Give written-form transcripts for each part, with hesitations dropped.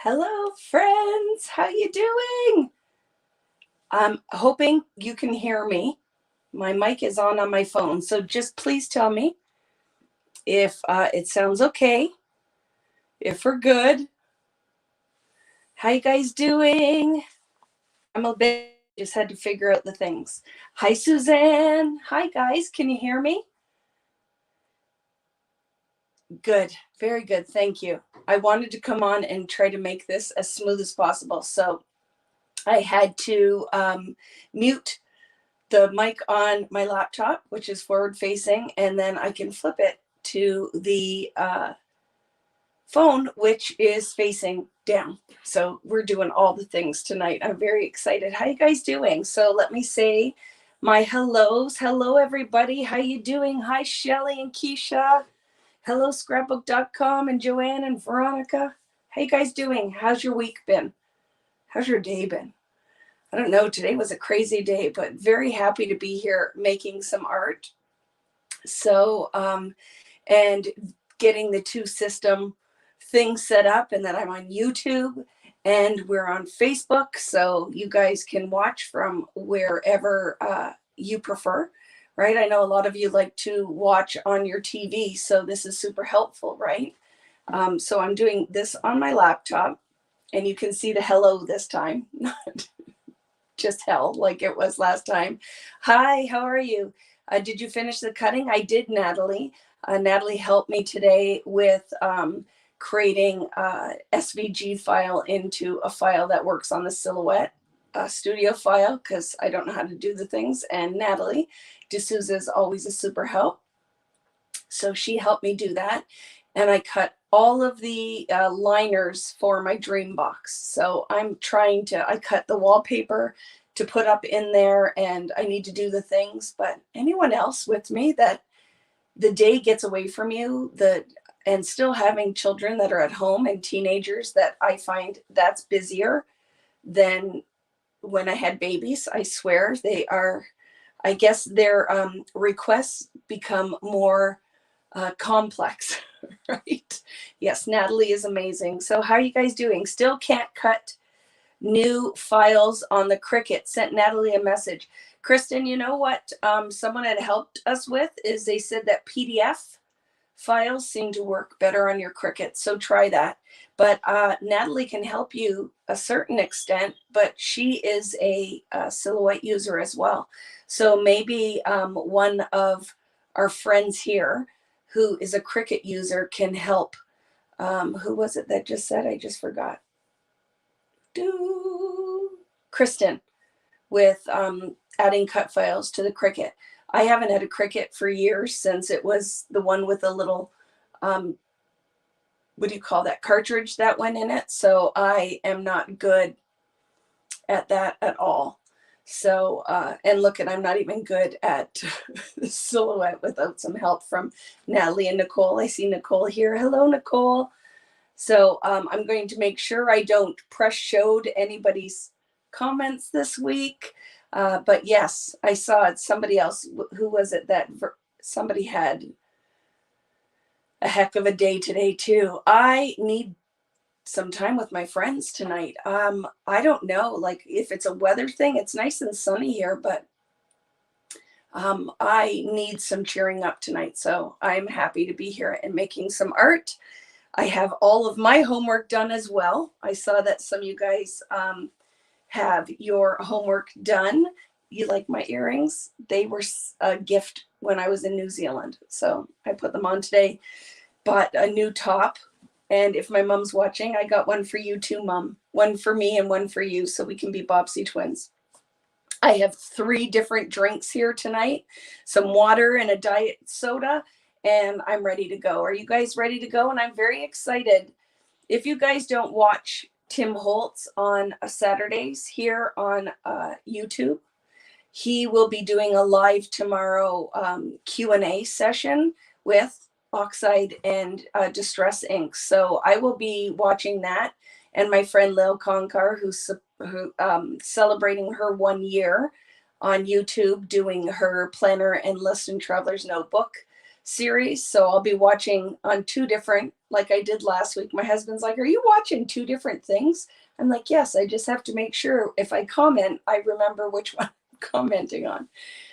Hello, friends. How you doing? I'm hoping you can hear me. My mic is on my phone, so just please tell me if it sounds okay, if we're good. How you guys doing? I'm a bit just had to figure out the things. Hi, Suzanne. Hi, guys. Can you hear me? Good. Very good. Thank you. I wanted to come on and try to make this as smooth as possible, so I had to mute the mic on my laptop, which is forward facing, and then I can flip it to the phone, which is facing down. So we're doing all the things tonight. I'm very excited. How you guys doing? So let me say my hellos. Hello, everybody. How you doing? Hi, Shelly and Keisha. Hello, scrapbook.com and Joanne and Veronica. How you guys doing? How's your week been? How's your day been? I don't know, today was a crazy day, but very happy to be here making some art. So, and getting the two system things set up, and then I'm on YouTube and we're on Facebook. So you guys can watch from wherever you prefer, right? I know a lot of you like to watch on your TV, so this is super helpful, right? So I'm doing this on my laptop, and you can see the hello this time, not just hell like it was last time. Hi, how are you? Did you finish the cutting? I did, Natalie. Natalie helped me today with creating a SVG file into a file that works on the Silhouette studio file, because I don't know how to do the things. And Natalie D'Souza is always a super help. So she helped me do that. And I cut all of the liners for my dream box. So I cut the wallpaper to put up in there, and I need to do the things. But anyone else with me that the day gets away from you, and still having children that are at home and teenagers, that I find that's busier than when I had babies. I swear they are, I guess their requests become more complex, right? Yes, Natalie is amazing. So how are you guys doing? Still can't cut new files on the Cricut. Sent Natalie a message. Kristen, you know what someone had helped us with is they said that PDF files seem to work better on your Cricut. So try that. But Natalie can help you a certain extent, but she is a Silhouette user as well. So maybe one of our friends here who is a Cricut user can help. Who was it that just said? I just forgot. Kristen, with adding cut files to the Cricut. I haven't had a Cricut for years, since it was the one with a little, what do you call that, cartridge that went in it. So I am not good at that at all. So, and look, I'm not even good at the Silhouette without some help from Natalie and Nicole. I see Nicole here. Hello, Nicole. So I'm going to make sure I don't press show to anybody's comments this week. But yes, I saw it. Somebody else, who was it that somebody had a heck of a day today too. I need some time with my friends tonight. I don't know, like if it's a weather thing. It's nice and sunny here, but I need some cheering up tonight. So I'm happy to be here and making some art. I have all of my homework done as well. I saw that some of you guys have your homework done. You like my earrings? They were a gift when I was in New Zealand. So I put them on today. Bought a new top. And if my mom's watching, I got one for you too, Mom. One for me and one for you, so we can be Bobsy twins. I have 3 different drinks here tonight. Some water and a diet soda. And I'm ready to go. Are you guys ready to go? And I'm very excited. If you guys don't watch Tim Holtz on Saturdays here on YouTube, he will be doing a live tomorrow Q&A session with Oxide and Distress Ink. So I will be watching that. And my friend Lil Conkar, who's celebrating her 1 year on YouTube, doing her planner and List and Traveler's Notebook. series. So I'll be watching on 2 different, like I did last week. My husband's like, are you watching 2 different things? I'm like, yes, I just have to make sure if I comment, I remember which one I'm commenting on.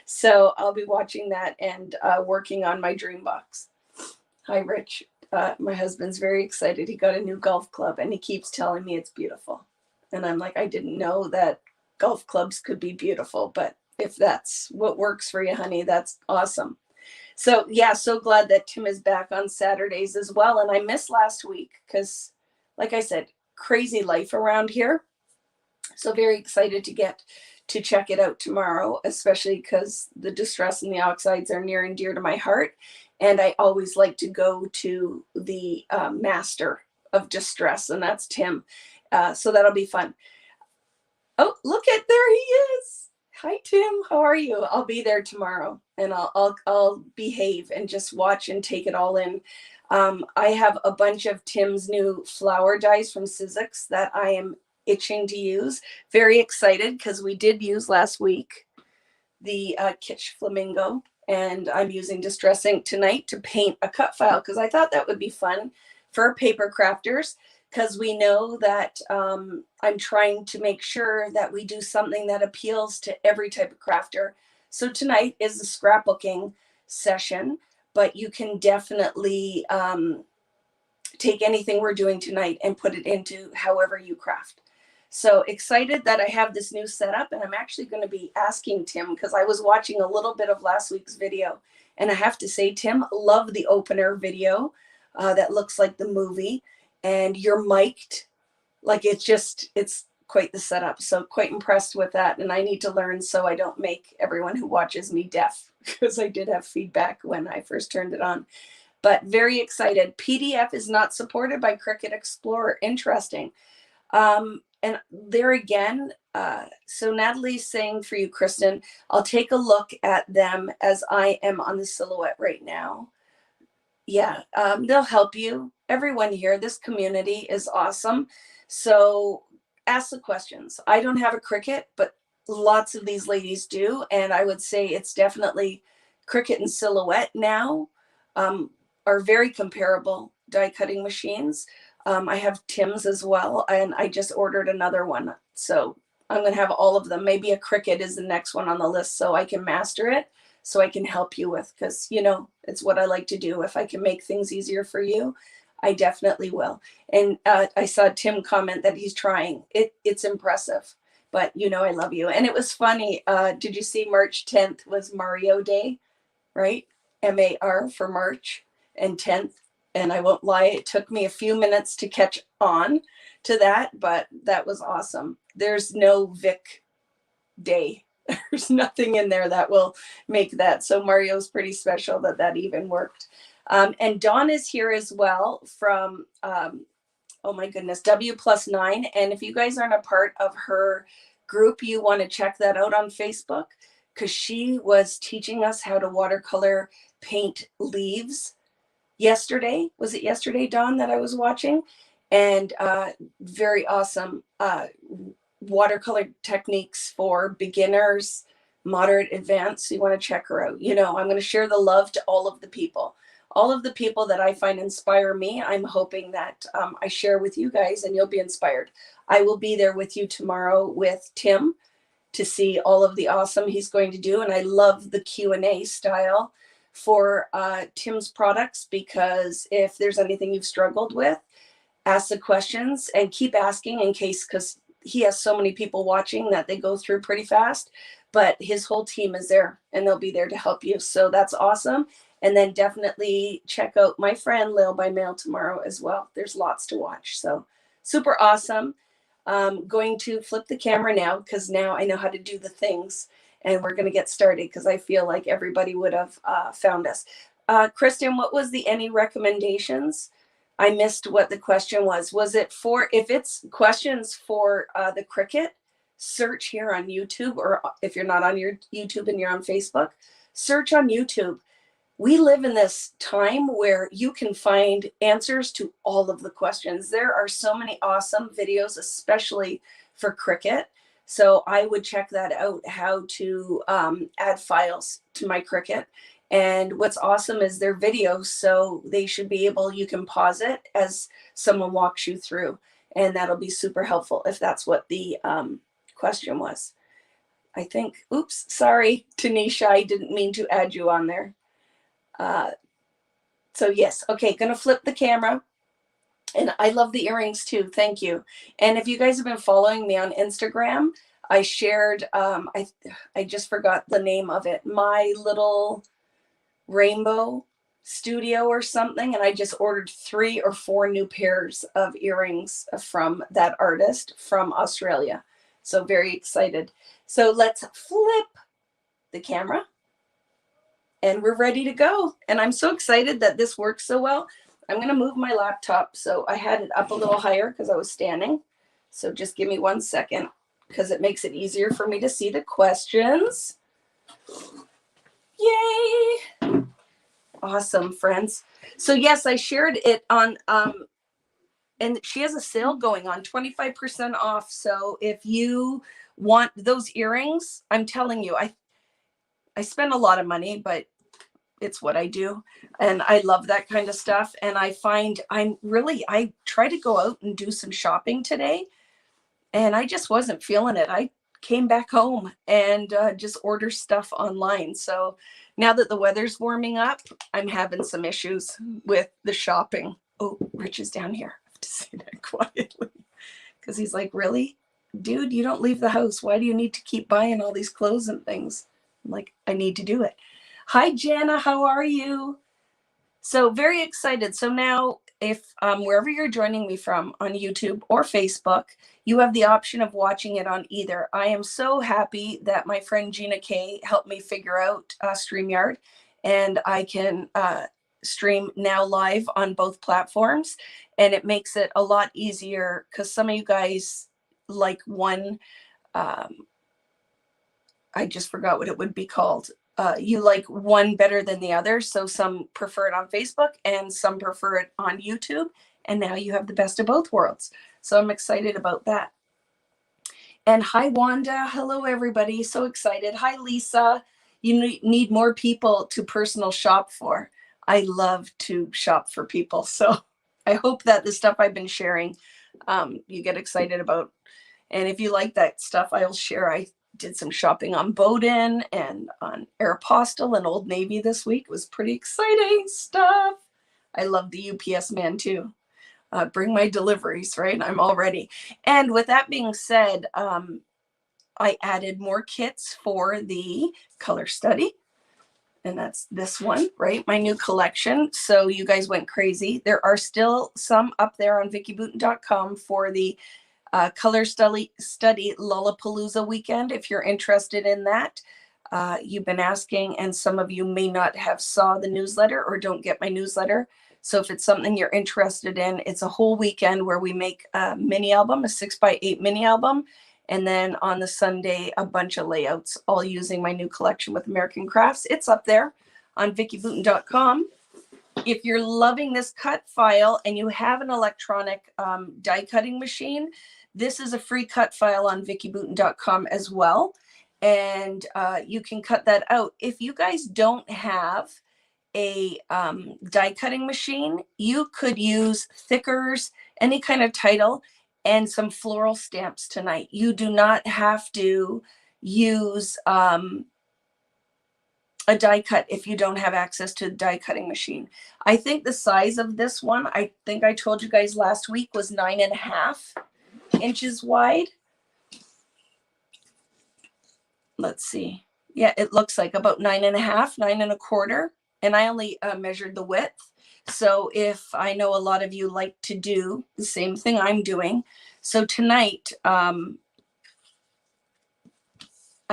So I'll be watching that and working on my dream box. Hi, Rich. My husband's very excited. He got a new golf club and he keeps telling me it's beautiful. And I'm like, I didn't know that golf clubs could be beautiful, but if that's what works for you, honey, that's awesome. So yeah, so glad that Tim is back on Saturdays as well. And I missed last week because, like I said, crazy life around here. So very excited to get to check it out tomorrow, especially because the distress and the oxides are near and dear to my heart. And I always like to go to the master of distress, and that's Tim. So that'll be fun. Oh, look at, there he is. Hi, Tim. How are you? I'll be there tomorrow, and I'll behave and just watch and take it all in. I have a bunch of Tim's new flower dies from Sizzix that I am itching to use. Very excited because we did use last week the Kitsch Flamingo, and I'm using Distress Ink tonight to paint a cut file because I thought that would be fun for paper crafters, because we know that I'm trying to make sure that we do something that appeals to every type of crafter. So tonight is the scrapbooking session, but you can definitely take anything we're doing tonight and put it into however you craft. So excited that I have this new setup, and I'm actually going to be asking Tim, because I was watching a little bit of last week's video, and I have to say, Tim, love the opener video that looks like the movie, and you're mic'd. Like it's quite the setup. So quite impressed with that, and I need to learn so I don't make everyone who watches me deaf, because I did have feedback when I first turned it on. But very excited. PDF is not supported by Cricut Explorer. Interesting. And there again, so Natalie's saying for you, Kristen, I'll take a look at them as I am on the silhouette right now. Yeah, they'll help you. Everyone here, this community is awesome. So ask the questions. I don't have a Cricut, but lots of these ladies do. And I would say it's definitely Cricut and Silhouette now are very comparable die cutting machines. I have Tim's as well, and I just ordered another one. So I'm going to have all of them. Maybe a Cricut is the next one on the list so I can master it, so I can help you with, because, you know, it's what I like to do. If I can make things easier for you, I definitely will. And I saw Tim comment that he's trying. It's impressive, but you know I love you. And it was funny. Did you see March 10th was Mario Day, right? MAR for March and 10th. And I won't lie, it took me a few minutes to catch on to that, but that was awesome. There's no Vic Day. There's nothing in there that will make that. So Mario's pretty special that even worked. And Dawn is here as well from, oh my goodness, W+9. And if you guys aren't a part of her group, you want to check that out on Facebook, because she was teaching us how to watercolor paint leaves yesterday. Was it yesterday, Dawn, that I was watching? And very awesome watercolor techniques for beginners, moderate, advanced. So you want to check her out. You know, I'm going to share the love to all of the people that I find inspire me. I'm hoping that I share with you guys and you'll be inspired. I will be there with you tomorrow with Tim to see all of the awesome he's going to do. And I love the Q&A style for Tim's products, because if there's anything you've struggled with, ask the questions and keep asking in case, because he has so many people watching that they go through pretty fast, but his whole team is there and they'll be there to help you. So that's awesome. And then definitely check out my friend Lil by Mail tomorrow as well. There's lots to watch. So super awesome. Going to flip the camera now, because now I know how to do the things. And we're going to get started because I feel like everybody would have found us. Kristen, what was the any recommendations? I missed what the question was. Was it for, if it's questions for the Cricut, search here on YouTube, or if you're not on your YouTube and you're on Facebook, search on YouTube. We live in this time where you can find answers to all of the questions. There are so many awesome videos, especially for Cricut. So I would check that out, how to add files to my Cricut. And what's awesome is they're videos, so they should be able, you can pause it as someone walks you through, and that'll be super helpful if that's what the question was. I think, oops, sorry, Tanisha, I didn't mean to add you on there. So yes, okay, gonna flip the camera. And I love the earrings too, thank you. And if you guys have been following me on Instagram, I shared, I just forgot the name of it, My Little Rainbow Studio or something, and I just ordered 3 or 4 new pairs of earrings from that artist from Australia. So very excited. So let's flip the camera and we're ready to go. And I'm so excited that this works so well. I'm going to move my laptop. So I had it up a little higher because I was standing. So just give me 1 second because it makes it easier for me to see the questions. Yay! Awesome, friends. So yes, I shared it on, and she has a sale going on, 25% off. So if you want those earrings, I'm telling you, I spend a lot of money, but it's what I do. And I love that kind of stuff. And I find I try to go out and do some shopping today, and I just wasn't feeling it. I came back home and just order stuff online. So now that the weather's warming up, I'm having some issues with the shopping. Oh, Rich is down here. I have to say that quietly because he's like, really? Dude, you don't leave the house. Why do you need to keep buying all these clothes and things? I'm like, I need to do it. Hi, Jana. How are you? So very excited. So now if wherever you're joining me from on YouTube or Facebook, you have the option of watching it on either. I am so happy that my friend Gina Kay helped me figure out StreamYard, and I can stream now live on both platforms, and it makes it a lot easier because some of you guys like one, I just forgot what it would be called. You like one better than the other. So some prefer it on Facebook and some prefer it on YouTube. And now you have the best of both worlds. So I'm excited about that. And hi, Wanda. Hello, everybody. So excited. Hi, Lisa. You need more people to personal shop for. I love to shop for people. So I hope that the stuff I've been sharing, you get excited about. And if you like that stuff, I'll share. I did some shopping on Bowden and on Aeropostale and Old Navy this week. It was pretty exciting stuff. I love the UPS man too. Bring my deliveries, right? I'm all ready. And with that being said, I added more kits for the color study. And that's this one, right? My new collection. So you guys went crazy. There are still some up there on VickyBooten.com for the color study Lollapalooza weekend. If you're interested in that, you've been asking, and some of you may not have saw the newsletter or don't get my newsletter. So if it's something you're interested in, it's a whole weekend where we make a mini album, a 6x8 mini album. And then on the Sunday, a bunch of layouts, all using my new collection with American Crafts. It's up there on VickyBooten.com. If you're loving this cut file and you have an electronic die cutting machine, this is a free cut file on VickyBooten.com as well. And you can cut that out. If you guys don't have a die cutting machine, you could use thickers, any kind of title, and some floral stamps tonight. You do not have to use a die cut if you don't have access to a die cutting machine. I think the size of this one, I think I told you guys last week, was 9.5 inches wide. Let's see. Yeah, it looks like about 9.5, 9.25. And I only measured the width. So if I know a lot of you like to do the same thing I'm doing. So tonight, I'm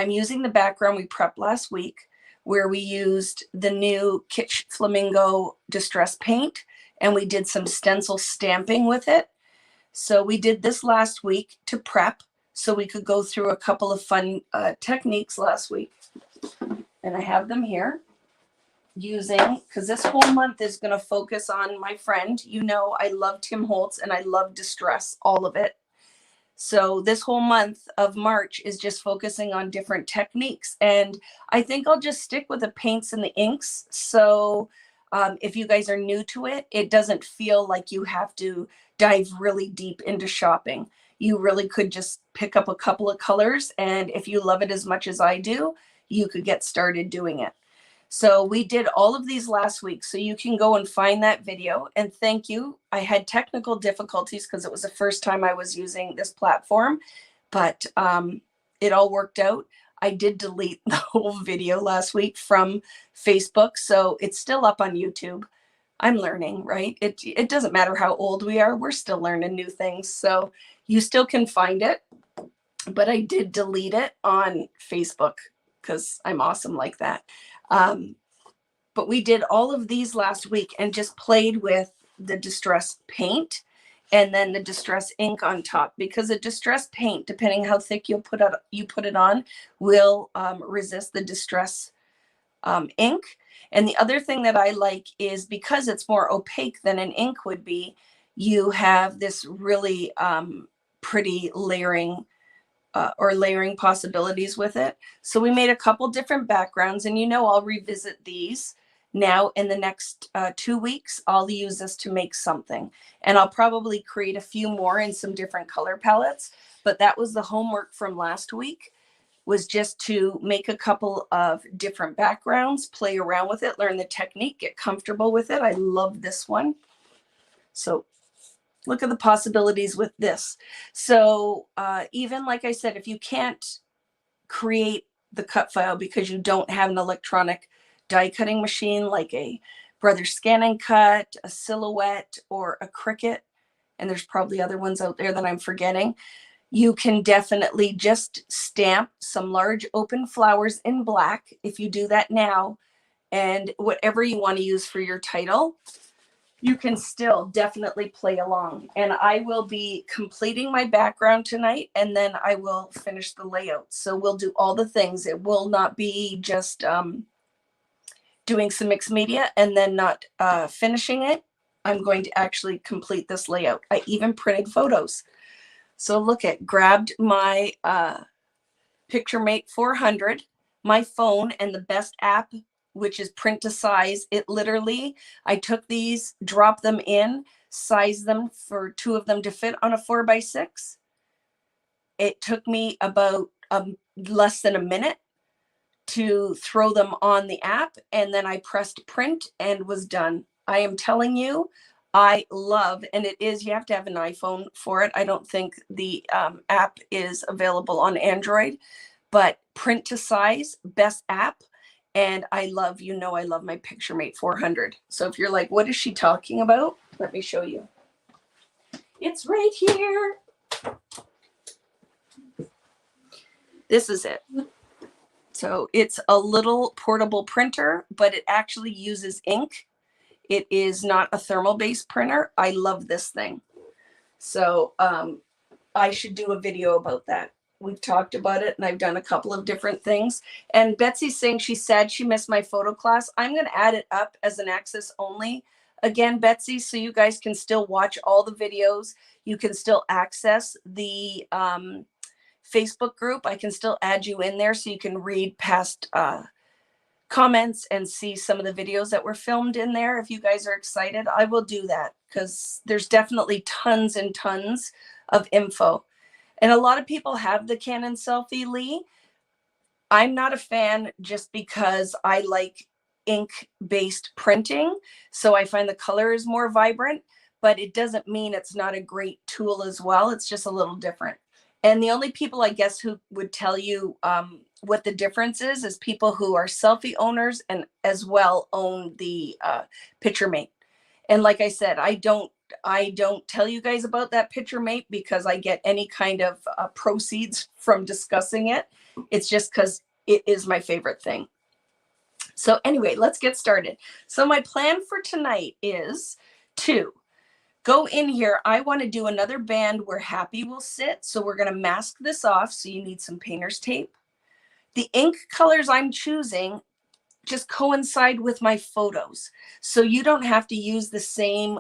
using the background we prepped last week, where we used the new Kitsch Flamingo Distress Paint, and we did some stencil stamping with it. So we did this last week to prep, so we could go through a couple of fun techniques last week. And I have them here. Using, because this whole month is going to focus on my friend. You know, I love Tim Holtz and I love distress, all of it. So this whole month of March is just focusing on different techniques. And I think I'll just stick with the paints and the inks. So if you guys are new to it, it doesn't feel like you have to dive really deep into shopping. You really could just pick up a couple of colors. And if you love it as much as I do, you could get started doing it. So we did all of these last week. So you can go and find that video. And thank you. I had technical difficulties because it was the first time I was using this platform, but it all worked out. I did delete the whole video last week from Facebook. So it's still up on YouTube. I'm learning, right? It doesn't matter how old we are. We're still learning new things. So you still can find it. But I did delete it on Facebook because I'm awesome like that. But we did all of these last week and just played with the distress paint and then the distress ink on top, because the distress paint, depending how thick you put it on, will resist the distress ink. And the other thing that I like is, because it's more opaque than an ink would be, you have this really pretty layering layering possibilities with it. So we made a couple different backgrounds, and I'll revisit these now in the next 2 weeks. I'll use this to make something, and I'll probably create a few more in some different color palettes. But that was the homework from last week, was just to make a couple of different backgrounds, play around with it, learn the technique, get comfortable with it. I love this one. So look at the possibilities with this. So even like I said, if you can't create the cut file because you don't have an electronic die cutting machine like a Brother Scan and Cut, a Silhouette, or a Cricut, and there's probably other ones out there that I'm forgetting, you can definitely just stamp some large open flowers in black if you do that now, and whatever you want to use for your title, you can still definitely play along. And I will be completing my background tonight, and then I will finish the layout. So we'll do all the things. It will not be just doing some mixed media and then not finishing it. I'm going to actually complete this layout. I even printed photos. So look at, grabbed my PictureMate 400, my phone, and the best app, which is print to size. It literally, I took these, dropped them in, sized them for 2 of them to fit on a 4x6. It took me about less than a minute to throw them on the app, and then I pressed print and was done. I am telling you, I love, and it is, you have to have an iPhone for it. I don't think the app is available on Android, but print to size, best app. And I love, I love my PictureMate 400. So if you're like, what is she talking about? Let me show you. It's right here. This is it. So it's a little portable printer, but it actually uses ink. It is not a thermal-based printer. I love this thing. So I should do a video about that. We've talked about it, and I've done a couple of different things. And Betsy's saying she's sad she missed my photo class. I'm going to add it up as an access only again, Betsy, so you guys can still watch all the videos. You can still access the Facebook group. I can still add you in there so you can read past comments and see some of the videos that were filmed in there. If you guys are excited, I will do that, because there's definitely tons and tons of info. And a lot of people have the Canon Selfie Lee. I'm not a fan just because I like ink-based printing. So I find the color is more vibrant, but it doesn't mean it's not a great tool as well. It's just a little different. And the only people, I guess, who would tell you what the difference is people who are selfie owners and as well own the PictureMate. And like I said, I don't tell you guys about that PictureMate because I get any kind of proceeds from discussing it. It's just because it is my favorite thing. So anyway, let's get started. So my plan for tonight is to go in here. I want to do another band where Happy will sit. So we're going to mask this off. So you need some painter's tape. The ink colors I'm choosing just coincide with my photos. So you don't have to use the same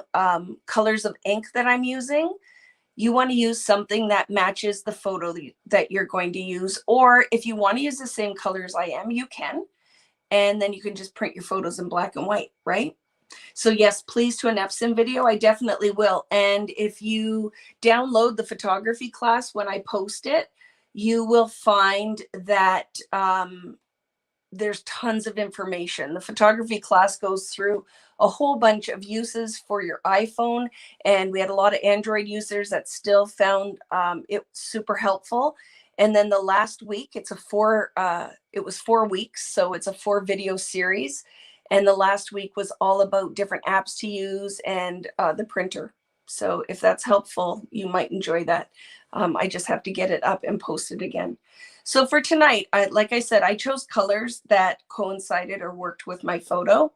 colors of ink that I'm using. you want to use something that matches the photo that you're going to use. Or if you want to use the same colors I am, you can. And then you can just print your photos in black and white, right? So yes, please to an Epson video. I definitely will. And if you download the photography class when I post it, you will find that there's tons of information. The photography class goes through a whole bunch of uses for your iPhone. And we had a lot of Android users that still found it super helpful. And then the last week, it was 4 weeks. So it's a 4 video series. And the last week was all about different apps to use and the printer. So if that's helpful, you might enjoy that. I just have to get it up and post it again. So for tonight, like I said, I chose colors that coincided or worked with my photo.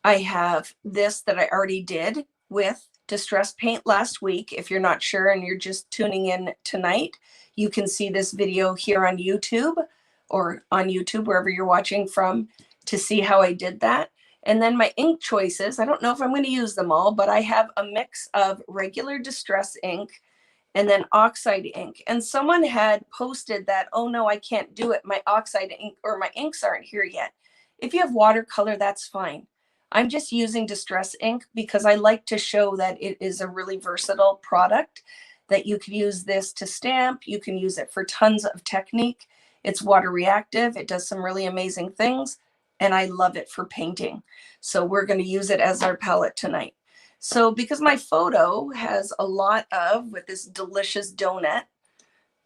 I have this that I already did with Distress Paint last week. If you're not sure and you're just tuning in tonight, you can see this video here on YouTube or on YouTube, wherever you're watching from, to see how I did that. And then my ink choices, I don't know if I'm going to use them all, but I have a mix of regular Distress ink and then Oxide ink. And someone had posted that, oh no, I can't do it. My Oxide ink or my inks aren't here yet. If you have watercolor, that's fine. I'm just using Distress ink because I like to show that it is a really versatile product, that you can use this to stamp. You can use it for tons of technique. It's water reactive. It does some really amazing things. And I love it for painting. So we're going to use it as our palette tonight. So because my photo has a lot with this delicious donut,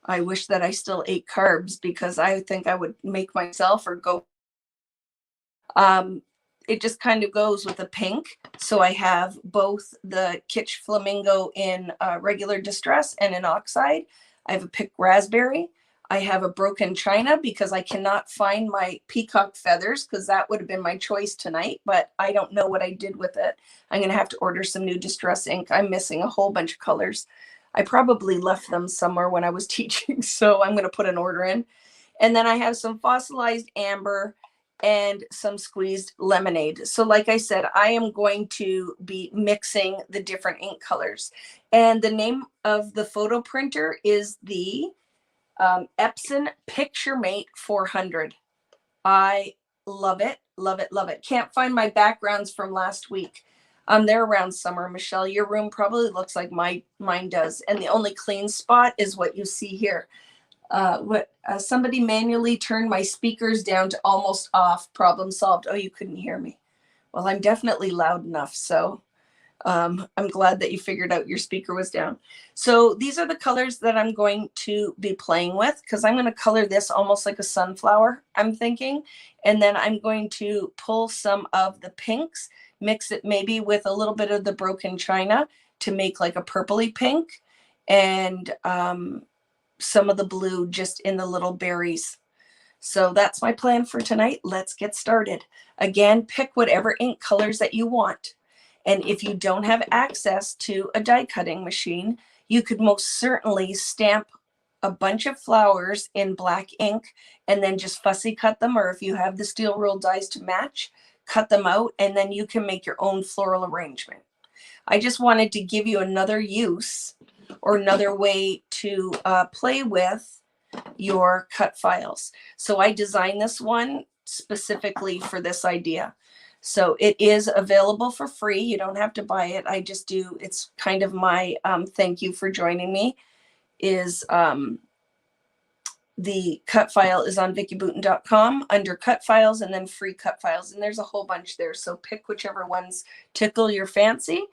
I wish that I still ate carbs because I think I would make myself or go. It just kind of goes with a pink. So I have both the Kitsch Flamingo in regular Distress and in Oxide. I have a picked raspberry. I have a broken china because I cannot find my peacock feathers, because that would have been my choice tonight, but I don't know what I did with it. I'm going to have to order some new Distress ink. I'm missing a whole bunch of colors. I probably left them somewhere when I was teaching, so I'm going to put an order in. And then I have some fossilized amber and some squeezed lemonade. So like I said, I am going to be mixing the different ink colors. And the name of the photo printer is the Epson PictureMate 400. I love it, love it, love it. Can't find my backgrounds from last week. They're around somewhere. Michelle, your room probably looks like mine does. And the only clean spot is what you see here. Somebody manually turned my speakers down to almost off. Problem solved. Oh, you couldn't hear me. Well, I'm definitely loud enough. So I'm glad that you figured out your speaker was down. So these are the colors that I'm going to be playing with, because I'm going to color this almost like a sunflower, I'm thinking. And then I'm going to pull some of the pinks, mix it maybe with a little bit of the broken china to make like a purpley pink, and some of the blue just in the little berries. So that's my plan for tonight. Let's get started. Again, pick whatever ink colors that you want. And if you don't have access to a die cutting machine, you could most certainly stamp a bunch of flowers in black ink and then just fussy cut them. Or if you have the steel rule dies to match, cut them out, and then you can make your own floral arrangement. I just wanted to give you another use or another way to play with your cut files. So I designed this one specifically for this idea. So it is available for free. You don't have to buy it. I just do. It's kind of my thank you for joining me. Is the cut file is on VickyBooten.com under cut files and then free cut files. And there's a whole bunch there. So pick whichever ones tickle your fancy.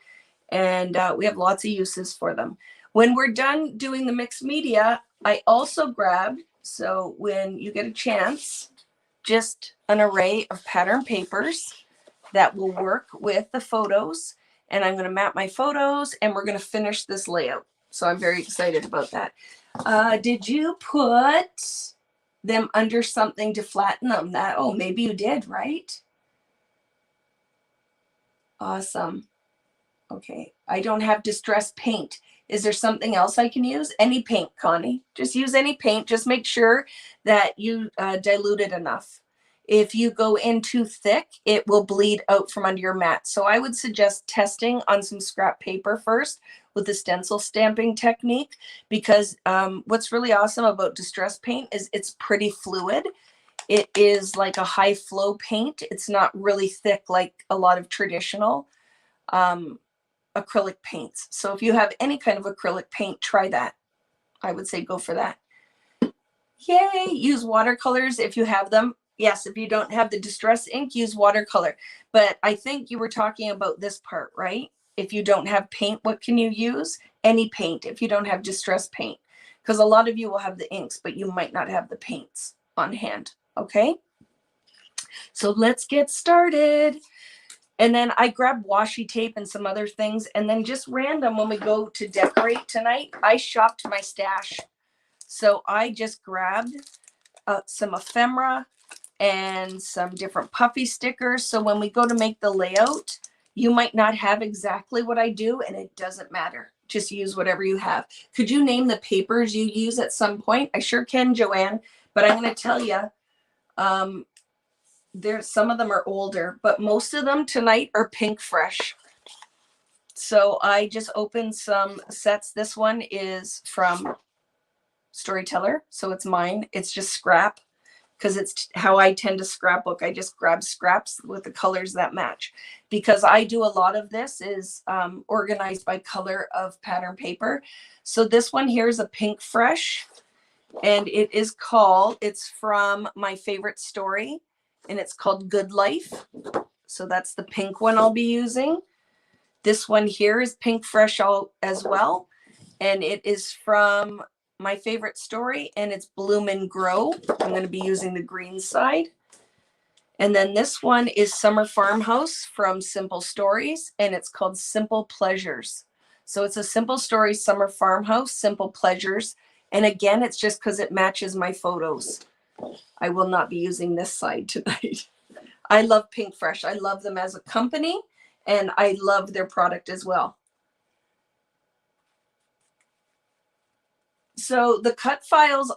And we have lots of uses for them. When we're done doing the mixed media, I also grabbed, so when you get a chance, just an array of pattern papers that will work with the photos. And I'm going to map my photos and we're going to finish this layout. So I'm very excited about that. Did you put them under something to flatten them? Oh, maybe you did, right? Awesome. Okay, I don't have distress paint. Is there something else I can use? Any paint, Connie. Just use any paint. Just make sure that you dilute it enough. If you go in too thick, it will bleed out from under your mat. So I would suggest testing on some scrap paper first with the stencil stamping technique, because what's really awesome about distress paint is it's pretty fluid. It is like a high flow paint. It's not really thick like a lot of traditional acrylic paints. So if you have any kind of acrylic paint, try that. I would say go for that. Yay! Use watercolors if you have them. Yes, if you don't have the distress ink, use watercolor. But I think you were talking about this part, right? If you don't have paint, what can you use? Any paint if you don't have distress paint. Because a lot of you will have the inks, but you might not have the paints on hand. Okay? So let's get started. And then I grabbed washi tape and some other things. And then just random, when we go to decorate tonight, I shopped my stash. So I just grabbed some ephemera and some different puffy stickers. So when we go to make the layout, you might not have exactly what I do, and it doesn't matter. Just use whatever you have. Could you name the papers you use at some point? I sure can, Joanne. But I'm going to tell you, there's some of them are older, but most of them tonight are pink fresh. So I just opened some sets. This one is from Storyteller, so it's mine. It's just scrap, because it's how I tend to scrapbook. I just grab scraps with the colors that match, because I do a lot of this is organized by color of pattern paper. So this one here is a pink fresh, and it's from my favorite story, and it's called Good Life. So that's the pink one I'll be using. This one here is pink fresh as well, and it is from my favorite story, and it's Bloom and Grow. I'm going to be using the green side. And then this one is Summer Farmhouse from Simple Stories, and it's called Simple Pleasures. So it's a Simple Stories Summer Farmhouse, Simple Pleasures. And again, it's just because it matches my photos. I will not be using this side tonight. I love Pink Fresh. I love them as a company, and I love their product as well. So the cut files,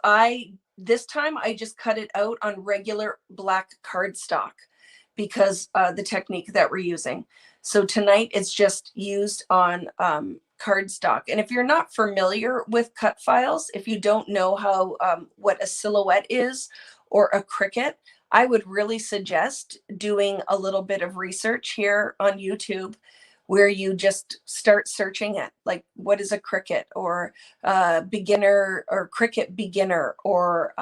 this time I just cut it out on regular black cardstock, because the technique that we're using. So tonight it's just used on cardstock. And if you're not familiar with cut files, if you don't know how what a silhouette is or a Cricut, I would really suggest doing a little bit of research here on YouTube, where you just start searching it, like what is a Cricut, or beginner, or Cricut beginner, or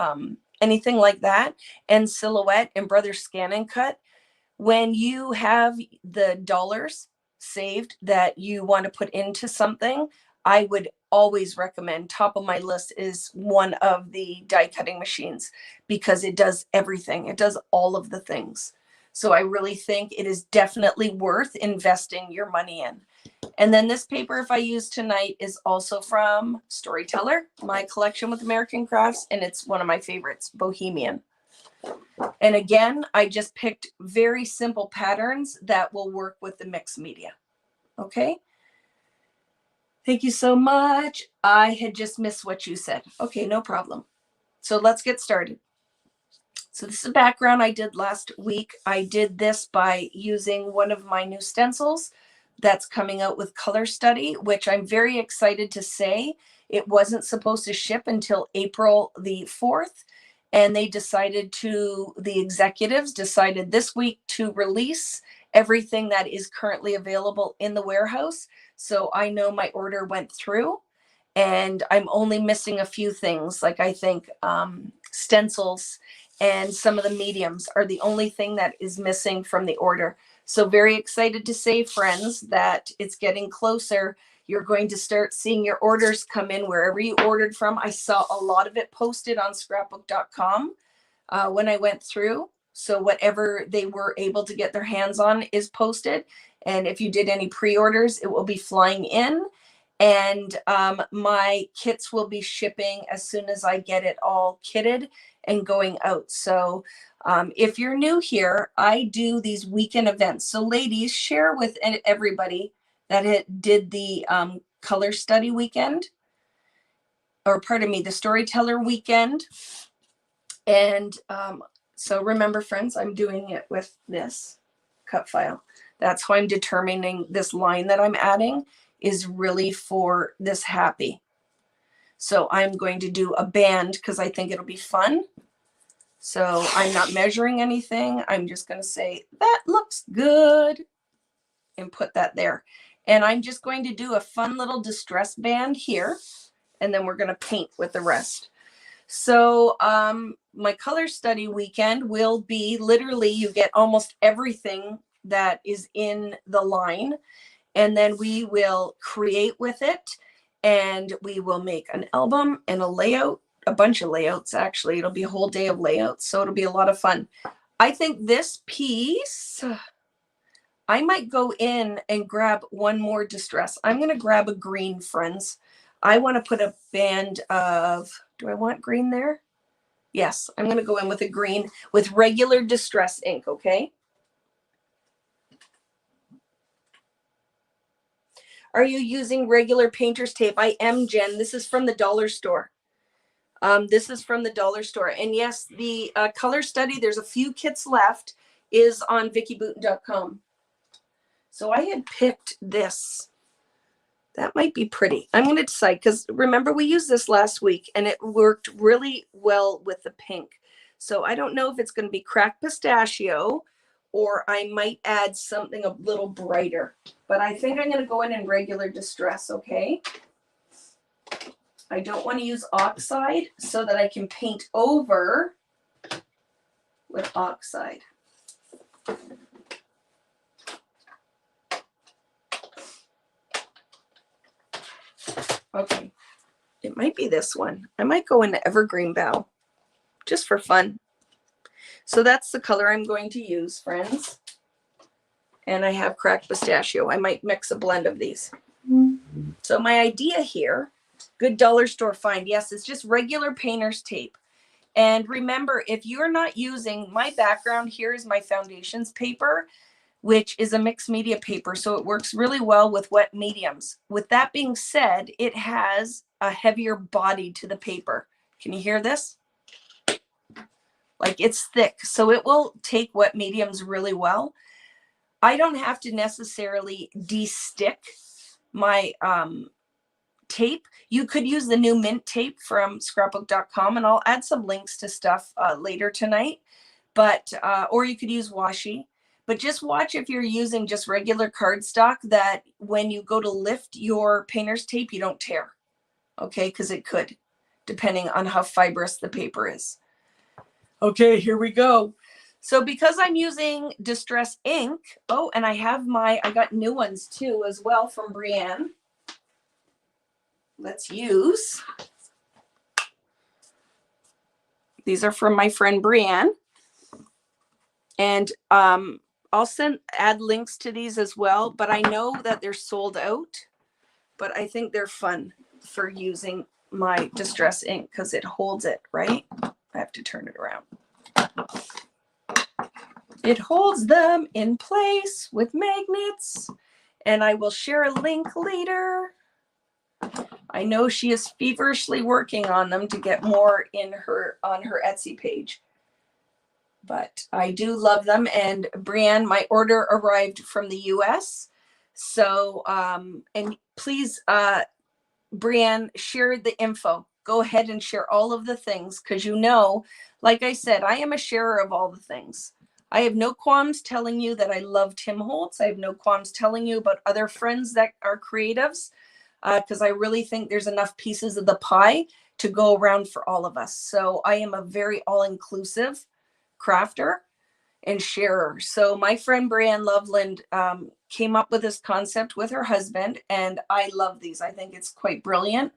anything like that, and silhouette and Brother Scan and Cut. When you have the dollars saved that you want to put into something, I would always recommend, top of my list is one of the die cutting machines, because it does everything. It does all of the things. So I really think it is definitely worth investing your money in. And then this paper, if I use tonight, is also from Storyteller, my collection with American Crafts, and it's one of my favorites, Bohemian. And again, I just picked very simple patterns that will work with the mixed media. Okay. Thank you so much. I had just missed what you said. Okay, no problem. So let's get started. So this is a background I did last week. I did this by using one of my new stencils that's coming out with Color Study, which I'm very excited to say it wasn't supposed to ship until April the 4th. And they the executives decided this week to release everything that is currently available in the warehouse. So I know my order went through, and I'm only missing a few things. Like I think stencils and some of the mediums are the only thing that is missing from the order. So very excited to say, friends, that it's getting closer. You're going to start seeing your orders come in wherever you ordered from. I saw a lot of it posted on scrapbook.com when I went through. So whatever they were able to get their hands on is posted. And if you did any pre-orders, it will be flying in. And my kits will be shipping as soon as I get it all kitted and going out. So if you're new here, I do these weekend events. So ladies, share with everybody that did the color study weekend, or pardon me, the Storyteller weekend. And so remember, friends, I'm doing it with this cut file. That's how I'm determining this line that I'm adding is really for this happy. So I'm going to do a band because I think it'll be fun. So I'm not measuring anything. I'm just going to say, that looks good, and put that there. And I'm just going to do a fun little distress band here, and then we're going to paint with the rest. So my color study weekend will be literally, you get almost everything that is in the line, and then we will create with it, and we will make an album and a layout, a bunch of layouts actually. It'll be a whole day of layouts, so it'll be a lot of fun. I think this piece, I might go in and grab one more distress. I'm going to grab a green, friends. I want to put a band of, do I want green there? Yes, I'm going to go in with a green with regular distress ink, okay? Are you using regular painter's tape? I am, Jen. This is from the dollar store. This is from the dollar store. And yes, the color study, there's a few kits left, is on VickyBooten.com. So I had picked this. That might be pretty. I'm going to decide, because remember we used this last week and it worked really well with the pink. So I don't know if it's going to be cracked pistachio or I might add something a little brighter. But I think I'm going to go in regular distress, okay? I don't want to use Oxide so that I can paint over with Oxide. Okay, it might be this one. I might go into Evergreen Bough just for fun. So that's the color I'm going to use, friends. And I have cracked pistachio. I might mix a blend of these. So my idea here, good dollar store find. Yes, it's just regular painter's tape. And remember, if you're not using, my background here is my foundations paper, which is a mixed media paper. So it works really well with wet mediums. With that being said, it has a heavier body to the paper. Can you hear this? Like, it's thick, so it will take wet mediums really well. I don't have to necessarily de-stick my tape. You could use the new mint tape from scrapbook.com, and I'll add some links to stuff later tonight. But or you could use washi. But just watch if you're using just regular cardstock, that when you go to lift your painter's tape, you don't tear. Okay, because it could, depending on how fibrous the paper is. Okay, here we go. So because I'm using distress ink, oh, and I got new ones too as well from Brienne. Let's use. These are from my friend Brienne. And I'll add links to these as well, but I know that they're sold out, but I think they're fun for using my distress ink because it holds it, right? I have to turn it around. It holds them in place with magnets, and I will share a link later. I know she is feverishly working on them to get more on her Etsy page. But I do love them. And Brienne, my order arrived from the US. So, and please, Brienne, share the info. Go ahead and share all of the things, because you know, like I said, I am a sharer of all the things. I have no qualms telling you that I love Tim Holtz. I have no qualms telling you about other friends that are creatives, because I really think there's enough pieces of the pie to go around for all of us. So I am a very all-inclusive crafter and sharer. So my friend Brienne Loveland came up with this concept with her husband, and I love these. I think it's quite brilliant.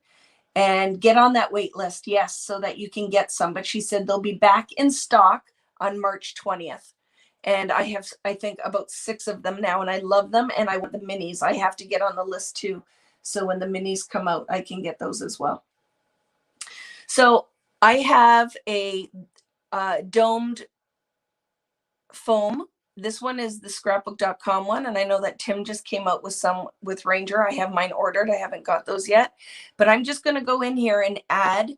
And get on that wait list, yes, so that you can get some. But she said they'll be back in stock on March 20th. And I have, I think, about 6 of them now, and I love them. And I want the minis. I have to get on the list too. So when the minis come out, I can get those as well. So I have a domed foam. This one is the scrapbook.com one, and I know that Tim just came out with some with Ranger. I have mine ordered. I haven't got those yet, but I'm just going to go in here and add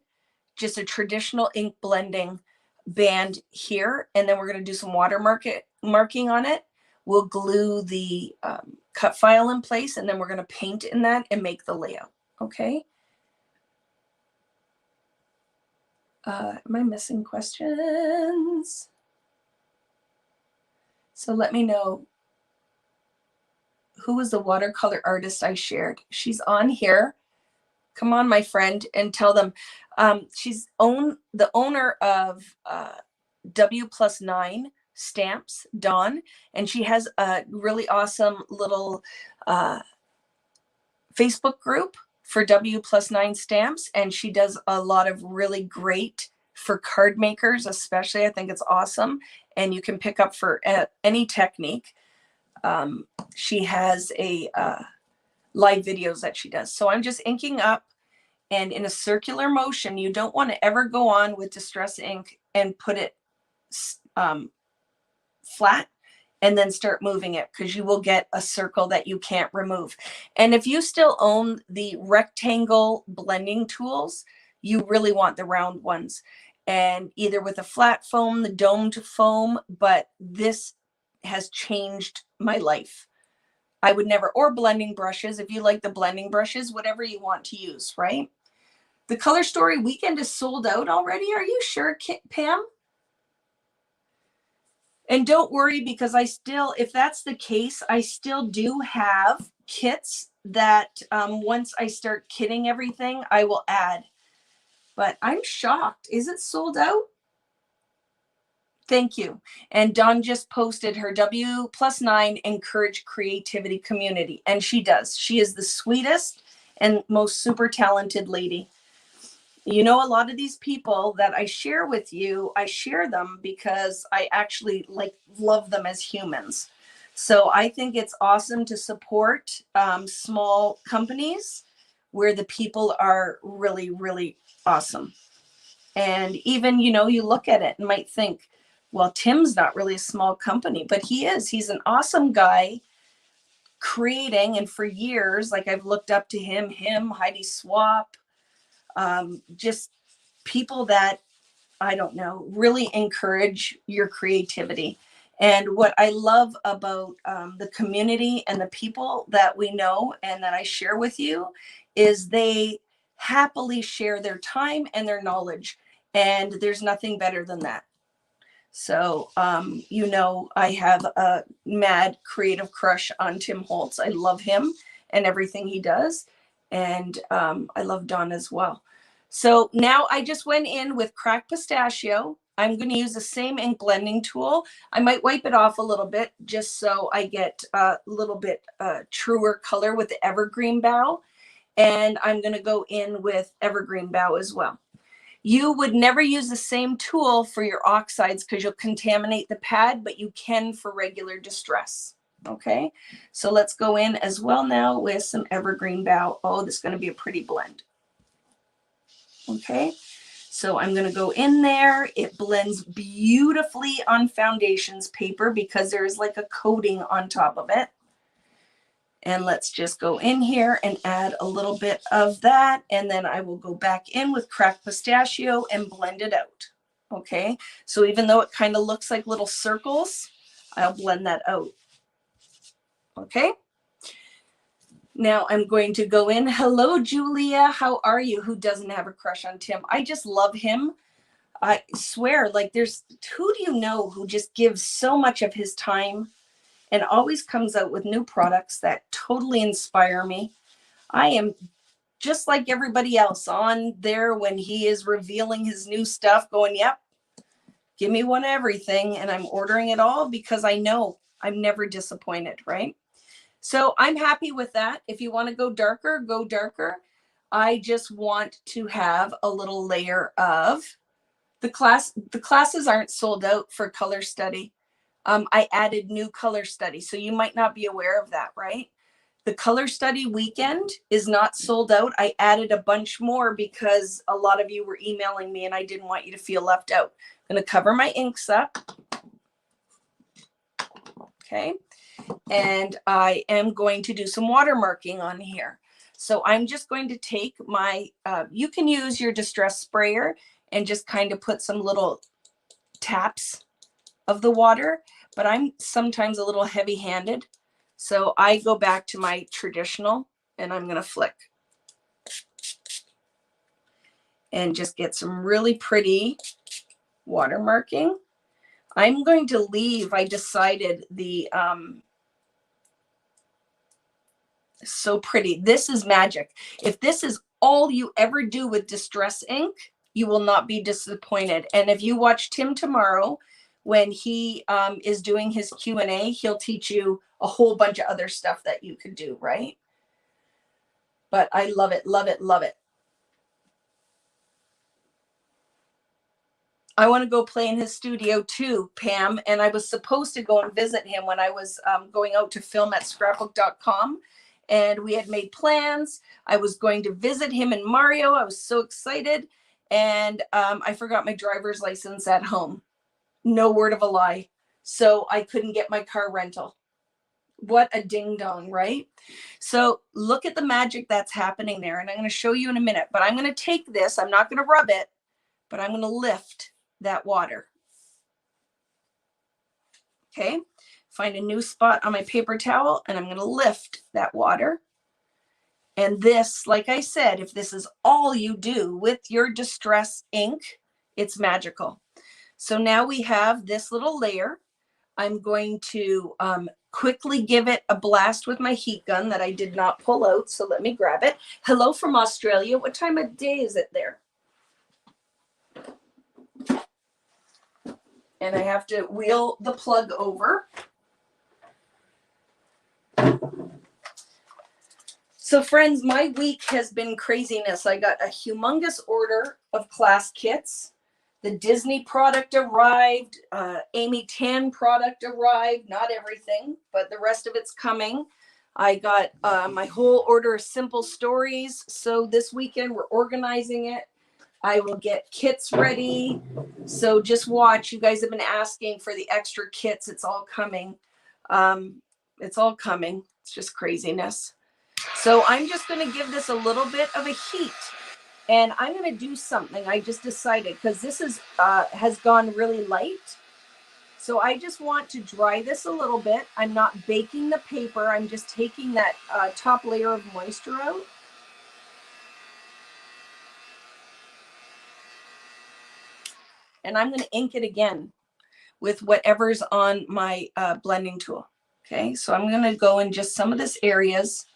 just a traditional ink blending band here, and then we're going to do some watermarking on it. We'll glue the cut file in place, and then we're going to paint in that and make the layout. Okay. Am I missing questions? So let me know. Who was the watercolor artist I shared? She's on here. Come on, my friend, and tell them. She's the owner of W+9 Stamps, Dawn, and she has a really awesome little Facebook group for W+9 Stamps, and she does a lot of really great for card makers, especially. I think it's awesome, and you can pick up for any technique. She has a live videos that she does. So I'm just inking up, and in a circular motion. You don't want to ever go on with distress ink and put it flat and then start moving it, because you will get a circle that you can't remove. And if you still own the rectangle blending tools, you really want the round ones, and either with a flat foam, the domed foam, but this has changed my life. I would never, or blending brushes, if you like the blending brushes, whatever you want to use, right? The Color Story weekend is sold out already. Are you sure, Pam? And don't worry, because I still, if that's the case, I still do have kits that once I start kitting everything, I will add. But I'm shocked. Is it sold out? Thank you. And Dawn just posted her W+9 Encourage Creativity community. And she does. She is the sweetest and most super talented lady. You know, a lot of these people that I share with you, I share them because I actually love them as humans. So I think it's awesome to support small companies where the people are really, really awesome. And even, you know, you look at it and might think, well, Tim's not really a small company, but he is. He's an awesome guy creating. And for years, like, I've looked up to him, Heidi Swap, just people that, I don't know, really encourage your creativity. And what I love about the community and the people that we know and that I share with you is they happily share their time and their knowledge. And there's nothing better than that. So, you know, I have a mad creative crush on Tim Holtz. I love him and everything he does. And I love Dawn as well. So now I just went in with cracked pistachio. I'm going to use the same ink blending tool. I might wipe it off a little bit just so I get a little bit truer color with the evergreen bough. And I'm going to go in with evergreen bough as well. You would never use the same tool for your oxides because you'll contaminate the pad, but you can for regular distress. Okay, so let's go in as well now with some evergreen bough. Oh, this is going to be a pretty blend. Okay, so I'm going to go in there. It blends beautifully on foundations paper because there is like a coating on top of it. And let's just go in here and add a little bit of that. And then I will go back in with cracked pistachio and blend it out. Okay, so even though it kind of looks like little circles, I'll blend that out. Okay. Now I'm going to go in. Hello, Julia. How are you? Who doesn't have a crush on Tim? I just love him. I swear, like, who do you know who just gives so much of his time and always comes out with new products that totally inspire me? I am just like everybody else on there when he is revealing his new stuff, going, yep, give me one of everything. And I'm ordering it all because I know I'm never disappointed, right? So I'm happy with that. If you want to go darker, go darker. I just want to have a little layer of the class. The classes aren't sold out for color study. I added new color study. So you might not be aware of that, right? The color study weekend is not sold out. I added a bunch more because a lot of you were emailing me and I didn't want you to feel left out. I'm going to cover my inks up. Okay. And I am going to do some watermarking on here. So I'm just going to take my, you can use your distress sprayer and just kind of put some little taps of the water, but I'm sometimes a little heavy-handed. So I go back to my traditional, and I'm going to flick and just get some really pretty watermarking. I'm going to leave, I decided, the so pretty. This is magic. If this is all you ever do with distress ink, you will not be disappointed. And if you watch Tim tomorrow, when he is doing his Q&A, he'll teach you a whole bunch of other stuff that you could do, right? But I love it, love it, love it. I want to go play in his studio too, Pam. And I was supposed to go and visit him when I was going out to film at scrapbook.com. And we had made plans. I was going to visit him in Mario. I was so excited. And I forgot my driver's license at home. No word of a lie. So I couldn't get my car rental. What a ding dong, right? So look at the magic that's happening there. And I'm going to show you in a minute. But I'm going to take this. I'm not going to rub it, but I'm going to lift that water. Okay, find a new spot on my paper towel, and I'm going to lift that water. And this, like I said, if this is all you do with your distress ink, it's magical. So now we have this little layer. I'm going to quickly give it a blast with my heat gun that I did not pull out. So let me grab it. Hello from Australia. What time of day is it there? And I have to wheel the plug over. So friends, my week has been craziness. I got a humongous order of class kits. The Disney product arrived. Amy Tan product arrived. Not everything, but the rest of it's coming. I got my whole order of simple stories. So this weekend we're organizing it. I will get kits ready. So just watch. You guys have been asking for the extra kits. It's all coming. It's all coming. It's just craziness. So I'm just going to give this a little bit of a heat. And I'm going to do something. I just decided, because this is has gone really light. So I just want to dry this a little bit. I'm not baking the paper. I'm just taking that top layer of moisture out. And I'm going to ink it again with whatever's on my blending tool. Okay, so I'm going to go in just some of this areas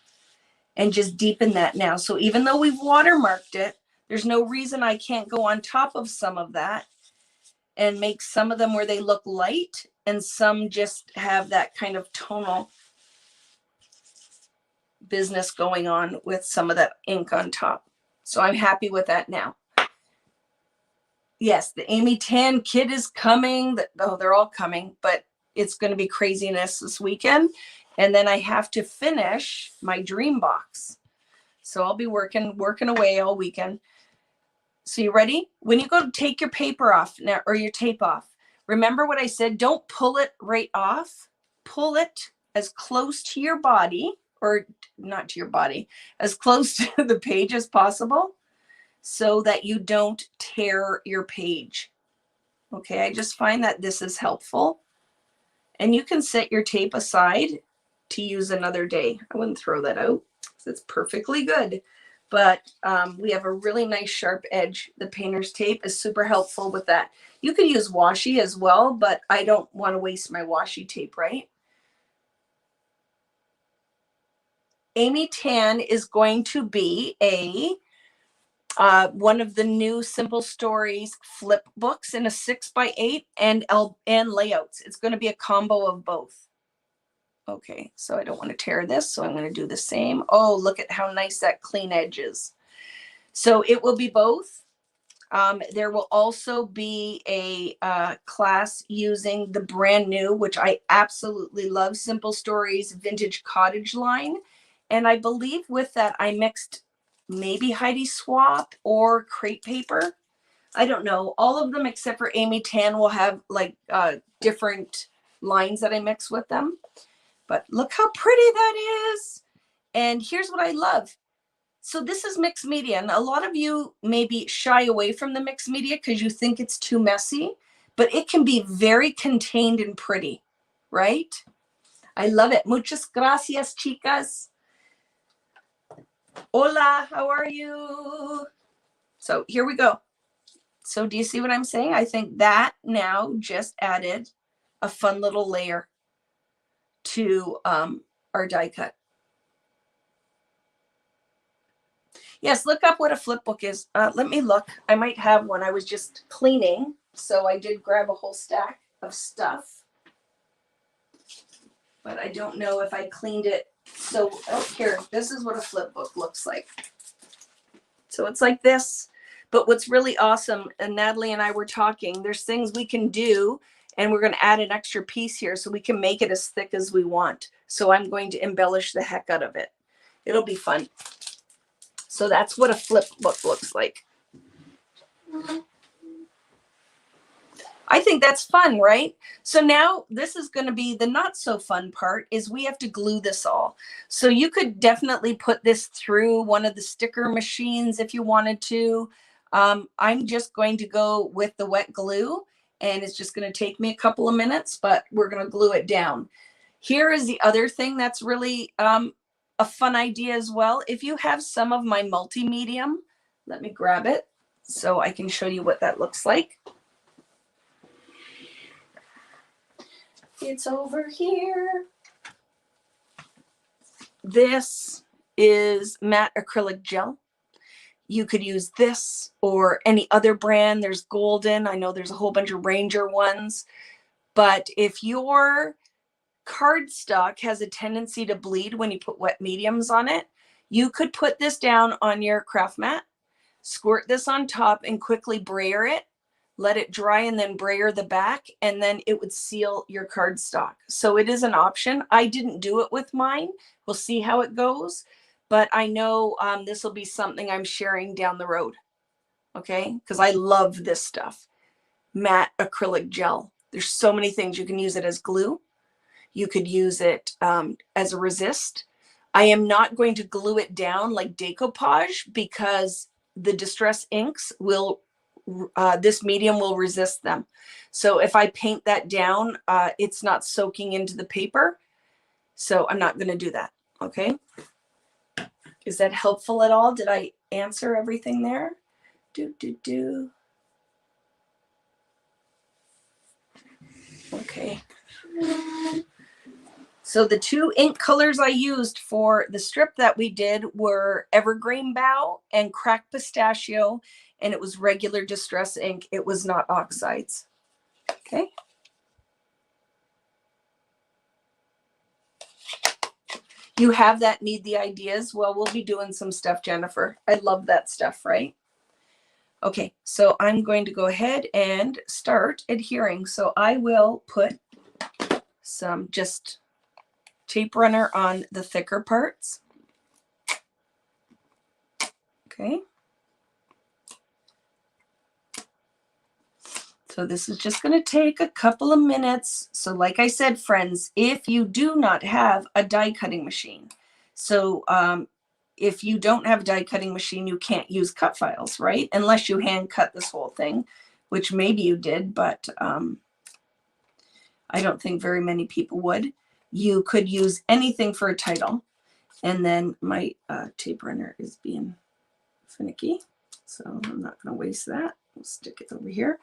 and just deepen that now. So even though we've watermarked it, there's no reason I can't go on top of some of that and make some of them where they look light and some just have that kind of tonal business going on with some of that ink on top. So I'm happy with that now. Yes, the Amy Tan kit is coming. Oh, they're all coming, but it's going to be craziness this weekend. And then I have to finish my dream box. So I'll be working away all weekend. So you ready? When you go to take your paper off now, or your tape off, remember what I said, don't pull it right off. Pull it as close to your body, or not to your body, as close to the page as possible, so that you don't tear your page. Okay, I just find that this is helpful. And you can set your tape aside to use another day. I wouldn't throw that out. It's perfectly good. But we have a really nice sharp edge. The painter's tape is super helpful with that. You can use washi as well, but I don't want to waste my washi tape, right? Amy Tan is going to be one of the new Simple Stories flip books in a 6x8 and layouts. It's going to be a combo of both. Okay, so I don't want to tear this, so I'm going to do the same. Oh, look at how nice that clean edge is. So it will be both. There will also be a class using the brand new, which I absolutely love, Simple Stories Vintage Cottage line. And I believe with that, I mixed maybe Heidi Swap or crepe paper. I don't know. All of them except for Amy Tan will have like different lines that I mix with them. But look how pretty that is. And here's what I love. So this is mixed media. And a lot of you maybe shy away from the mixed media because you think it's too messy, but it can be very contained and pretty, right? I love it. Muchas gracias, chicas. Hola, how are you? So here we go. So do you see what I'm saying? I think that now just added a fun little layer to our die cut. Yes, look up what a flip book is. Let me look. I might have one. I was just cleaning, so I did grab a whole stack of stuff. But I don't know if I cleaned it. So, oh, here, this is what a flip book looks like. So it's like this. But what's really awesome, and Natalie and I were talking, there's things we can do, and we're going to add an extra piece here so we can make it as thick as we want. So I'm going to embellish the heck out of it. It'll be fun. So that's what a flip book looks like. I think that's fun, right? So now this is going to be the not so fun part, is we have to glue this all. So you could definitely put this through one of the sticker machines if you wanted to. I'm just going to go with the wet glue, and it's just going to take me a couple of minutes, but we're going to glue it down. Here is the other thing that's really a fun idea as well. If you have some of my multi-medium, let me grab it so I can show you what that looks like. It's over here. This is matte acrylic gel. You could use this or any other brand. There's Golden. I know there's a whole bunch of Ranger ones. But if your cardstock has a tendency to bleed when you put wet mediums on it, you could put this down on your craft mat, squirt this on top, and quickly brayer it. Let it dry and then brayer the back, and then it would seal your cardstock. So it is an option. I didn't do it with mine. We'll see how it goes. But I know this will be something I'm sharing down the road. Okay? Because I love this stuff. Matte acrylic gel. There's so many things. You can use it as glue. You could use it as a resist. I am not going to glue it down like decoupage because the distress inks will, this medium will resist them. So if I paint that down, it's not soaking into the paper. So I'm not going to do that. Okay. Is that helpful at all? Did I answer everything there? Okay. So the two ink colors I used for the strip that we did were Evergreen Bough and Cracked Pistachio, and it was regular distress ink. It was not Oxides. Okay. You have that Need the Ideas? Well, we'll be doing some stuff, Jennifer. I love that stuff, right? Okay, so I'm going to go ahead and start adhering. So I will put some just tape runner on the thicker parts. Okay. So this is just going to take a couple of minutes. So like I said, friends, if you do not have a die cutting machine, so if you don't have a die cutting machine, you can't use cut files, right? Unless you hand cut this whole thing, which maybe you did, but I don't think very many people would. You could use anything for a title. And then my tape runner is being finicky, so I'm not going to waste that. We'll stick it over here.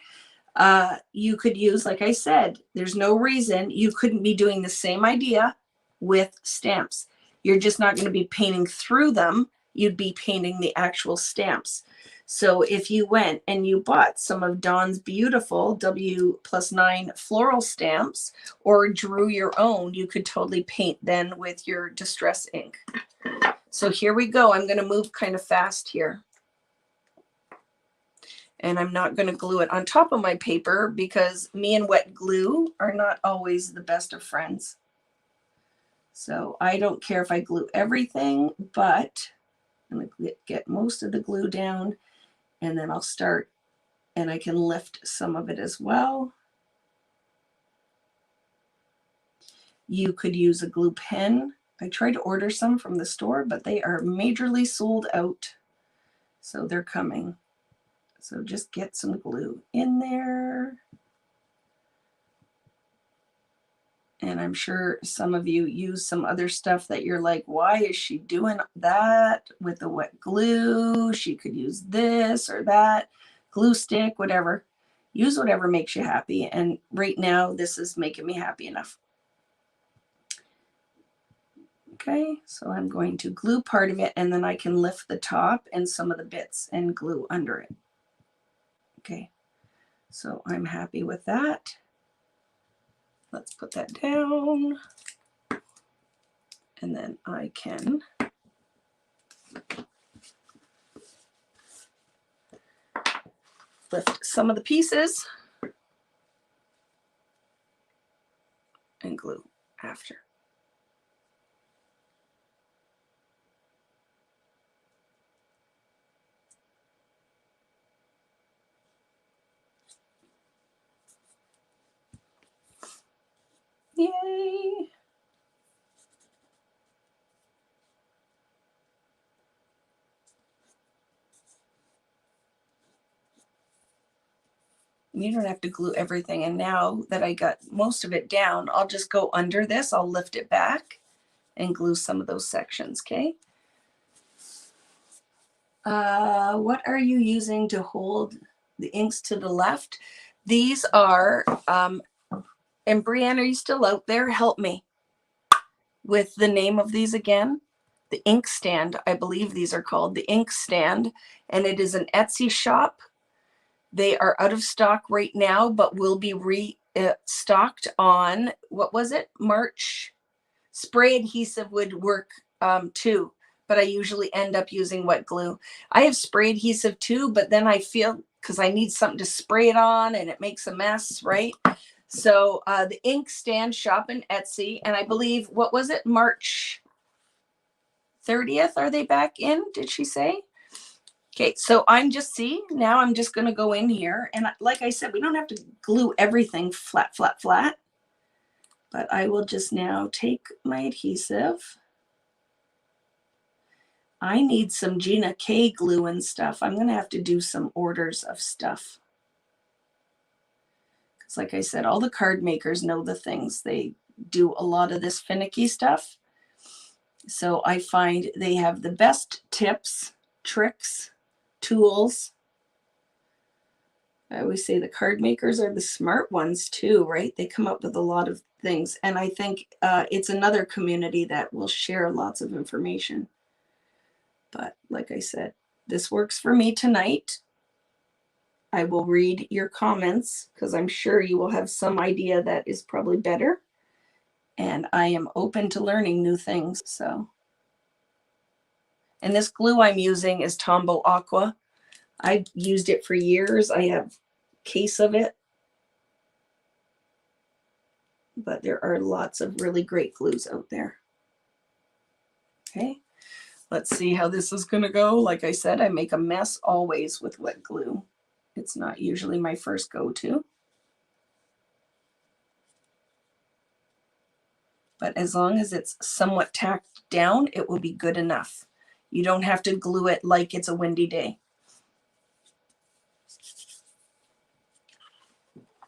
You could use, like I said, there's no reason you couldn't be doing the same idea with stamps. You're just not going to be painting through them. You'd be painting the actual stamps. So if you went and you bought some of Dawn's beautiful W+9 floral stamps or drew your own, you could totally paint then with your distress ink. So here we go. I'm going to move kind of fast here. And I'm not going to glue it on top of my paper because me and wet glue are not always the best of friends. So I don't care if I glue everything, but I'm going to get most of the glue down, and then I'll start, and I can lift some of it as well. You could use a glue pen. I tried to order some from the store, but they are majorly sold out. So they're coming. So just get some glue in there. And I'm sure some of you use some other stuff that you're like, why is she doing that with the wet glue? She could use this or that, glue stick, whatever. Use whatever makes you happy. And right now, this is making me happy enough. Okay, so I'm going to glue part of it, and then I can lift the top and some of the bits and glue under it. Okay, so I'm happy with that. Let's put that down. And then I can lift some of the pieces and glue after. Yay! You don't have to glue everything. And now that I got most of it down, I'll just go under this. I'll lift it back and glue some of those sections, okay? What are you using to hold the inks to the left? These are, and Brianne, are you still out there? Help me with the name of these again. The ink stand, I believe these are called the ink stand, and it is an Etsy shop. They are out of stock right now, but will be restocked on, what was it? March. Spray adhesive would work too, but I usually end up using wet glue. I have spray adhesive too, but then I feel, because I need something to spray it on and it makes a mess, right? So the ink stand shop in Etsy, and I believe, what was it? March 30th, are they back in? Did she say? Okay, so now I'm just going to go in here. And like I said, we don't have to glue everything flat, flat, flat. But I will just now take my adhesive. I need some Gina K glue and stuff. I'm going to have to do some orders of stuff. Because like I said, all the card makers know the things. They do a lot of this finicky stuff. So I find they have the best tips, tricks, tools. I always say the card makers are the smart ones too, right? They come up with a lot of things. And I think it's another community that will share lots of information. But like I said, this works for me tonight. I will read your comments because I'm sure you will have some idea that is probably better. And I am open to learning new things. So, and this glue I'm using is Tombow Aqua. I've used it for years. I have a case of it. But there are lots of really great glues out there. Okay, let's see how this is going to go. Like I said, I make a mess always with wet glue. It's not usually my first go-to. But as long as it's somewhat tacked down, it will be good enough. You don't have to glue it like it's a windy day.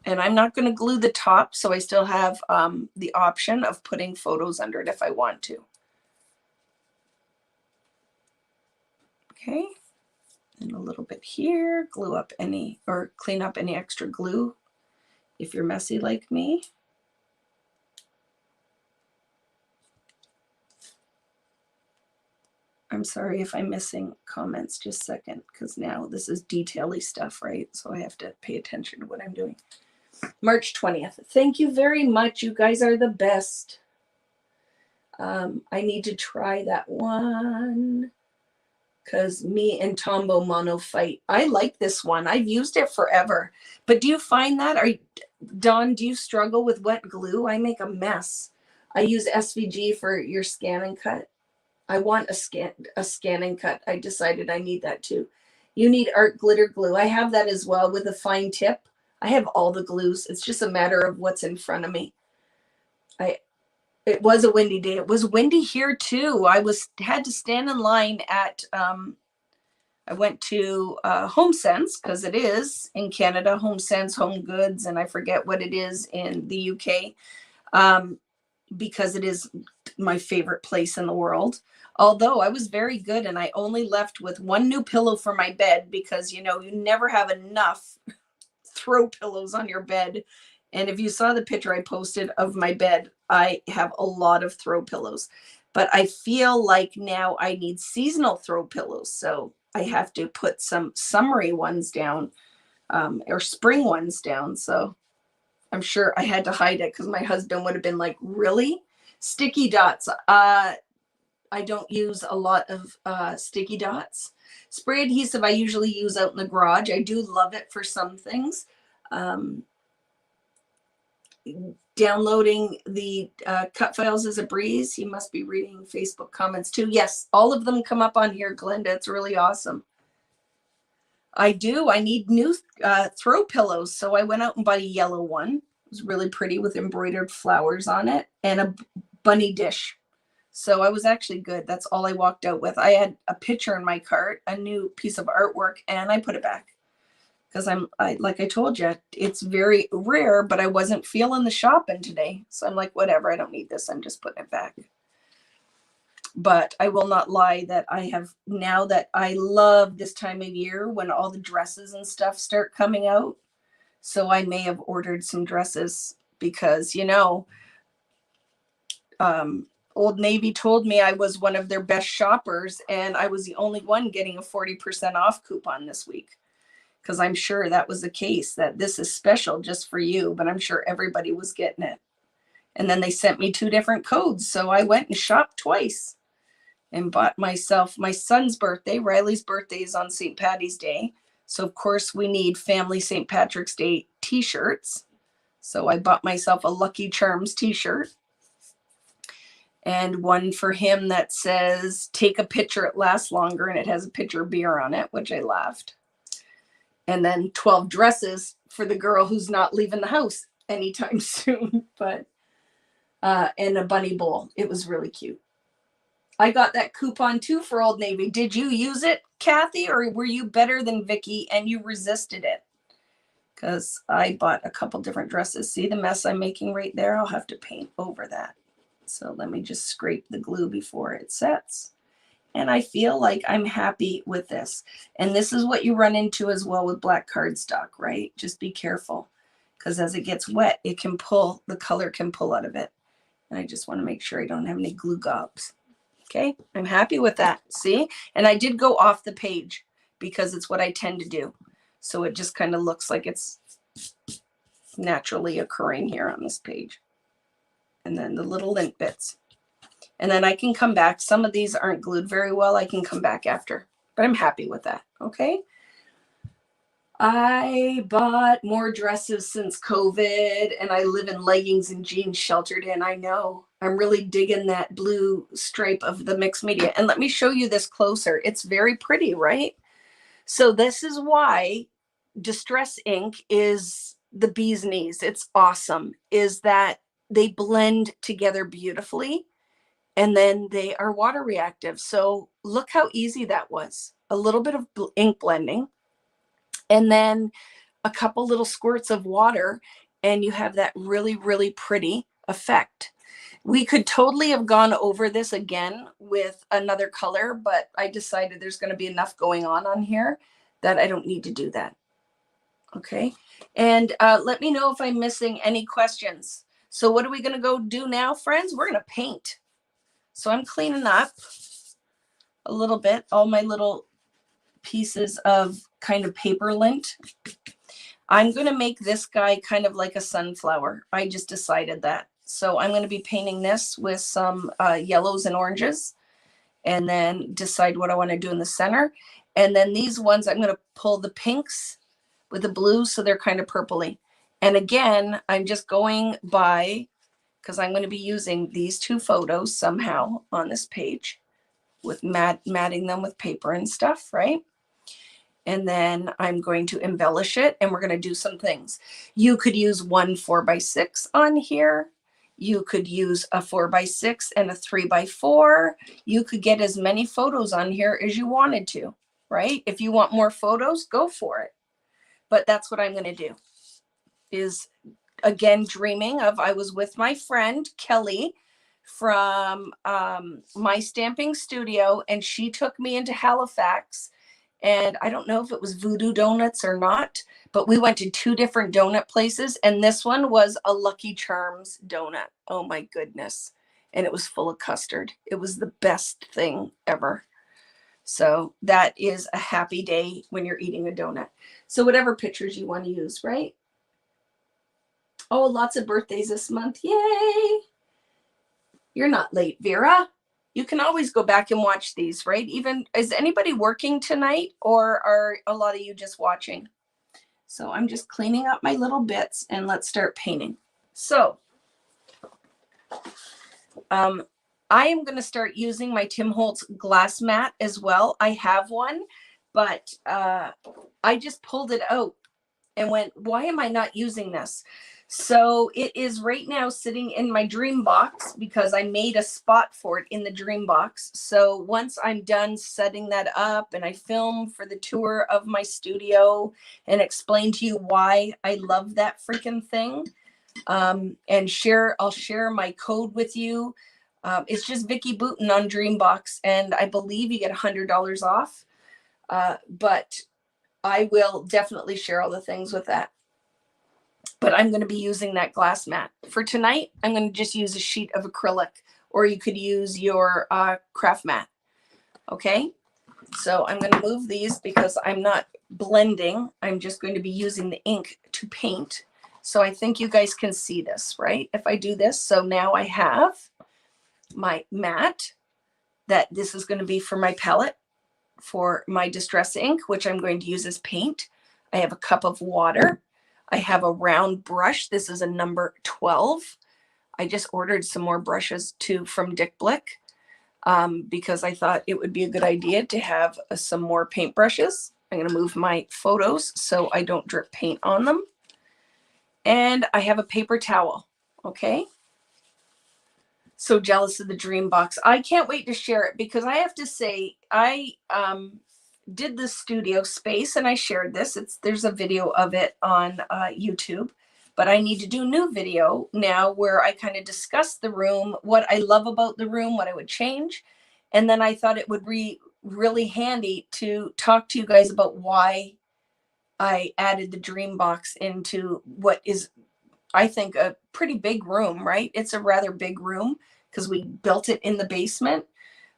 And I'm not going to glue the top, so I still have the option of putting photos under it if I want to. Okay, and a little bit here, glue up any, or clean up any extra glue if you're messy like me. I'm sorry if I'm missing comments, just a second, because now this is detail-y stuff, right? So I have to pay attention to what I'm doing. March 20th. Thank you very much. You guys are the best. I need to try that one because me and Tombow Mono fight. I like this one. I've used it forever. But do you find that? Dawn, do you struggle with wet glue? I make a mess. I use SVG for your scan and cut. I want a scan and cut. I decided I need that too. You need art glitter glue. I have that as well with a fine tip. I have all the glues. It's just a matter of what's in front of me. It was a windy day. It was windy here too. I had to stand in line at I went to Home Sense because it is in Canada, Home Sense, Home Goods, and I forget what it is in the UK. because it is my favorite place in the world. Although I was very good and I only left with one new pillow for my bed because, you know, you never have enough throw pillows on your bed. And if you saw the picture I posted of my bed, I have a lot of throw pillows. But I feel like now I need seasonal throw pillows. So I have to put some summery ones down, or spring ones down. So I'm sure I had to hide it because my husband would have been like, really? Sticky dots. I don't use a lot of sticky dots. Spray adhesive I usually use out in the garage. I do love it for some things. Downloading the cut files is a breeze. You must be reading Facebook comments too. Yes, all of them come up on here, Glenda. It's really awesome. I do. I need new throw pillows. So I went out and bought a yellow one. It was really pretty with embroidered flowers on it and a bunny dish. So I was actually good. That's all I walked out with. I had a picture in my cart, a new piece of artwork, and I put it back. Because like I told you, it's very rare, but I wasn't feeling the shopping today. So I'm like, whatever, I don't need this. I'm just putting it back. But I will not lie that I have, now that I love this time of year when all the dresses and stuff start coming out. So I may have ordered some dresses because, you know, Old Navy told me I was one of their best shoppers and I was the only one getting a 40% off coupon this week. Because I'm sure that was the case, that this is special just for you, but I'm sure everybody was getting it. And then they sent me 2 different codes. So I went and shopped twice and bought myself my son's birthday. Riley's birthday is on St. Patty's Day. So of course we need family St. Patrick's Day t-shirts. So I bought myself a Lucky Charms t-shirt. And one for him that says, take a picture, it lasts longer. And it has a picture of beer on it, which I laughed. And then 12 dresses for the girl who's not leaving the house anytime soon. But, and a bunny bowl. It was really cute. I got that coupon too for Old Navy. Did you use it, Kathy, or were you better than Vicky and you resisted it? Because I bought a couple different dresses. See the mess I'm making right there? I'll have to paint over that. So let me just scrape the glue before it sets. And I feel like I'm happy with this. And this is what you run into as well with black cardstock, right? Just be careful because as it gets wet, it can pull, the color can pull out of it. And I just want to make sure I don't have any glue gobs. Okay, I'm happy with that. See? And I did go off the page because it's what I tend to do. So it just kind of looks like it's naturally occurring here on this page. And then the little lint bits. And then I can come back. Some of these aren't glued very well. I can come back after, but I'm happy with that. Okay. I bought more dresses since COVID and I live in leggings and jeans sheltered in. I know I'm really digging that blue stripe of the mixed media. And let me show you this closer. It's very pretty, right? So this is why Distress ink is the bee's knees. It's awesome. Is that they blend together beautifully. And then they are water reactive. So look how easy that was. A little bit of ink blending and then a couple little squirts of water and you have that really, really pretty effect. We could totally have gone over this again with another color, but I decided there's going to be enough going on here that I don't need to do that. Okay. And let me know if I'm missing any questions. So what are we going to go do now, friends? We're going to paint. So I'm cleaning up a little bit, all my little pieces of kind of paper lint. I'm going to make this guy kind of like a sunflower. I just decided that. So I'm going to be painting this with some yellows and oranges and then decide what I want to do in the center. And then these ones, I'm going to pull the pinks with the blues so they're kind of purpley. And again, I'm just going by, because I'm going to be using these 2 photos somehow on this page with matting them with paper and stuff, right? And then I'm going to embellish it and we're going to do some things. You could use 1 4x6 on here. You could use a 4x6 and a 3x4. You could get as many photos on here as you wanted to, right? If you want more photos, go for it. But that's what I'm going to do is again, dreaming of, I was with my friend Kelly from my stamping studio, and she took me into Halifax. And I don't know if it was Voodoo Donuts or not, but we went to 2 different donut places. And this one was a Lucky Charms donut. Oh my goodness. And it was full of custard. It was the best thing ever. So that is a happy day when you're eating a donut. So whatever pictures you want to use, right? Oh, lots of birthdays this month. Yay. You're not late, Vera. You can always go back and watch these, right? Even, is anybody working tonight, or are a lot of you just watching? So I'm just cleaning up my little bits and let's start painting. So I am going to start using my Tim Holtz glass mat as well. I have one, but I just pulled it out and went, why am I not using this? So it is right now sitting in my dream box because I made a spot for it in the dream box. So once I'm done setting that up and I film for the tour of my studio and explain to you why I love that freaking thing, and I'll share my code with you. It's just Vicky Booten on Dreambox, and I believe you get $100 off. But I will definitely share all the things with that. But I'm going to be using that glass mat. For tonight, I'm going to just use a sheet of acrylic, or you could use your craft mat. Okay, so I'm going to move these because I'm not blending. I'm just going to be using the ink to paint. So I think you guys can see this, right? If I do this, so now I have my mat that this is going to be for my palette, for my distress ink, which I'm going to use as paint. I have a cup of water. I have a round brush. This is a number 12. I just ordered some more brushes too from Dick Blick because I thought it would be a good idea to have some more paint brushes. I'm going to move my photos so I don't drip paint on them. And I have a paper towel. Okay. So jealous of the dream box. I can't wait to share it because I have to say, I did the studio space and I shared this. There's a video of it on YouTube, but I need to do a new video now where I kind of discuss the room, what I love about the room, what I would change. And then I thought it would be really handy to talk to you guys about why I added the dream box into what is, I think, a pretty big room, right? It's a rather big room because we built it in the basement.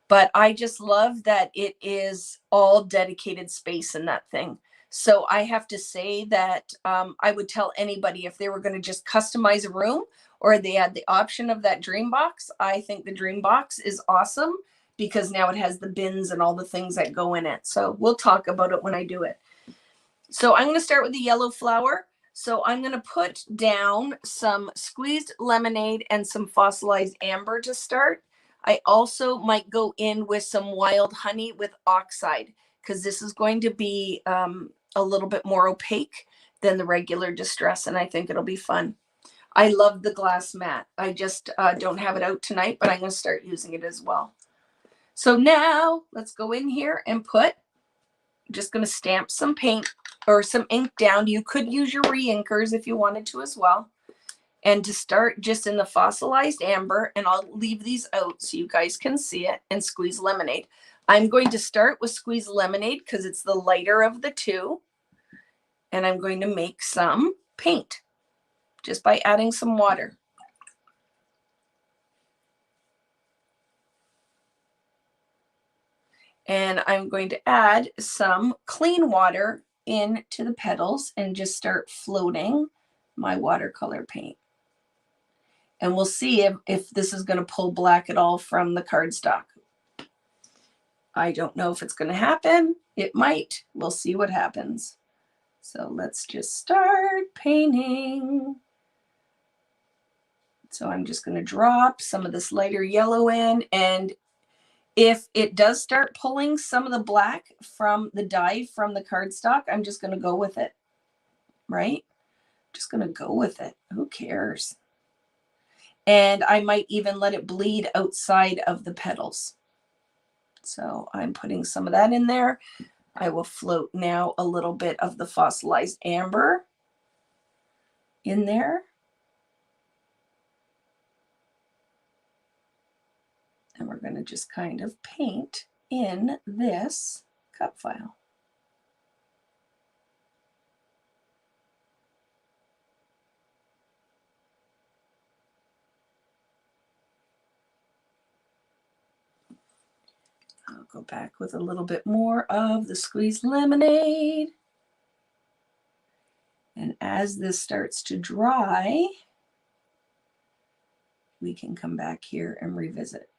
But I just love that it is all dedicated space in that thing. So I have to say that I would tell anybody if they were going to just customize a room or they had the option of that dream box, I think the dream box is awesome because now it has the bins and all the things that go in it. So we'll talk about it when I do it. So I'm going to start with the yellow flower. So I'm going to put down some squeezed lemonade and some fossilized amber to start. I also might go in with some wild honey with Oxide because this is going to be a little bit more opaque than the regular distress, and I think it'll be fun. I love the glass mat. I just don't have it out tonight, but I'm going to start using it as well. So now let's go in here and put, just going to stamp some paint or some ink down. You could use your re-inkers if you wanted to as well. And to start just in the fossilized amber, and I'll leave these out so you guys can see it, and squeeze lemonade. I'm going to start with squeeze lemonade because it's the lighter of the two. And I'm going to make some paint just by adding some water. And I'm going to add some clean water into the petals and just start floating my watercolor paint. And we'll see if this is going to pull black at all from the cardstock. I don't know if it's going to happen. It might. We'll see what happens. So let's just start painting. So I'm just going to drop some of this lighter yellow in. And if it does start pulling some of the black from the dye from the cardstock, I'm just going to go with it. Right? Just going to go with it. Who cares? And I might even let it bleed outside of the petals. So I'm putting some of that in there. I will float now a little bit of the fossilized amber in there. And we're going to just kind of paint in this cut file. I'll go back with a little bit more of the squeezed lemonade. And as this starts to dry, we can come back here and revisit.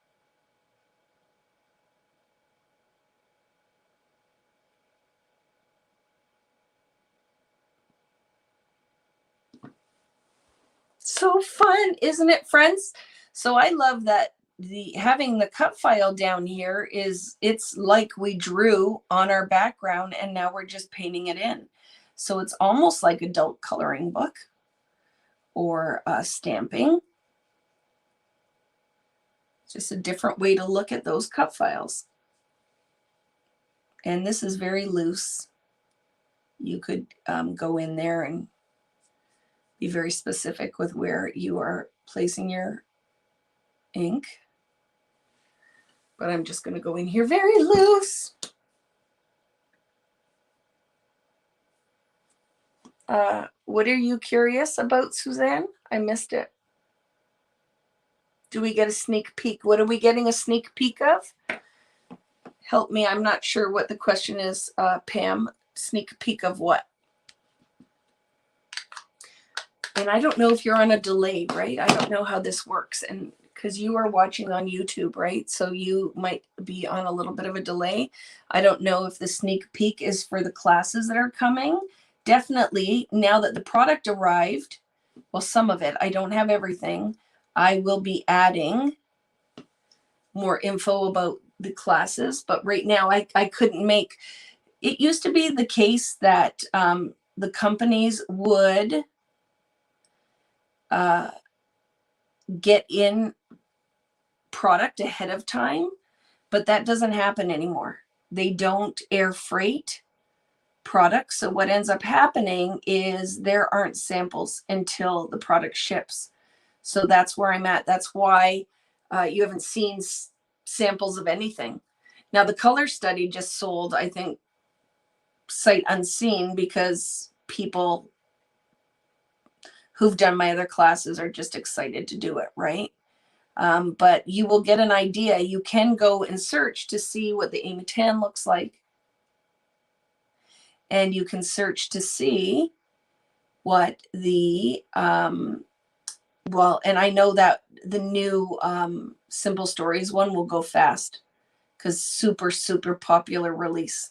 So fun, isn't it, friends? So I love that having the cut file down here it's like we drew on our background and now we're just painting it in. So it's almost like adult coloring book or stamping. Just a different way to look at those cut files. And this is very loose. You could go in there and be very specific with where you are placing your ink. But I'm just going to go in here very loose. What are you curious about, Suzanne? I missed it. Do we get a sneak peek? What are we getting a sneak peek of? Help me. I'm not sure what the question is, Pam. Sneak peek of what? And I don't know if you're on a delay, right? I don't know how this works. And because you are watching on YouTube, right? So you might be on a little bit of a delay. I don't know if the sneak peek is for the classes that are coming. Definitely, now that the product arrived, well, some of it, I don't have everything. I will be adding more info about the classes, but right now I couldn't make, it used to be the case that the companies would get in product ahead of time, but that doesn't happen anymore. They don't air freight products. So what ends up happening is there aren't samples until the product ships. So that's where I'm at. That's why you haven't seen samples of anything. Now the color study just sold, I think, sight unseen, because people who've done my other classes are just excited to do it, right? But you will get an idea. You can go and search to see what the Amy Tan looks like. And you can search to see what the, well, and I know that the new Simple Stories one will go fast because super, super popular release.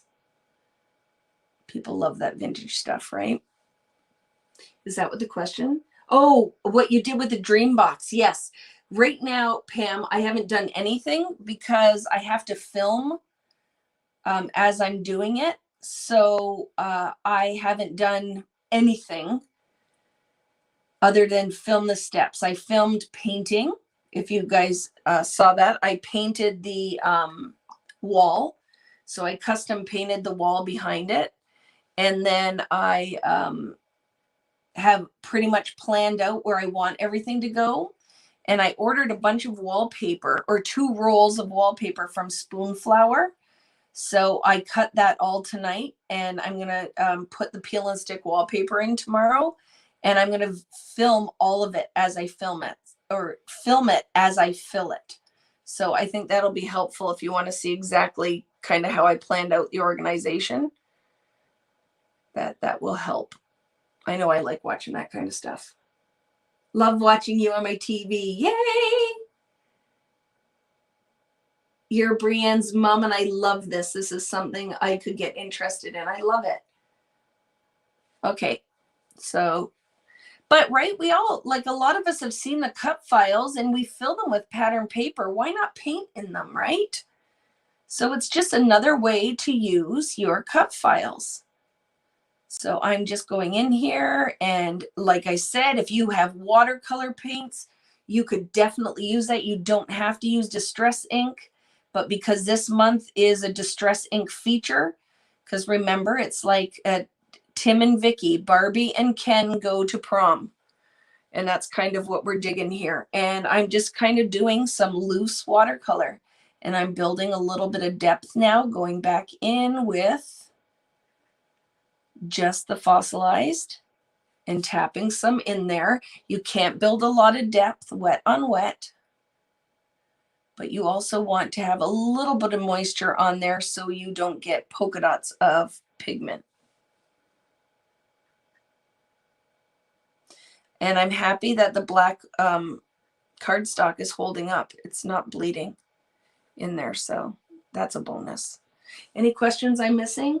People love that vintage stuff, right? Is that what the question? Oh, what you did with the dream box. Yes. Right now, Pam, I haven't done anything because I have to film as I'm doing it. So I haven't done anything other than film the steps. I filmed painting. If you guys saw that, I painted the wall. So I custom painted the wall behind it. And then I have pretty much planned out where I want everything to go. And I ordered a bunch of wallpaper, or 2 rolls of wallpaper from Spoonflower. So I cut that all tonight, and I'm going to put the peel and stick wallpaper in tomorrow. And I'm going to film all of it as I film it, or film it as I fill it. So I think that'll be helpful if you want to see exactly kind of how I planned out the organization. That will help. I know I like watching that kind of stuff. Love watching you on my TV. Yay! You're Brienne's mom, and I love this. This is something I could get interested in. I love it. Okay, so, but right, we all, like a lot of us have seen the cut files and we fill them with pattern paper. Why not paint in them, right? So it's just another way to use your cut files. So I'm just going in here, and like I said, if you have watercolor paints, you could definitely use that. You don't have to use distress ink, but because this month is a distress ink feature, because remember, it's like Tim and Vicky, Barbie and Ken go to prom. And that's kind of what we're digging here. And I'm just kind of doing some loose watercolor. And I'm building a little bit of depth now, going back in with just the fossilized and tapping some in there. You can't build a lot of depth wet on wet, but you also want to have a little bit of moisture on there so you don't get polka dots of pigment. And I'm happy that the black cardstock is holding up. It's not bleeding in there, so that's a bonus. Any questions I'm missing?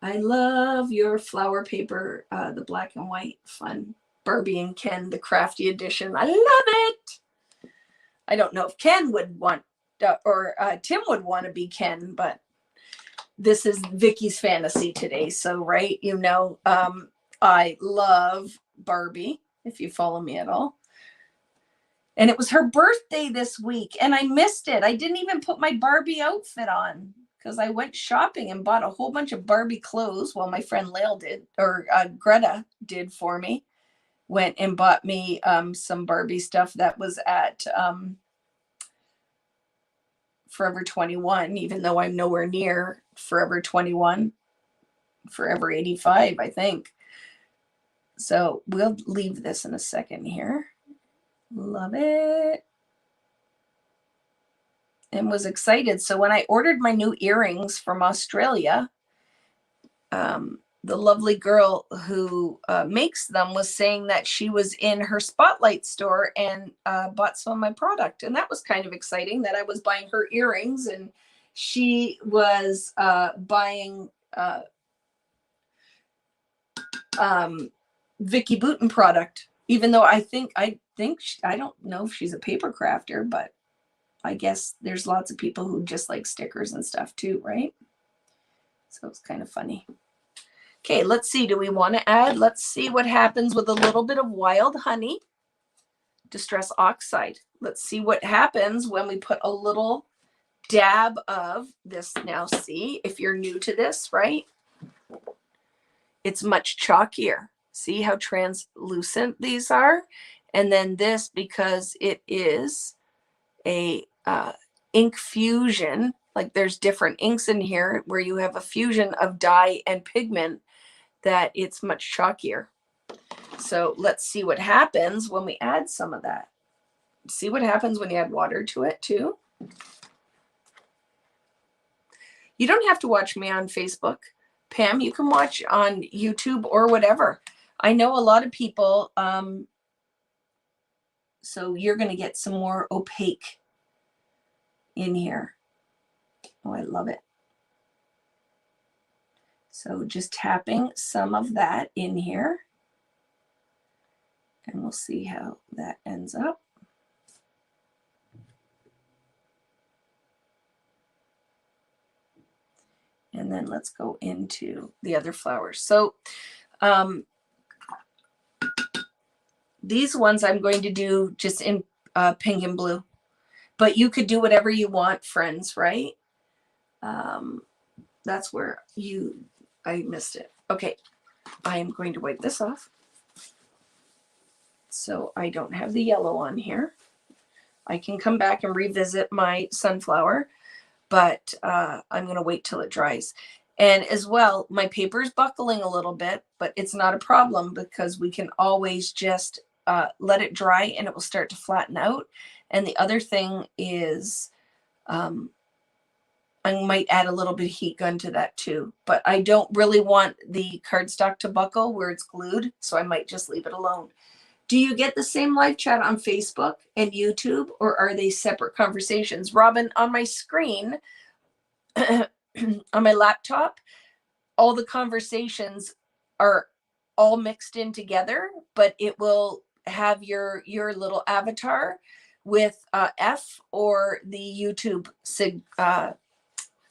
I love your flower paper, the black and white, fun. Barbie and Ken, the crafty edition. I love it. I don't know if Ken would want, or Tim would want to be Ken, but this is Vicky's fantasy today. So, right, you know, I love Barbie, if you follow me at all. And it was her birthday this week, and I missed it. I didn't even put my Barbie outfit on because I went shopping and bought a whole bunch of Barbie clothes. Well, my friend Lael did, or Greta did for me. Went and bought me some Barbie stuff that was at Forever 21, even though I'm nowhere near Forever 21, Forever 85, I think. So we'll leave this in a second here. Love it. And was excited. So when I ordered my new earrings from Australia, the lovely girl who makes them was saying that she was in her Spotlight store and bought some of my product. And that was kind of exciting that I was buying her earrings and she was buying Vicky Bouton product, even though I don't know if she's a paper crafter, but I guess there's lots of people who just like stickers and stuff too, right? So it's kind of funny. Okay, let's see. Do we want to add? Let's see what happens with a little bit of wild honey, Distress Oxide. Let's see what happens when we put a little dab of this. Now, see, if you're new to this, right? It's much chalkier. See how translucent these are? And then this, because it is a ink fusion, like there's different inks in here where you have a fusion of dye and pigment, that it's much chalkier. So let's see what happens when we add some of that. See what happens when you add water to it too. You don't have to watch me on Facebook, Pam. You can watch on YouTube or whatever. I know a lot of people, so you're going to get some more opaque in here. Oh, I love it. So just tapping some of that in here, and we'll see how that ends up. And then let's go into the other flowers. So these ones I'm going to do just in pink and blue, but you could do whatever you want, friends, right? That's where I missed it. Okay, I am going to wipe this off so I don't have the yellow on here. I can come back and revisit my sunflower, but I'm going to wait till it dries. And as well, my paper is buckling a little bit, but it's not a problem because we can always just let it dry and it will start to flatten out. And the other thing is I might add a little bit of heat gun to that too, but I don't really want the cardstock to buckle where it's glued, so I might just leave it alone. Do you get the same live chat on Facebook and YouTube, or are they separate conversations? Robin, on my screen, on my laptop, all the conversations are all mixed in together, but it will have your little avatar with F or the YouTube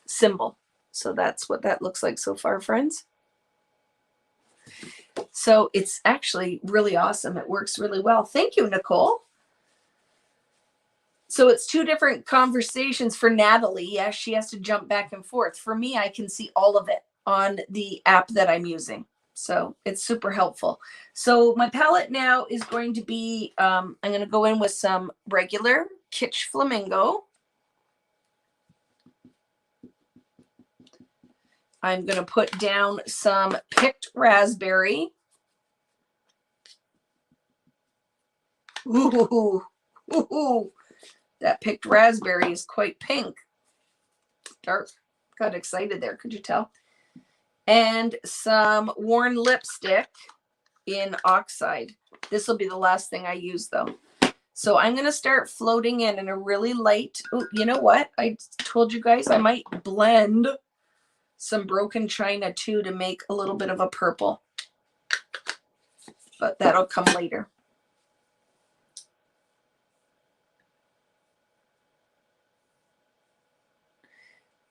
symbol. So that's what that looks like so far, friends. So it's actually really awesome. It works really well. Thank you, Nicole. So it's two different conversations for Natalie. Yes, she has to jump back and forth. For me, I can see all of it on the app that I'm using. So it's super helpful. So my palette now is going to be, I'm going to go in with some regular Kitsch Flamingo. I'm going to put down some picked raspberry. Ooh, ooh, that picked raspberry is quite pink. Dark. Got excited there, could you tell? And some worn lipstick in Oxide. This will be the last thing I use though. So I'm going to start floating in a really light, oh, you know what? I told you guys I might blend some broken china too to make a little bit of a purple. But that'll come later.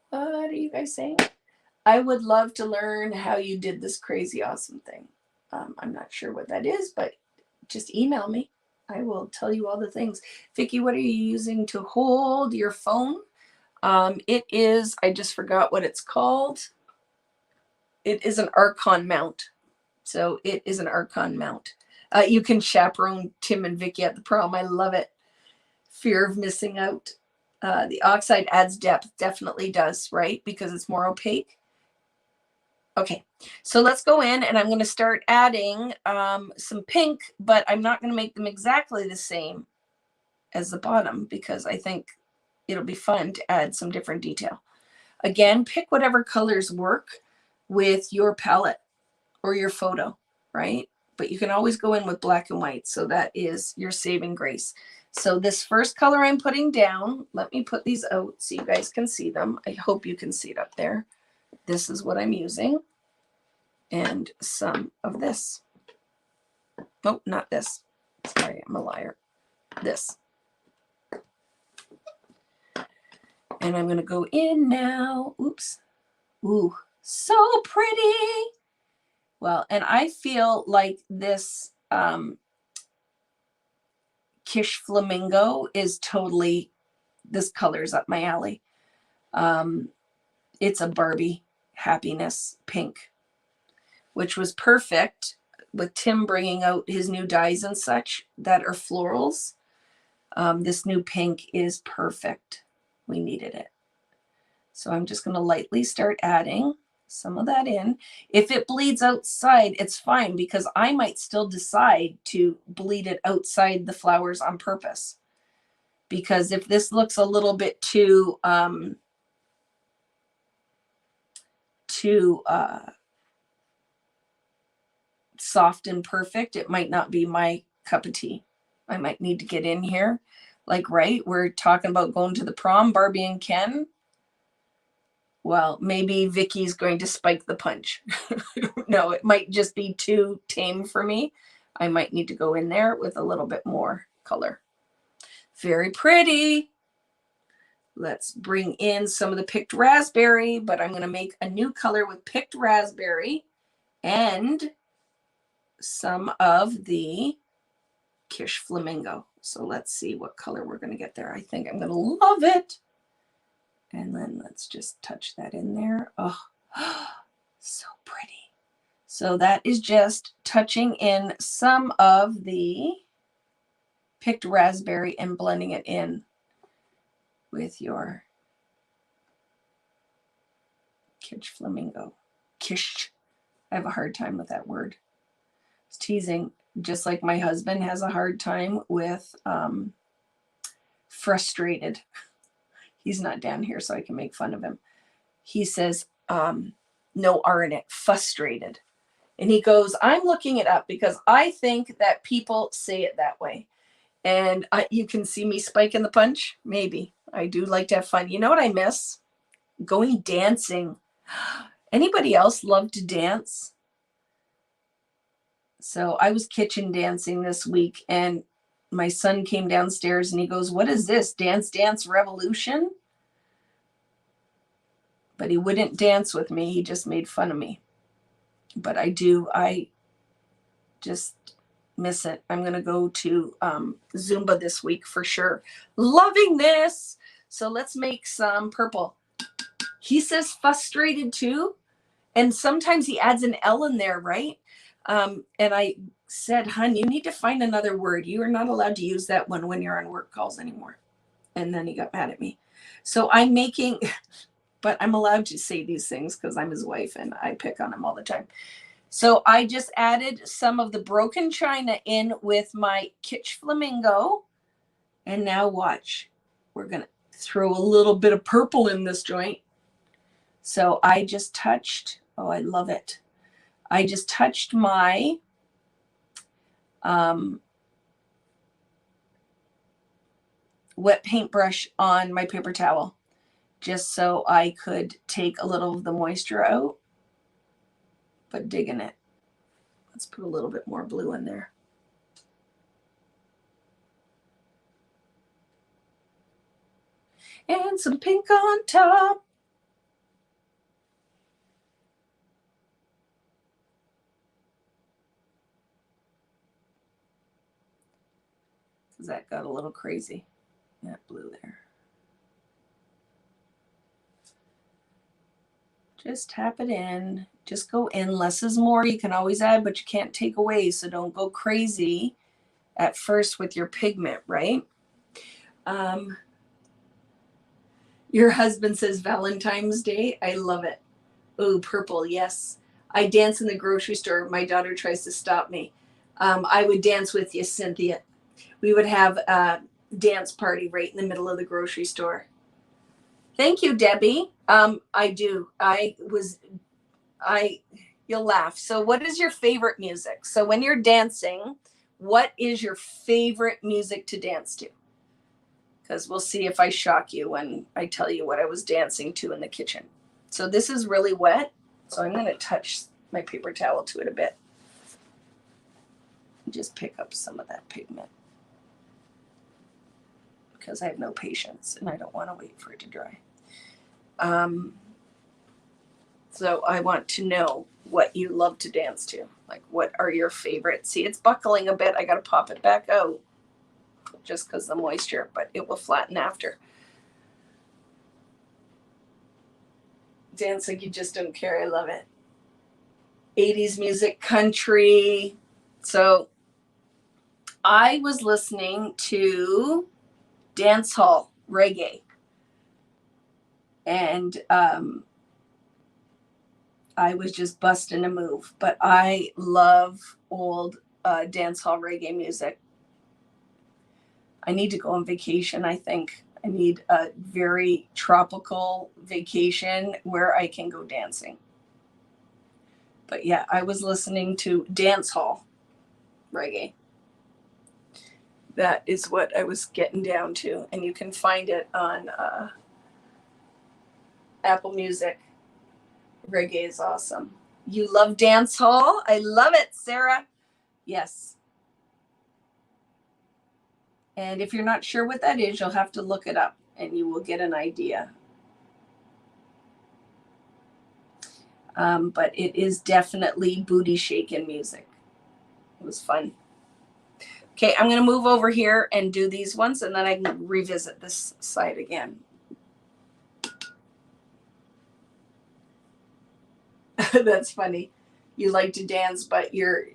What are you guys saying? I would love to learn how you did this crazy awesome thing. I'm not sure what that is, but just email me. I will tell you all the things. Vicki, what are you using to hold your phone? It is, I just forgot what it's called. It is an Archon mount. So it is an Archon mount. You can chaperone Tim and Vicki at the prom. I love it. Fear of missing out. The Oxide adds depth, definitely does, right? Because it's more opaque. Okay, so let's go in and I'm going to start adding some pink, but I'm not going to make them exactly the same as the bottom because I think it'll be fun to add some different detail. Again, pick whatever colors work with your palette or your photo, right? But you can always go in with black and white. So that is your saving grace. So this first color I'm putting down, let me put these out so you guys can see them. I hope you can see it up there. This is what I'm using. And some of this. Oh, not this. Sorry, I'm a liar. This. And I'm going to go in now. Oops. Ooh, so pretty. Well, and I feel like this Kish Flamingo is totally, this color's up my alley. It's a Barbie happiness pink, which was perfect with Tim bringing out his new dyes and such that are florals. This new pink is perfect. We needed it. So I'm just going to lightly start adding some of that in. If it bleeds outside, it's fine because I might still decide to bleed it outside the flowers on purpose. Because if this looks a little bit too soft and perfect, it might not be my cup of tea. I might need to get in here. Like, right, we're talking about going to the prom, Barbie and Ken. Well, maybe Vicky's going to spike the punch. No, it might just be too tame for me. I might need to go in there with a little bit more color. Very pretty. Let's bring in some of the picked raspberry, but I'm going to make a new color with picked raspberry and some of the Kish Flamingo. So let's see what color we're going to get there. I think I'm going to love it. And then let's just touch that in there. Oh, so pretty. So that is just touching in some of the picked raspberry and blending it in with your Kish Flamingo. Kish. I have a hard time with that word. It's teasing. Just like my husband has a hard time with frustrated. He's not down here, so I can make fun of him. He says, no R in it, frustrated. And he goes, I'm looking it up because I think that people say it that way. And you can see me spiking the punch. Maybe. I do like to have fun. You know what I miss? Going dancing. Anybody else love to dance? So I was kitchen dancing this week and my son came downstairs and he goes, what is this? Dance Dance Revolution? But he wouldn't dance with me. He just made fun of me. But I just miss it. I'm going to go to Zumba this week for sure. Loving this. So let's make some purple. He says frustrated too. And sometimes he adds an L in there, right? And I said, hun, you need to find another word. You are not allowed to use that one when you're on work calls anymore. And then he got mad at me. So I'm making, but I'm allowed to say these things because I'm his wife and I pick on him all the time. So I just added some of the broken china in with my Kitsch Flamingo. And now watch. We're going to throw a little bit of purple in this joint. So I just touched, oh, I love it. I just touched my wet paintbrush on my paper towel just so I could take a little of the moisture out, but digging it. Let's put a little bit more blue in there. And some pink on top. Because that got a little crazy, that blue there. Just tap it in. Just go in. Less is more. You can always add, but you can't take away. So don't go crazy at first with your pigment, right? Your husband says Valentine's Day. I love it. Ooh, purple. Yes. I dance in the grocery store. My daughter tries to stop me. I would dance with you, Cynthia. We would have a dance party right in the middle of the grocery store. Thank you, Debbie. I do. You'll laugh. So what is your favorite music? So when you're dancing, what is your favorite music to dance to? Because we'll see if I shock you when I tell you what I was dancing to in the kitchen. So this is really wet. So I'm going to touch my paper towel to it a bit. Just pick up some of that pigment. Because I have no patience and I don't want to wait for it to dry. So I want to know what you love to dance to. Like, what are your favorites? See, it's buckling a bit. I got to pop it back out just because the moisture, but it will flatten after. Dance like you just don't care. I love it. 80s music, country. So I was listening to dance hall reggae. And I was just busting a move. But I love old dance hall reggae music. I need to go on vacation, I think. I need a very tropical vacation where I can go dancing. But yeah, I was listening to dance hall reggae. That is what I was getting down to. And you can find it on Apple Music. Reggae is awesome. You love dance hall? I love it, Sarah. Yes. And if you're not sure what that is, you'll have to look it up and you will get an idea. But it is definitely booty shaking music. It was fun. Okay, I'm going to move over here and do these ones, and then I can revisit this side again. That's funny. You like to dance, but your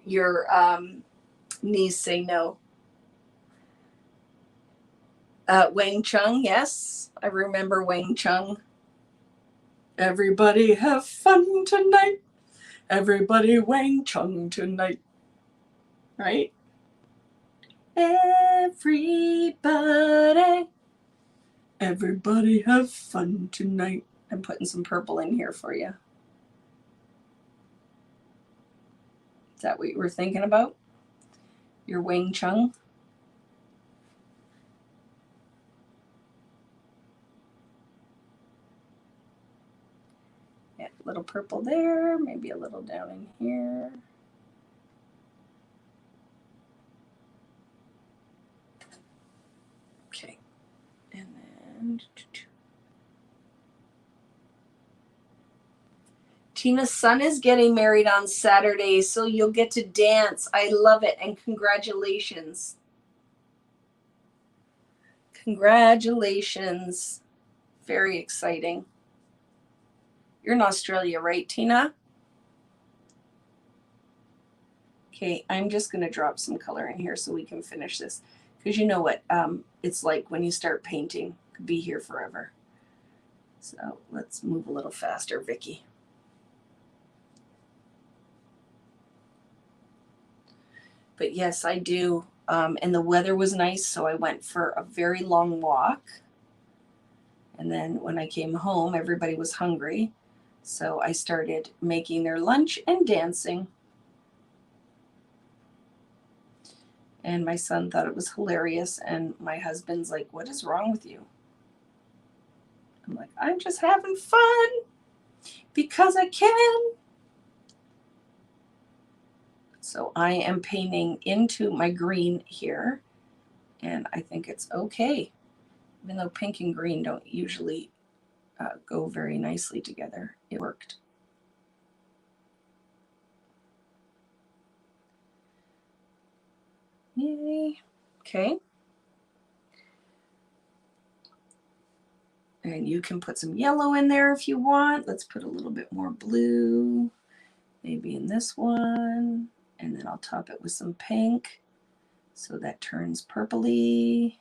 knees say no. Wang Chung, yes. I remember Wang Chung. Everybody have fun tonight. Everybody Wang Chung tonight. Right? Everybody have fun tonight. I'm putting some purple in here for you. Is that what you were thinking about? Your Wing Chun? Yeah, a little purple there, maybe a little down in here. Okay, and then Tina's son is getting married on Saturday, so you'll get to dance. I love it, and congratulations. Congratulations. Very exciting. You're in Australia, right, Tina? Okay, I'm just going to drop some color in here so we can finish this. Because you know what it's like when you start painting. Could be here forever. So let's move a little faster, Vicky. But yes, I do. And the weather was nice, so I went for a very long walk. And then when I came home, everybody was hungry. So I started making their lunch and dancing. And my son thought it was hilarious. And my husband's like, "What is wrong with you?" I'm like, "I'm just having fun because I can." So I am painting into my green here. And I think it's okay. Even though pink and green don't usually go very nicely together, it worked. Yay. Okay. And you can put some yellow in there if you want. Let's put a little bit more blue, maybe in this one. And then I'll top it with some pink so that turns purpley.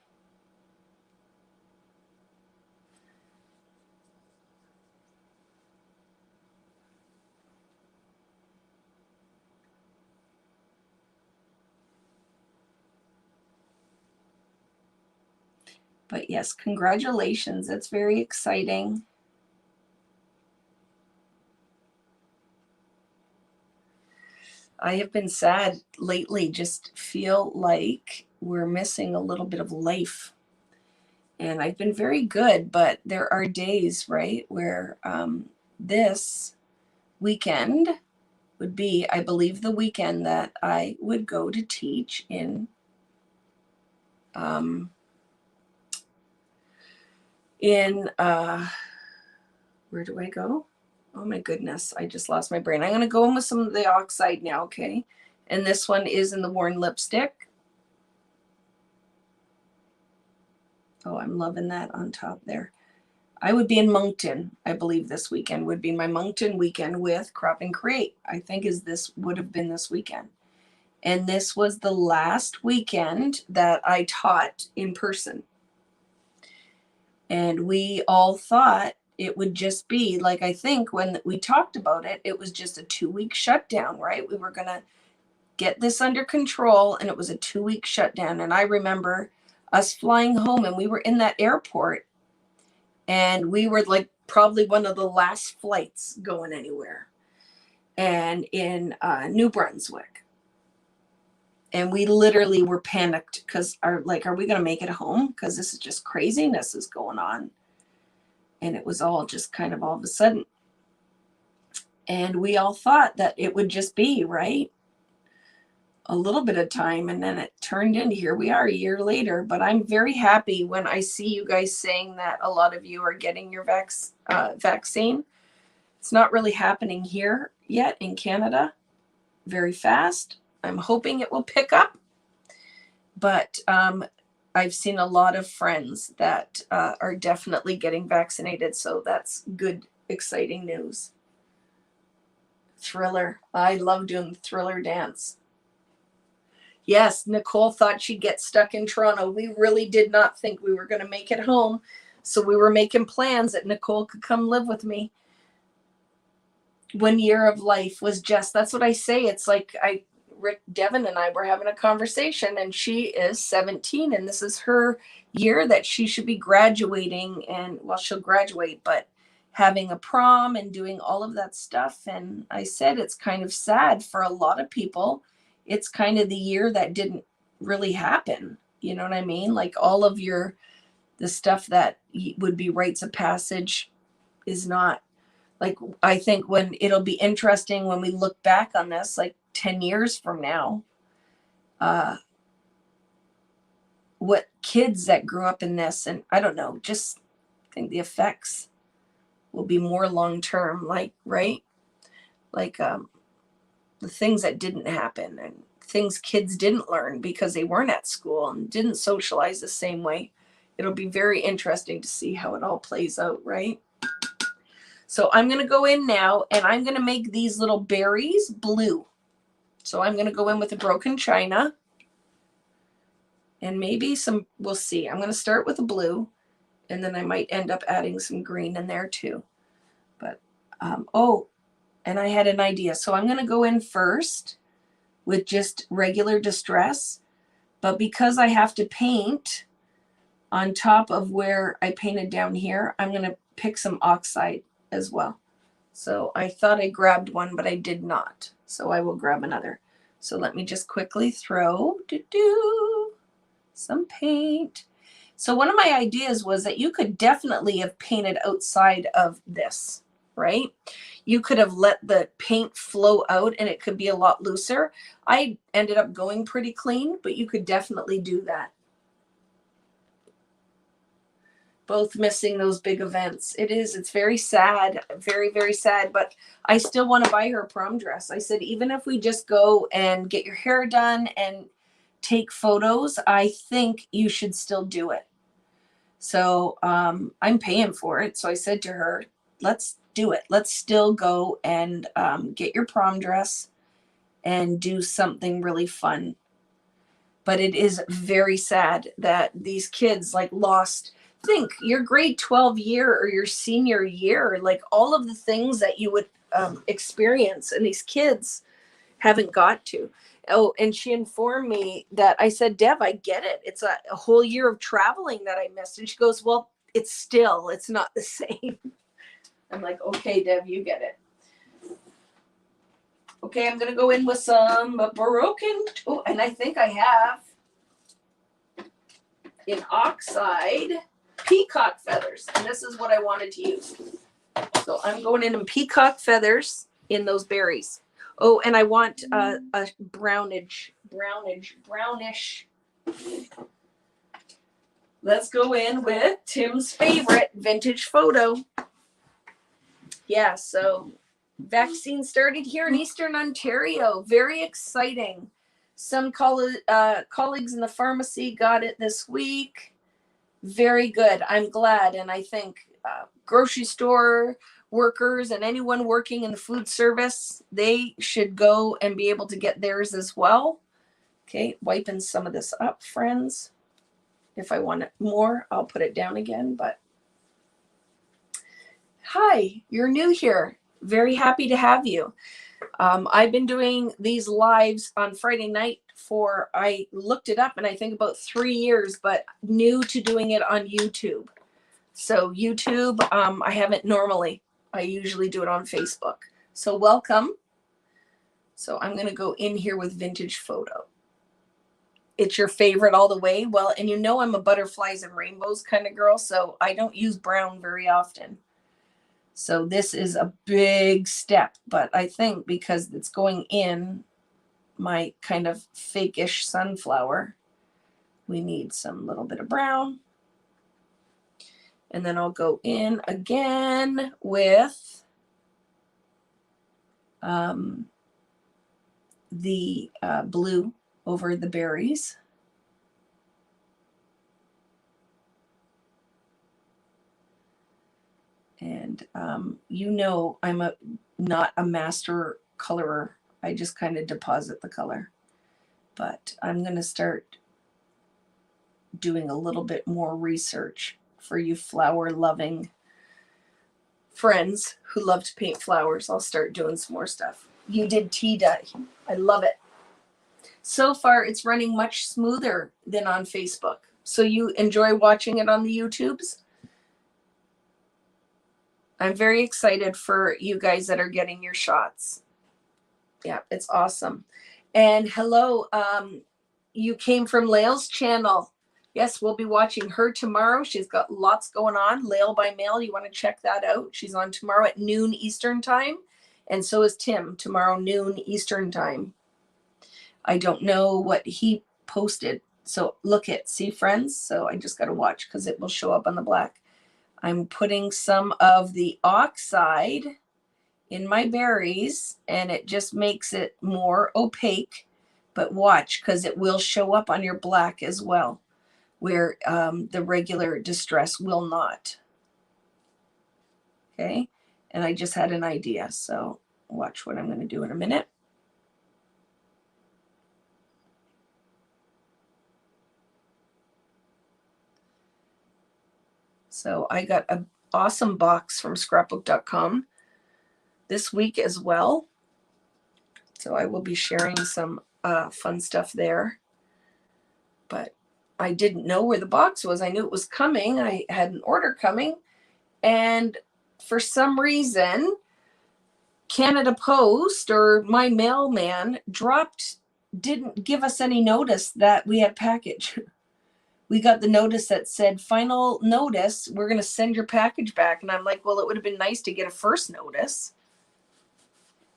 But yes, congratulations. That's very exciting. I have been sad lately, just feel like we're missing a little bit of life. And I've been very good, but there are days, right, where this weekend would be, I believe, the weekend that I would go to teach in where do I go? Oh my goodness, I just lost my brain. I'm going to go in with some of the Oxide now, okay? And this one is in the Worn Lipstick. Oh, I'm loving that on top there. I would be in Moncton, I believe this weekend would be my Moncton weekend with Crop and Create. I think this would have been this weekend. And this was the last weekend that I taught in person. And we all thought it would just be like, I think when we talked about it, it was just a 2-week shutdown, right? We were going to get this under control, and it was a 2-week shutdown. And I remember us flying home, and we were in that airport, and we were like probably one of the last flights going anywhere, and in New Brunswick. And we literally were panicked because are we going to make it home? Because this is just craziness is going on. And it was all just kind of all of a sudden. And we all thought that it would just be, right, a little bit of time. And then it turned into here we are a year later. But I'm very happy when I see you guys saying that a lot of you are getting your vaccine. It's not really happening here yet in Canada very fast. I'm hoping it will pick up. But I've seen a lot of friends that are definitely getting vaccinated. So that's good, exciting news. Thriller. I love doing the Thriller dance. Yes, Nicole thought she'd get stuck in Toronto. We really did not think we were going to make it home. So we were making plans that Nicole could come live with me. 1 year of life was just, that's what I say. It's like Rick Devon and I were having a conversation, and she is 17, and this is her year that she should be graduating. And well, she'll graduate, but having a prom and doing all of that stuff. And I said, it's kind of sad for a lot of people. It's kind of the year that didn't really happen. You know what I mean? Like all of the stuff that would be rites of passage is not. Like, I think when it'll be interesting when we look back on this, like 10 years from now, what kids that grew up in this, and I don't know, just think the effects will be more long-term, like, right? Like the things that didn't happen and things kids didn't learn because they weren't at school and didn't socialize the same way. It'll be very interesting to see how it all plays out, right? So I'm going to go in now, and I'm going to make these little berries blue. So I'm going to go in with a broken china and maybe some, we'll see. I'm going to start with a blue, And then I might end up adding some green in there too. But, oh, and I had an idea. So I'm going to go in first with just regular distress. But because I have to paint on top of where I painted down here, I'm going to pick some Oxide as well. So I thought I grabbed one, but I did not. So I will grab another. So let me just quickly throw some paint. So one of my ideas was that you could definitely have painted outside of this, right? You could have let the paint flow out and it could be a lot looser. I ended up going pretty clean, but you could definitely do that. Both missing those big events. It's very sad, very, very sad, but I still want to buy her a prom dress. I said, even if we just go and get your hair done and take photos, I think you should still do it. So I'm paying for it. So I said to her, let's do it. Let's still go and get your prom dress and do something really fun. But it is very sad that these kids like lost, think your grade 12 year or your senior year, like all of the things that you would experience, and these kids haven't got to. Oh, and she informed me that I said, Dev, I get it. It's a whole year of traveling that I missed. And she goes, well, it's not the same. I'm like, okay, Dev, you get it. Okay, I'm going to go in with some broken. Oh, and I think I have in Oxide peacock feathers. And this is what I wanted to use. So I'm going in peacock feathers in those berries. Oh, and I want a brownish. Let's go in with Tim's favorite vintage photo. Yeah, so vaccine started here in Eastern Ontario. Very exciting. Some colleagues in the pharmacy got it this week. Very good. I'm glad. And I think grocery store workers and anyone working in the food service, they should go and be able to get theirs as well. Okay, wiping some of this up, friends. If I want it more, I'll put it down again. But hi, you're new here. Very happy to have you. I've been doing these lives on Friday night I looked it up, and I think about 3 years, but new to doing it on YouTube. So YouTube, I haven't normally. I usually do it on Facebook. So welcome. So I'm going to go in here with vintage photo. It's your favorite all the way. Well, and you know I'm a butterflies and rainbows kind of girl, so I don't use brown very often. So this is a big step, but I think because it's going in my kind of fake-ish sunflower, we need some little bit of brown. And then I'll go in again with the blue over the berries. And you know I'm not a master colorer. I just kind of deposit the color. But I'm going to start doing a little bit more research for you flower-loving friends who love to paint flowers. I'll start doing some more stuff. You did tea dye. I love it. So far, it's running much smoother than on Facebook. So you enjoy watching it on the YouTubes? I'm very excited for you guys that are getting your shots. Yeah, it's awesome. And hello, you came from Lael's channel. Yes, we'll be watching her tomorrow. She's got lots going on. Lael by Mail, you want to check that out. She's on tomorrow at noon Eastern time. And so is Tim, tomorrow noon Eastern time. I don't know what he posted. So look at, see friends? So I just got to watch because it will show up on the black. I'm putting some of the Oxide in my berries, and it just makes it more opaque. But watch, because it will show up on your black as well, where the regular distress will not. Okay, and I just had an idea, so watch what I'm going to do in a minute. So I got an awesome box from scrapbook.com this week as well. So I will be sharing some fun stuff there. But I didn't know where the box was. I knew it was coming. I had an order coming. And for some reason, Canada Post or my mailman didn't give us any notice that we had package. We got the notice that said, final notice, we're going to send your package back. And I'm like, well, it would have been nice to get a first notice.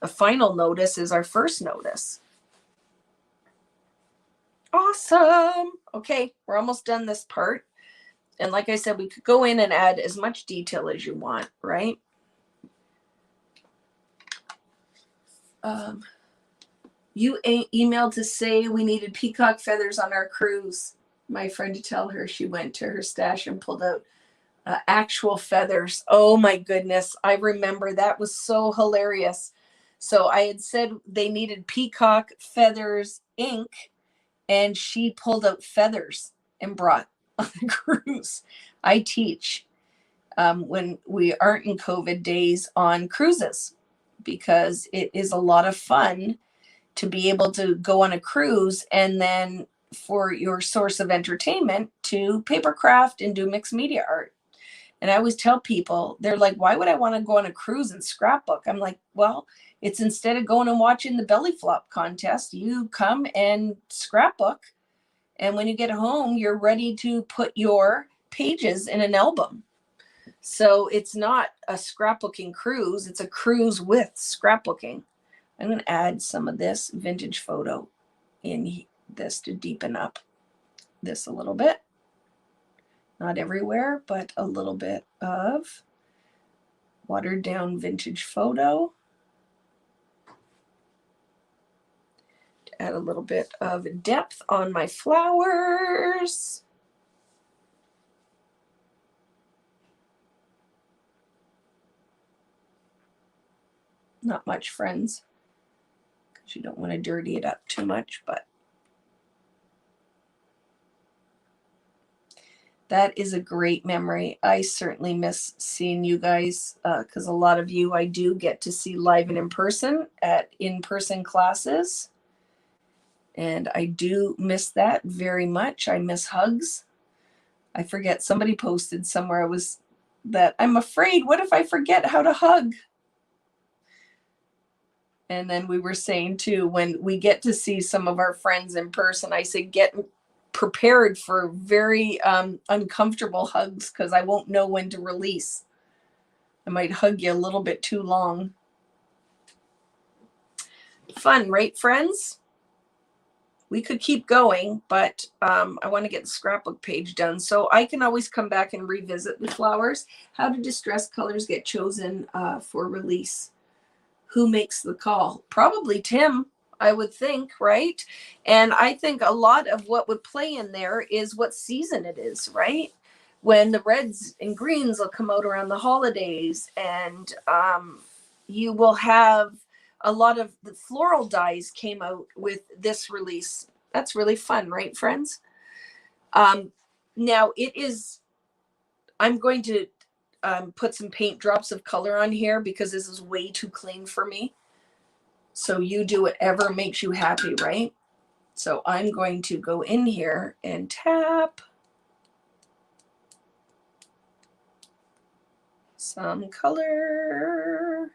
A final notice is our first notice. Awesome. Okay, we're almost done this part. And like I said, we could go in and add as much detail as you want, right? You emailed to say we needed peacock feathers on our cruise. My friend to tell her she went to her stash and pulled out actual feathers. Oh my goodness. I remember that was so hilarious. So I had said they needed peacock feathers ink, and she pulled out feathers and brought on the cruise. I teach when we aren't in COVID days on cruises, because it is a lot of fun to be able to go on a cruise and then for your source of entertainment to paper craft and do mixed media art. And I always tell people, they're like, why would I want to go on a cruise and scrapbook? I'm like, well, it's instead of going and watching the belly flop contest, you come and scrapbook. And when you get home, you're ready to put your pages in an album. So it's not a scrapbooking cruise. It's a cruise with scrapbooking. I'm going to add some of this vintage photo in this to deepen up this a little bit. Not everywhere, but a little bit of watered down vintage photo. To add a little bit of depth on my flowers. Not much, friends, because you don't want to dirty it up too much, but that is a great memory. I certainly miss seeing you guys because a lot of you I do get to see live and in person at in-person classes. And I do miss that very much. I miss hugs. I forget, somebody posted somewhere that I'm afraid, what if I forget how to hug? And then we were saying too, when we get to see some of our friends in person, I say, get prepared for very uncomfortable hugs, because I won't know when to release. I might hug you a little bit too long. Fun, right, friends? We could keep going, but I want to get the scrapbook page done so I can always come back and revisit the flowers. How do distress colors get chosen for release? Who makes the call? Probably Tim, I would think, right? And I think a lot of what would play in there is what season it is, right? When the reds and greens will come out around the holidays, and you will have a lot of the floral dyes came out with this release. That's really fun, right, friends? Now I'm going to put some paint drops of color on here because this is way too clean for me. So you do whatever makes you happy, right? So I'm going to go in here and tap some color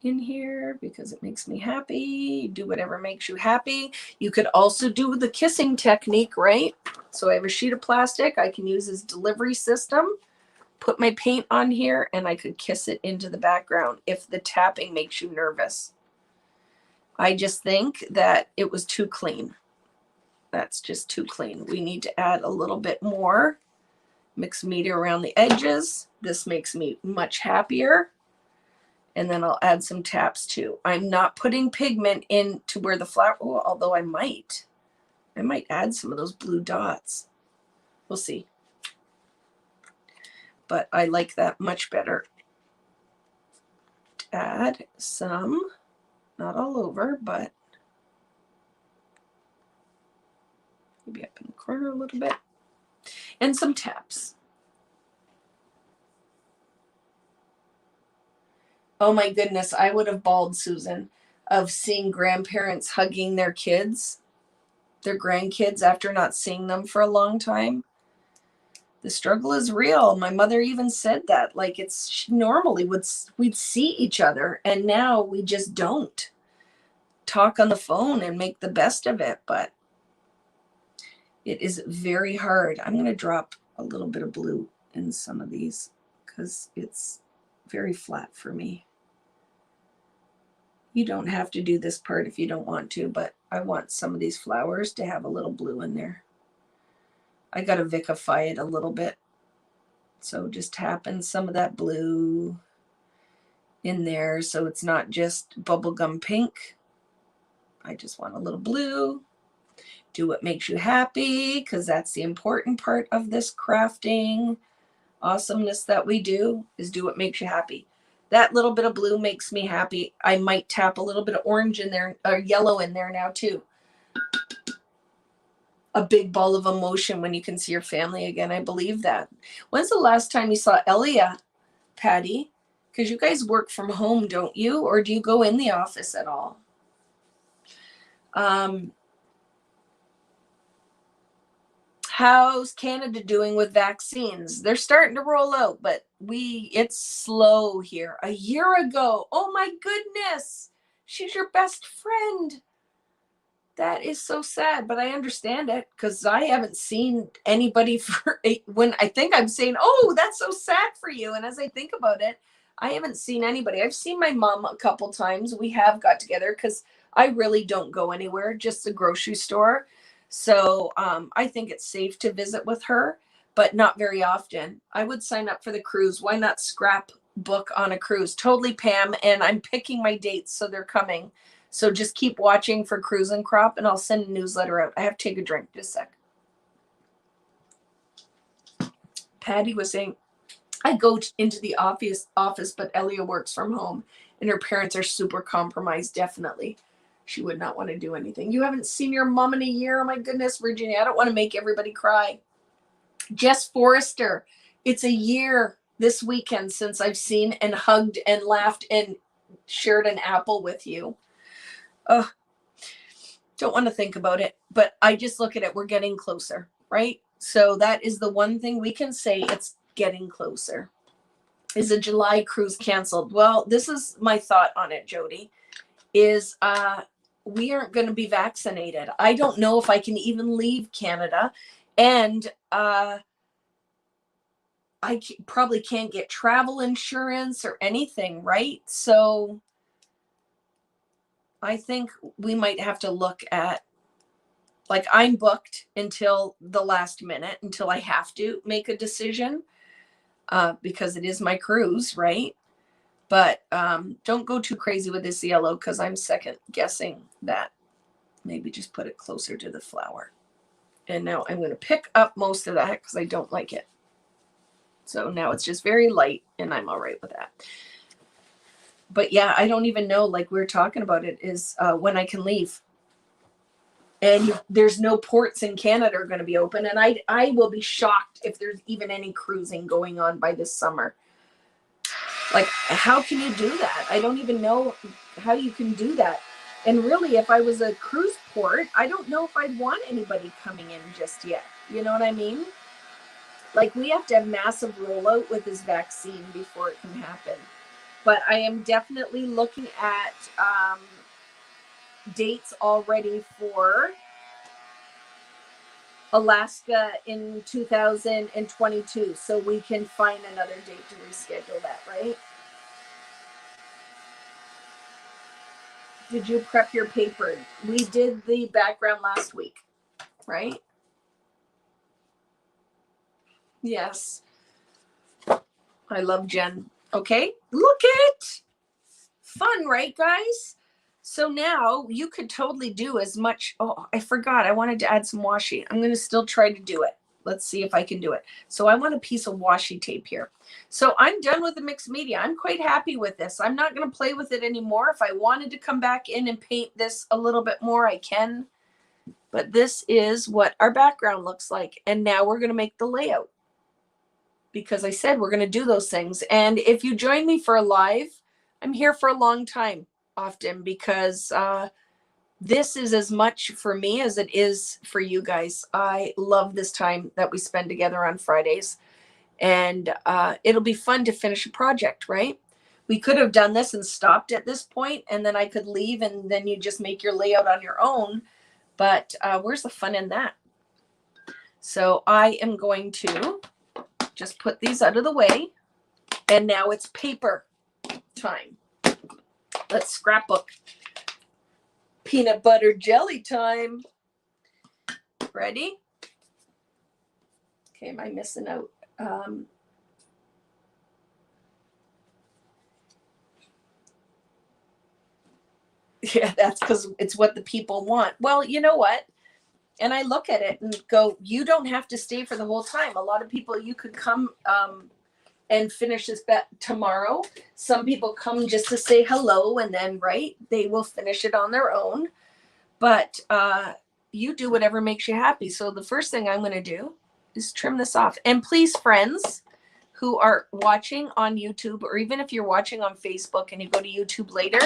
in here because it makes me happy. Do whatever makes you happy. You could also do the kissing technique, right? So I have a sheet of plastic I can use as delivery system. Put my paint on here and I could kiss it into the background if the tapping makes you nervous. I just think that it was too clean. That's just too clean. We need to add a little bit more mixed media around the edges. This makes me much happier. And then I'll add some taps too. I'm not putting pigment in to where the flower, although I might add some of those blue dots. We'll see. But I like that much better. Add some, not all over, but maybe up in the corner a little bit. And some taps. Oh my goodness, I would have bawled, Susan, of seeing grandparents hugging their kids, their grandkids, after not seeing them for a long time. The struggle is real. My mother even said that, like, she normally we'd see each other, and now we just don't talk on the phone and make the best of it. But it is very hard. I'm going to drop a little bit of blue in some of these because it's very flat for me. You don't have to do this part if you don't want to, but I want some of these flowers to have a little blue in there. I got to Vicify it a little bit. So just tapping some of that blue in there so it's not just bubblegum pink. I just want a little blue. Do what makes you happy, because that's the important part of this crafting awesomeness that we do, is do what makes you happy. That little bit of blue makes me happy. I might tap a little bit of orange in there, or yellow in there now too. A big ball of emotion when you can see your family again. I believe that. When's the last time you saw Elia, Patty? Because you guys work from home, don't you? Or do you go in the office at all? How's Canada doing with vaccines? They're starting to roll out, but it's slow here. A year ago, oh my goodness, she's your best friend. That is so sad, but I understand it, because I haven't seen anybody when I think I'm saying, oh, that's so sad for you. And as I think about it, I haven't seen anybody. I've seen my mom a couple times. We have got together because I really don't go anywhere, just the grocery store. So I think it's safe to visit with her, but not very often. I would sign up for the cruise. Why not scrapbook on a cruise? Totally, Pam. And I'm picking my dates, so they're coming. So just keep watching for Cruise and Crop, and I'll send a newsletter out. I have to take a drink. Just a sec. Patty was saying, I go into the office, but Elia works from home, and her parents are super compromised. Definitely. She would not want to do anything. You haven't seen your mom in a year? Oh my goodness, Virginia. I don't want to make everybody cry. Jess Forrester, it's a year this weekend since I've seen and hugged and laughed and shared an apple with you. Oh, don't want to think about it, but I just look at it. We're getting closer, right? So that is the one thing we can say. It's getting closer. Is a July cruise canceled? Well, this is my thought on it, Jody, is we aren't going to be vaccinated. I don't know if I can even leave Canada, and I probably can't get travel insurance or anything, right? So I think we might have to look at, like, I'm booked until the last minute, until I have to make a decision, because it is my cruise, right? But don't go too crazy with this yellow, because I'm second guessing that. Maybe just put it closer to the flower. And now I'm going to pick up most of that because I don't like it. So now it's just very light, and I'm all right with that. But yeah, I don't even know, like we were talking about it, is when I can leave. And there's no ports in Canada are going to be open. And I will be shocked if there's even any cruising going on by this summer. Like, how can you do that? I don't even know how you can do that. And really, if I was a cruise port, I don't know if I'd want anybody coming in just yet. You know what I mean? Like, we have to have massive rollout with this vaccine before it can happen. But I am definitely looking at dates already for Alaska in 2022. So we can find another date to reschedule that, right? Did you prep your paper? We did the background last week, right? Yes. I love Jen. Okay, look it. Fun, right, guys? So now you could totally do as much. Oh, I forgot. I wanted to add some washi. I'm going to still try to do it. Let's see if I can do it. So I want a piece of washi tape here. So I'm done with the mixed media. I'm quite happy with this. I'm not going to play with it anymore. If I wanted to come back in and paint this a little bit more, I can. But this is what our background looks like. And now we're going to make the layout, because I said we're going to do those things. And if you join me for a live, I'm here for a long time often because this is as much for me as it is for you guys. I love this time that we spend together on Fridays, and it'll be fun to finish a project, right? We could have done this and stopped at this point, and then I could leave, and then you just make your layout on your own. But where's the fun in that? So I am going to just put these out of the way, and now it's paper time. Let's scrapbook. Peanut butter jelly time. Ready? Okay, am I missing out? Yeah, that's because it's what the people want. Well, you know what? And I look at it and go, you don't have to stay for the whole time. A lot of people, you could come and finish this tomorrow. Some people come just to say hello, and then, right, they will finish it on their own. But you do whatever makes you happy. So the first thing I'm going to do is trim this off. And please, friends who are watching on YouTube, or even if you're watching on Facebook and you go to YouTube later,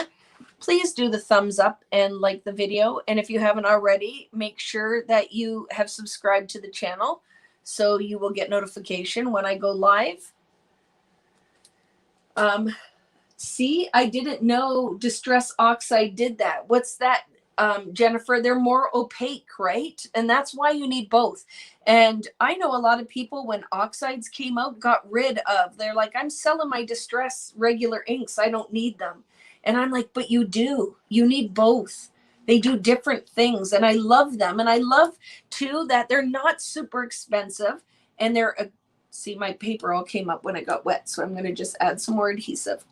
please do the thumbs up and like the video. And if you haven't already, make sure that you have subscribed to the channel so you will get notification when I go live. See, I didn't know Distress Oxide did that. What's that, Jennifer? They're more opaque, right? And that's why you need both. And I know a lot of people, when Oxides came out, got rid of, they're like, I'm selling my Distress regular inks. I don't need them. And I'm like, but you do. You need both. They do different things, and I love them. And I love, too, that they're not super expensive, and they're, see, my paper all came up when it got wet, so I'm going to just add some more adhesive.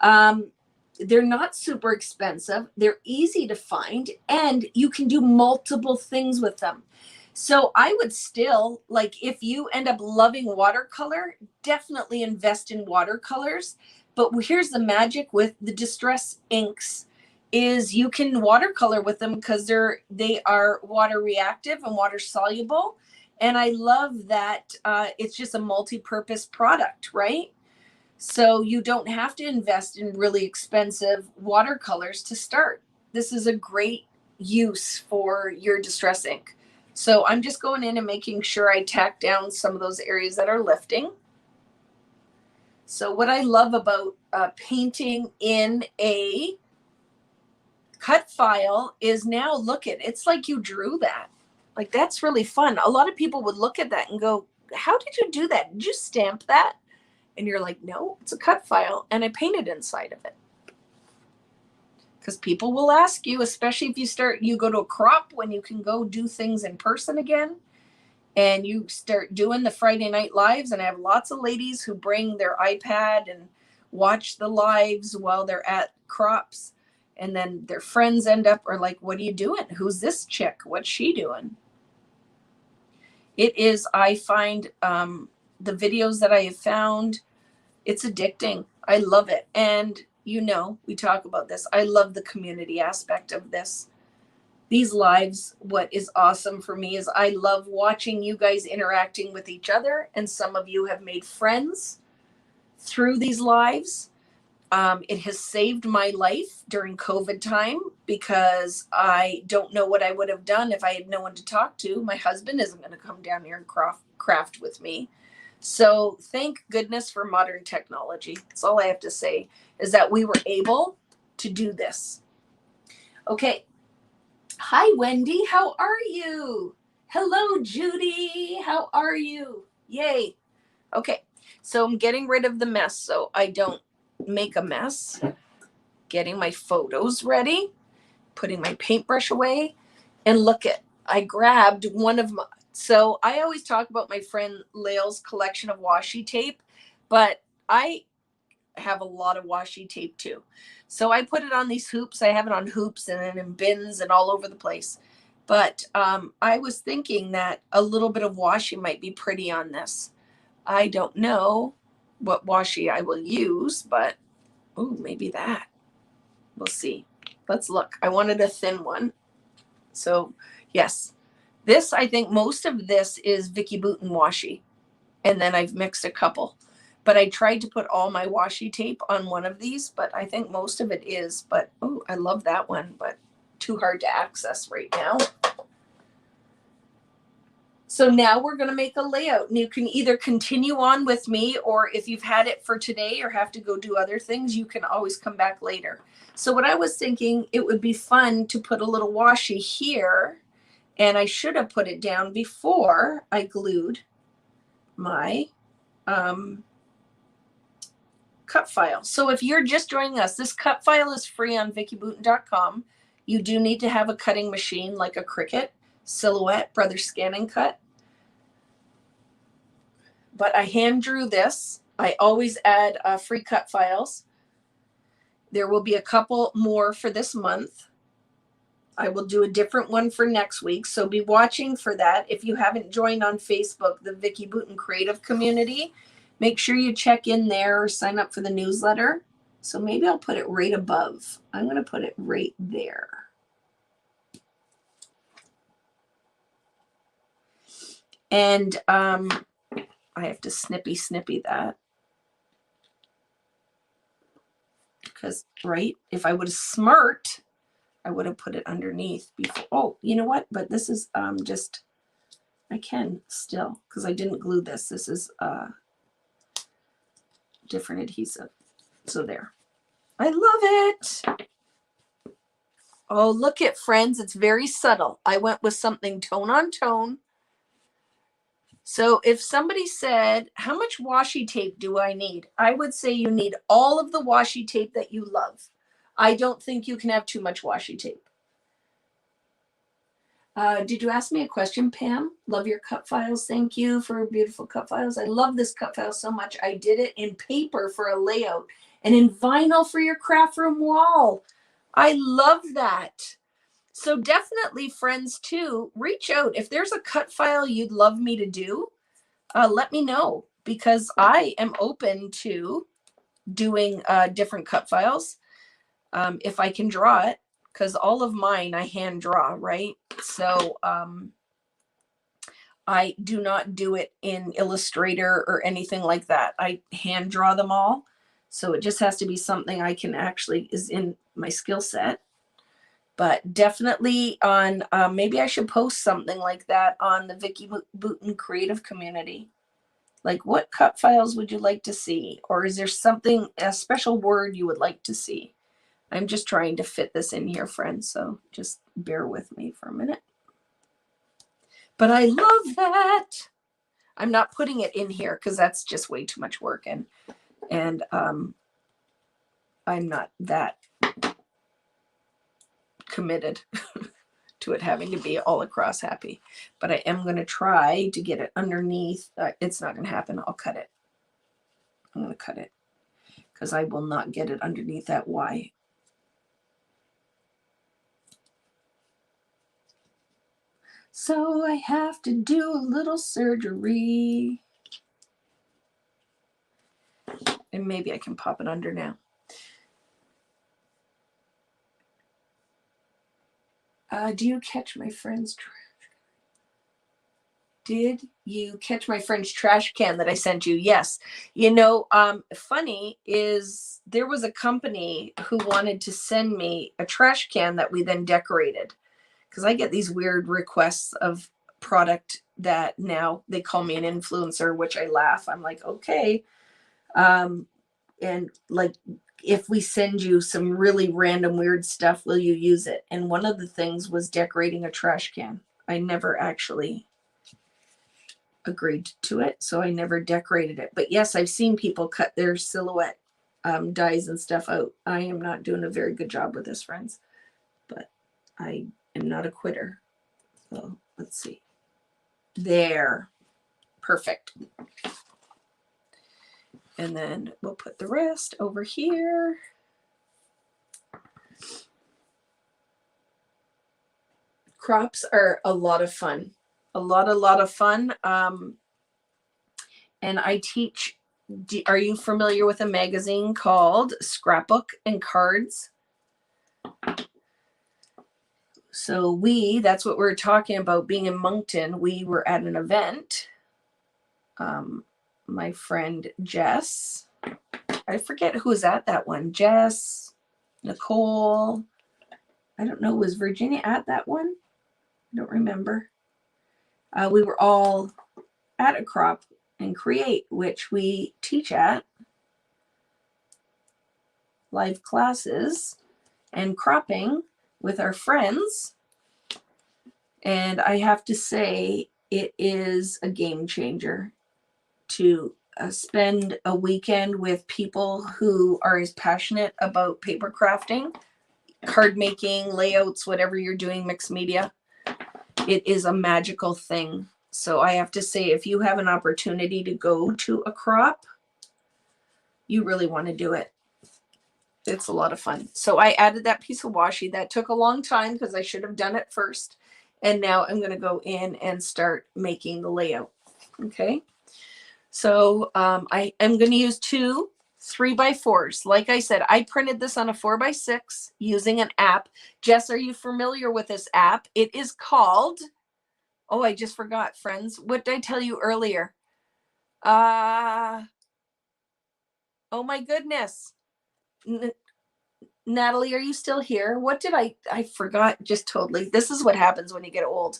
They're not super expensive. They're easy to find, and you can do multiple things with them. So I would still, like, if you end up loving watercolor, definitely invest in watercolors. But here's the magic with the Distress inks is you can watercolor with them because they are water reactive and water soluble. And I love that it's just a multi-purpose product, right? So you don't have to invest in really expensive watercolors to start. This is a great use for your Distress ink. So I'm just going in and making sure I tack down some of those areas that are lifting. So what I love about painting in a cut file is now look at, it's like you drew that. Like, that's really fun. A lot of people would look at that and go, how did you do that? Did you stamp that? And you're like, no, it's a cut file, and I painted inside of it. Because people will ask you, especially if you go to a crop when you can go do things in person again. And you start doing the Friday night lives, and I have lots of ladies who bring their iPad and watch the lives while they're at crops. And then their friends end up are like, what are you doing? Who's this chick? What's she doing? It is, I find the videos that I have found, it's addicting. I love it. And you know, we talk about this. I love the community aspect of this. These lives, what is awesome for me is I love watching you guys interacting with each other. And some of you have made friends through these lives. It has saved my life during COVID time because I don't know what I would have done if I had no one to talk to. My husband isn't going to come down here and craft with me. So thank goodness for modern technology. That's all I have to say, is that we were able to do this. Okay. Hi, Wendy. How are you? Hello, Judy. How are you? Yay. Okay. So I'm getting rid of the mess so I don't make a mess. Getting my photos ready. Putting my paintbrush away. And look at, I grabbed one of my, so I always talk about my friend Lael's collection of washi tape, but I have a lot of washi tape too. So I put it on these hoops. I have it on hoops and then in bins and all over the place. But I was thinking that a little bit of washi might be pretty on this. I don't know what washi I will use, but oh, maybe that. We'll see. Let's look. I wanted a thin one. So yes, this, I think most of this is Vicky Bouton washi. And then I've mixed a couple. but I tried to put all my washi tape on one of these, but I think most of it is, but oh, I love that one, but too hard to access right now. So now we're going to make a layout, and you can either continue on with me, or if you've had it for today or have to go do other things, you can always come back later. So what I was thinking, it would be fun to put a little washi here, and I should have put it down before I glued my cut file. So if you're just joining us, this cut file is free on vickyboutin.com. You do need to have a cutting machine like a Cricut, Silhouette, Brother Scan and Cut. But I hand drew this. I always add free cut files. There will be a couple more for this month. I will do a different one for next week, so be watching for that. If you haven't joined on Facebook, the Vicky Boutin Creative Community, make sure you check in there or sign up for the newsletter. So maybe I'll put it right above. I'm going to put it right there. And I have to snippy that. Because, right, if I was smart, I would have put it underneath before. Oh, you know what? But this is just, I can still, because I didn't glue this. This is different adhesive. So there. I love it. Oh, look at, friends. It's very subtle. I went with something tone on tone. So if somebody said, how much washi tape do I need? I would say you need all of the washi tape that you love. I don't think you can have too much washi tape. Did you ask me a question, Pam? Love your cut files. Thank you for beautiful cut files. I love this cut file so much. I did it in paper for a layout and in vinyl for your craft room wall. I love that. So definitely, friends, too, reach out. If there's a cut file you'd love me to do, let me know, because I am open to doing different cut files if I can draw it, because all of mine I hand draw, right? So I do not do it in Illustrator or anything like that. I hand draw them all. So it just has to be something I can actually is in my skill set. But definitely on, maybe I should post something like that on the Vicky Boutin Creative Community. Like, what cut files would you like to see? Or is there something, a special word you would like to see? I'm just trying to fit this in here, friends. So just bear with me for a minute. But I love that. I'm not putting it in here because that's just way too much work. And I'm not that committed to it having to be all across happy, but I am going to try to get it underneath. It's not going to happen. I'll cut it. I'm going to cut it because I will not get it underneath that Y. So I have to do a little surgery, and maybe I can pop it under now. Do you catch my friend's trash? Did you catch my friend's trash can that I sent you? Yes. You know, funny is there was a company who wanted to send me a trash can that we then decorated, because I get these weird requests of product that now they call me an influencer, which I laugh. I'm like, okay. And like, if we send you some really random weird stuff, will you use it? And one of the things was decorating a trash can. I never actually agreed to it, so I never decorated it. But yes, I've seen people cut their silhouette dies and stuff out. I am not doing a very good job with this, friends, but I am not a quitter. So let's see. There. Perfect. And then we'll put the rest over here. Crops are a lot of fun. A lot of fun. And I teach, are you familiar with a magazine called Scrapbook and Cards? So that's what we're talking about, being in Moncton. We were at an event my friend Jess. I forget who's at that one. Jess, Nicole. I don't know. Was Virginia at that one? I don't remember. We were all at a crop and create, which we teach at live classes and cropping with our friends. And I have to say, it is a game changer to spend a weekend with people who are as passionate about paper crafting, card making, layouts, whatever you're doing, mixed media. It is a magical thing. So I have to say, if you have an opportunity to go to a crop, you really want to do it. It's a lot of fun. So I added that piece of washi. That took a long time because I should have done it first. And now I'm going to go in and start making the layout. Okay. So I am going to use 2 3x4s. Like I said, I printed this on a 4x6 using an app. Jess, are you familiar with this app? It is called, oh, I just forgot, friends. What did I tell you earlier? Oh my goodness. Natalie, are you still here? What did I forgot just totally. This is what happens when you get old.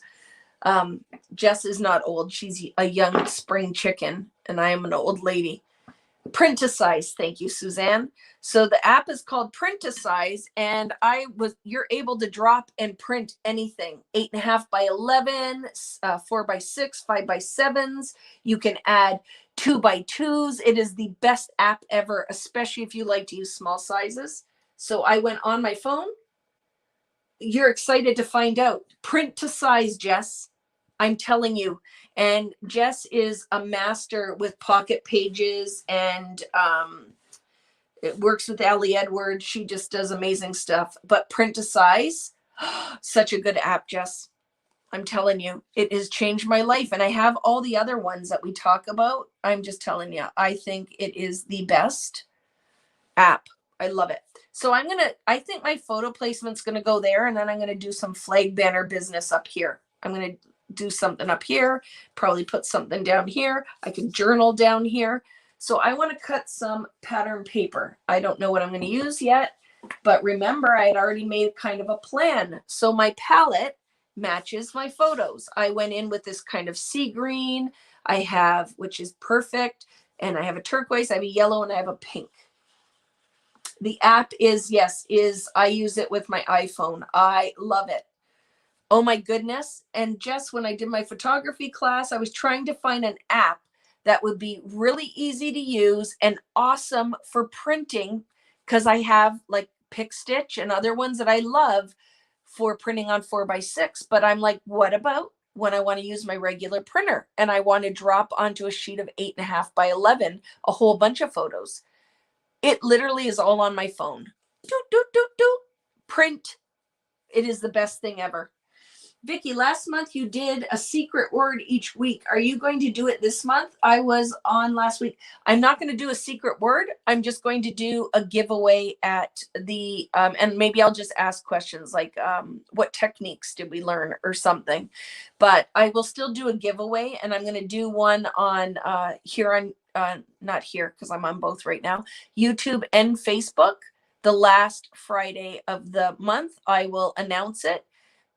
Jess is not old. She's a young spring chicken, and I am an old lady. Printicize. Thank you, Suzanne. So the app is called Printicize, and you're able to drop and print anything. 8.5 by 11, 4 by 6, 5 by 7s. You can add 2 by 2s. It is the best app ever, especially if you like to use small sizes. So I went on my phone. You're excited to find out. Printicize, Jess. I'm telling you. And Jess is a master with pocket pages, and it works with Allie Edwards. She just does amazing stuff. But Printicize, such a good app, Jess. I'm telling you, it has changed my life. And I have all the other ones that we talk about. I'm just telling you, I think it is the best app. I love it. So I think my photo placement's going to go there, and then I'm going to do some flag banner business up here. I'm going to do something up here, probably put something down here. I can journal down here. So I want to cut some pattern paper. I don't know what I'm going to use yet, but remember, I had already made kind of a plan. So my palette matches my photos. I went in with this kind of sea green I have, which is perfect. And I have a turquoise, I have a yellow, and I have a pink. The app I use it with my iPhone. I love it. Oh my goodness. And just when I did my photography class, I was trying to find an app that would be really easy to use and awesome for printing, because I have like Pick Stitch and other ones that I love for printing on 4x6. But I'm like, what about when I want to use my regular printer and I want to drop onto a sheet of 8.5 by 11, a whole bunch of photos? It literally is all on my phone. Print. It is the best thing ever. Vicki, last month you did a secret word each week. Are you going to do it this month? I was on last week. I'm not going to do a secret word. I'm just going to do a giveaway at the, and maybe I'll just ask questions like, what techniques did we learn or something? But I will still do a giveaway, and I'm going to do one on here on, not here because I'm on both right now, YouTube and Facebook. The last Friday of the month, I will announce it.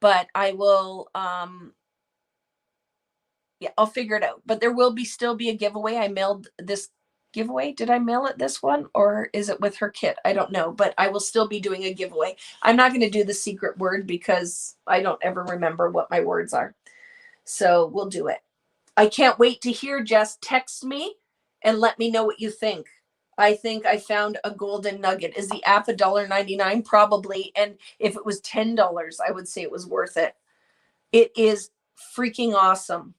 But I will, I'll figure it out. But there will still be a giveaway. I mailed this giveaway. Did I mail it this one, or is it with her kit? I don't know, but I will still be doing a giveaway. I'm not going to do the secret word because I don't ever remember what my words are. So we'll do it. I can't wait to hear. Jess, text me and let me know what you think. I think I found a golden nugget. Is the app $1.99? Probably. And if it was $10, I would say it was worth it. It is freaking awesome.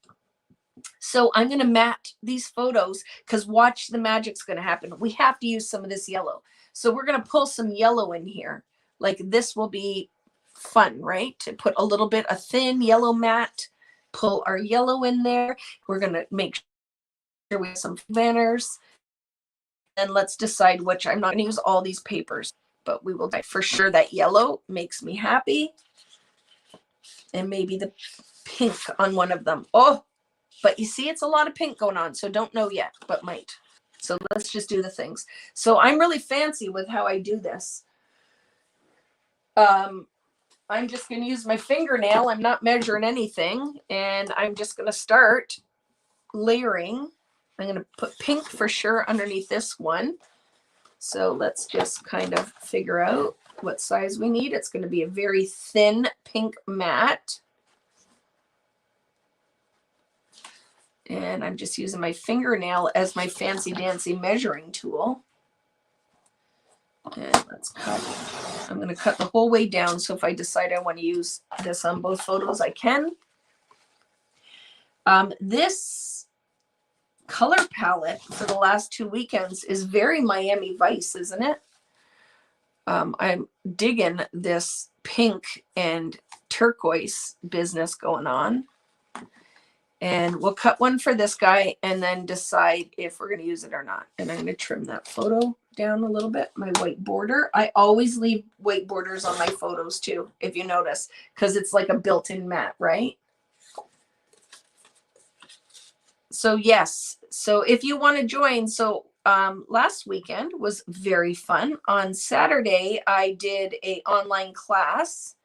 So I'm going to mat these photos because watch the magic's going to happen. We have to use some of this yellow. So we're going to pull some yellow in here. Like this will be fun, right? To put a little bit of thin yellow mat, pull our yellow in there. We're going to make sure we have some banners. And let's decide which. I'm not going to use all these papers, but we will for sure. That yellow makes me happy. And maybe the pink on one of them. Oh, but you see it's a lot of pink going on, so don't know yet, but might. So let's just do the things. So I'm really fancy with how I do this. I'm just going to use my fingernail. I'm not measuring anything, and I'm just going to start layering. I'm going to put pink for sure underneath this one. So let's just kind of figure out what size we need. It's going to be a very thin pink matte. And I'm just using my fingernail as my fancy dancy measuring tool. And let's cut. I'm going to cut the whole way down. So if I decide I want to use this on both photos, I can. This color palette for the last 2 weekends is very Miami Vice, isn't it? I'm digging this pink and turquoise business going on. And we'll cut one for this guy and then decide if we're going to use it or not. And I'm going to trim that photo down a little bit, my white border. I always leave white borders on my photos too, if you notice, because it's like a built-in mat, right? So yes, so if you want to join, so last weekend was very fun. On Saturday, I did an online class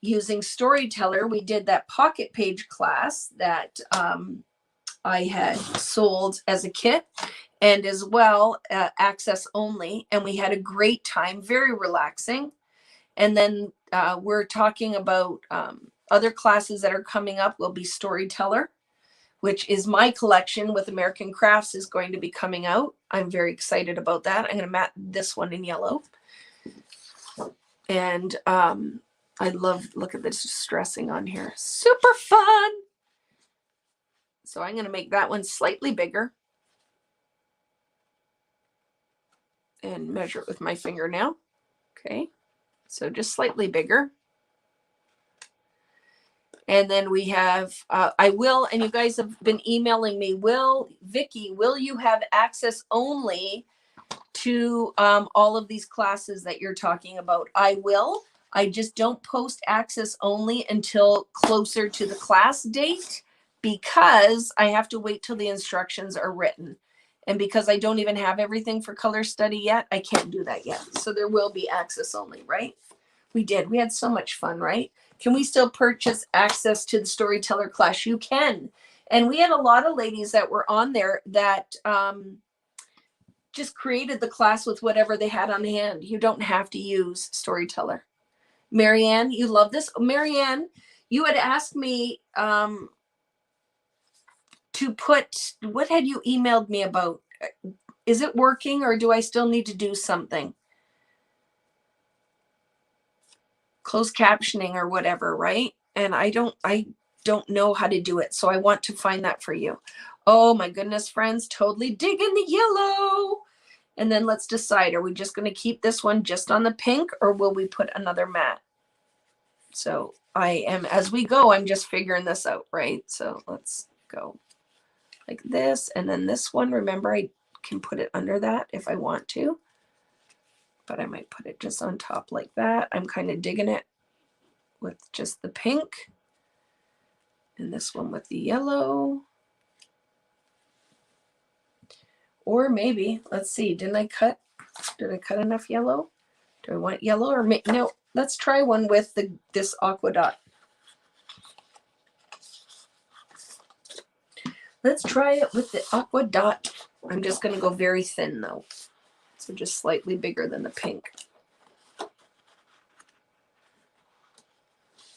using Storyteller. We did that pocket page class that I had sold as a kit, and as well access only. And we had a great time, very relaxing. And then we're talking about other classes that are coming up will be Storyteller, which is my collection with American Crafts is going to be coming out. I'm very excited about that. I'm going to mat this one in yellow. And I love, look at this stressing on here. Super fun. So I'm going to make that one slightly bigger and measure it with my fingernail. Okay. So just slightly bigger. And then we have, I will, and you guys have been emailing me, Vicky, will you have access only to all of these classes that you're talking about? I will. I just don't post access only until closer to the class date because I have to wait till the instructions are written. And because I don't even have everything for color study yet, I can't do that yet. So there will be access only, right? We had so much fun, right? Can we still purchase access to the Storyteller class? You can. And we had a lot of ladies that were on there that just created the class with whatever they had on hand. You don't have to use Storyteller. Marianne, you love this. Marianne, you had asked me to put, what had you emailed me about? Is it working or do I still need to do something? Closed captioning or whatever, right? And I don't know how to do it. So I want to find that for you. Oh my goodness, friends, totally digging the yellow. And then let's decide, are we just going to keep this one just on the pink or will we put another matte? So I am, as we go, I'm just figuring this out, right? So let's go like this. And then this one, remember, I can put it under that if I want to, but I might put it just on top like that. I'm kind of digging it with just the pink and this one with the yellow. Or maybe, let's see, did I cut enough yellow? Do I want yellow or no? Let's try one with this aqua dot. Let's try it with the aqua dot. I'm just going to go very thin though. So just slightly bigger than the pink.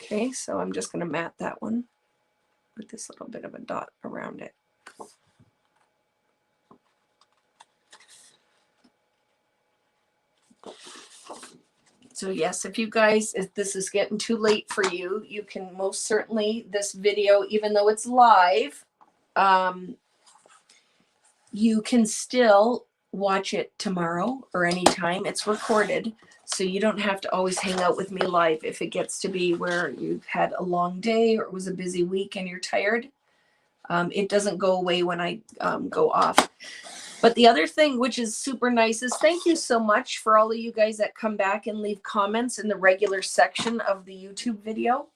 Okay, so I'm just going to mat that one with this little bit of a dot around it. So yes, if you guys, if this is getting too late for you, you can most certainly, this video, even though it's live, you can still watch it tomorrow or anytime. It's recorded, so you don't have to always hang out with me live if it gets to be where you've had a long day or it was a busy week and you're tired. It doesn't go away when I go off. But the other thing, which is super nice, is thank you so much for all of you guys that come back and leave comments in the regular section of the YouTube video.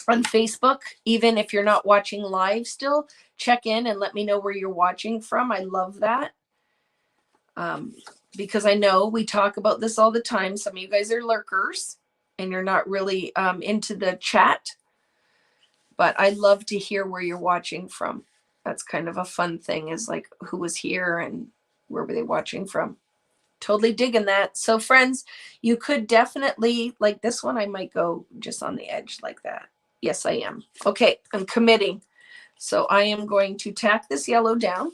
on Facebook. Even if you're not watching live still, check in and let me know where you're watching from. I love that. Because I know we talk about this all the time. Some of you guys are lurkers and you're not really into the chat, but I love to hear where you're watching from. That's kind of a fun thing, is like who was here and where were they watching from. Totally digging that. So friends, you could definitely, like this one, I might go just on the edge like that. Yes, I am. Okay, I'm committing. So I am going to tack this yellow down.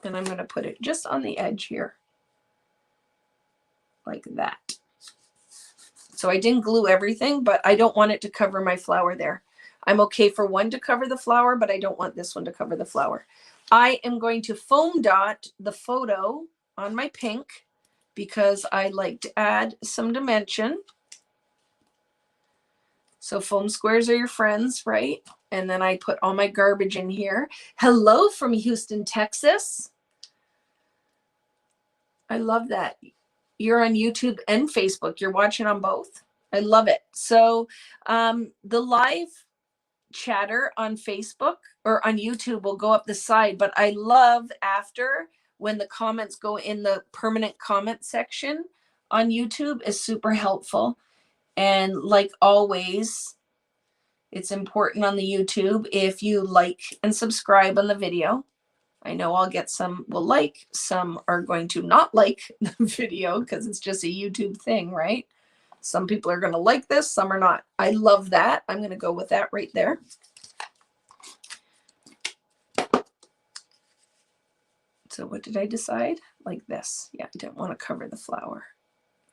And I'm going to put it just on the edge here. Like that. So I didn't glue everything, but I don't want it to cover my flower there. I'm okay for one to cover the flower, but I don't want this one to cover the flower. I am going to foam dot the photo on my pink because I like to add some dimension. So foam squares are your friends, right? And then I put all my garbage in here. Hello from Houston, Texas. I love that. You're on YouTube and Facebook. You're watching on both. I love it. So the live chatter on Facebook or on YouTube will go up the side, but I love after when the comments go in the permanent comment section on YouTube is super helpful. And like always, it's important on the YouTube if you like and subscribe on the video. I know I'll get some will like, some are going to not like the video because it's just a YouTube thing, right? Some people are going to like this, some are not. I love that. I'm going to go with that right there. So what did I decide? Like this. Yeah, I didn't want to cover the flower.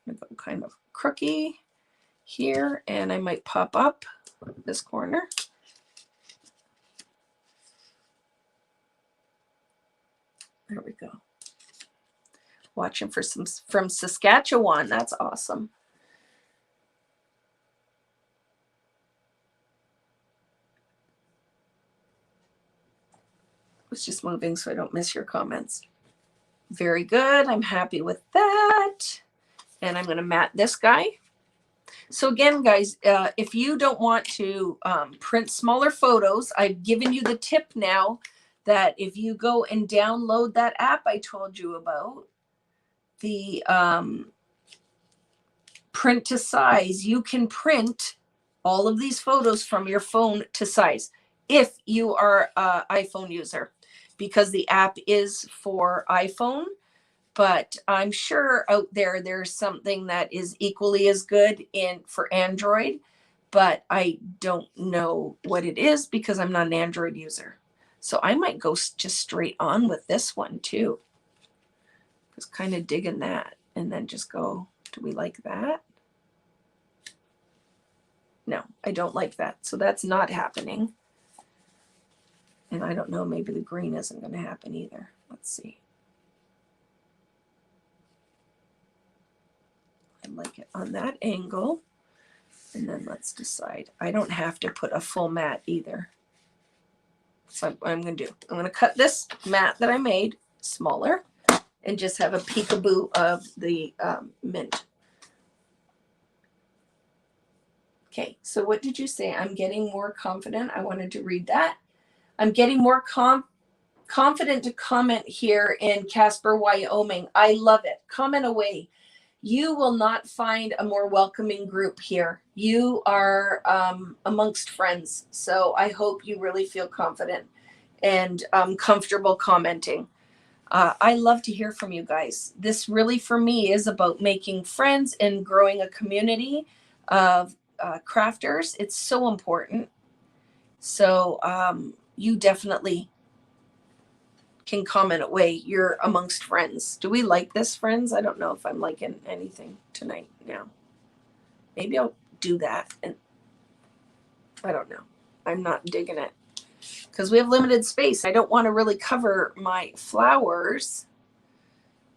I'm going to go kind of crooky here, and I might pop up this corner. There we go. Watching for some from Saskatchewan. That's awesome. I was just moving so I don't miss your comments. Very good. I'm happy with that. And I'm going to mat this guy. So again, guys, if you don't want to print smaller photos, I've given you the tip now that if you go and download that app I told you about, the print to size, you can print all of these photos from your phone to size if you are an iPhone user, because the app is for iPhone. But I'm sure out there there's something that is equally as good for Android, but I don't know what it is because I'm not an Android user. So I might go just straight on with this one too. Just kind of digging that, and then just go, do we like that? No, I don't like that. So that's not happening. And I don't know, maybe the green isn't going to happen either. Let's see. I like it on that angle. And then let's decide. I don't have to put a full mat either. So what I'm going to do, I'm going to cut this mat that I made smaller and just have a peekaboo of the mint. Okay, so what did you say? I'm getting more confident. I wanted to read that. I'm getting more confident to comment here in Casper, Wyoming. I love it. Comment away. You will not find a more welcoming group here. You are amongst friends. So I hope you really feel confident and comfortable commenting. I love to hear from you guys. This really, for me, is about making friends and growing a community of crafters. It's so important. So you definitely can comment away. You're amongst friends. Do we like this, friends? I don't know if I'm liking anything tonight now. Maybe I'll do that. And I don't know. I'm not digging it because we have limited space. I don't want to really cover my flowers.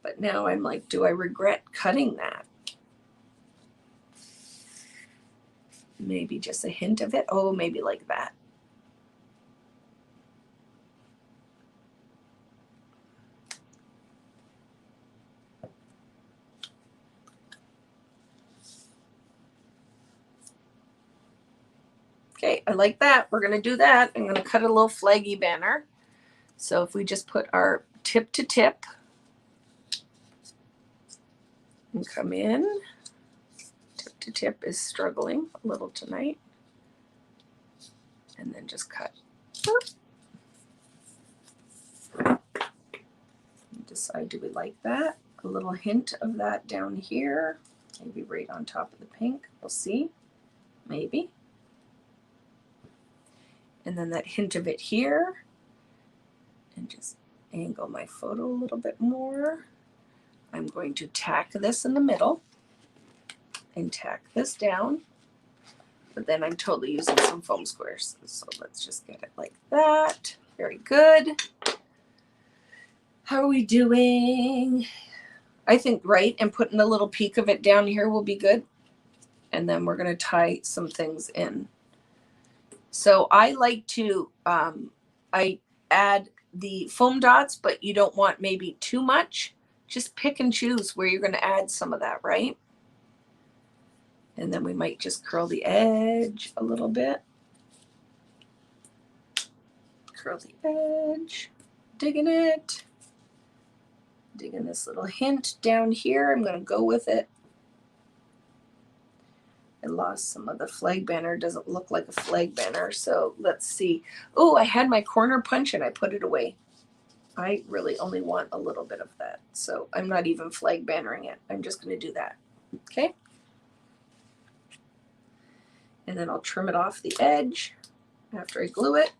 But now I'm like, do I regret cutting that? Maybe just a hint of it. Oh, maybe like that. Okay, I like that. We're going to do that. I'm going to cut a little flaggy banner. So if we just put our tip to tip and come in, tip to tip is struggling a little tonight. And then just cut. Decide, do we like that? A little hint of that down here, maybe right on top of the pink. We'll see, maybe. And then that hint of it here, and just angle my photo a little bit more. I'm going to tack this in the middle and tack this down, but then I'm totally using some foam squares. So let's just get it like that. Very good. How are we doing? I think right, and putting a little peak of it down here will be good. And then we're going to tie some things in. So I like to, I add the foam dots, but you don't want maybe too much. Just pick and choose where you're going to add some of that, right? And then we might just curl the edge a little bit. Curl the edge, digging it. Digging this little hint down here. I'm going to go with it. I lost some of the flag banner. Doesn't look like a flag banner. So let's see. Oh, I had my corner punch and I put it away. I really only want a little bit of that. So I'm not even flag bannering it. I'm just going to do that. Okay. And then I'll trim it off the edge after I glue it.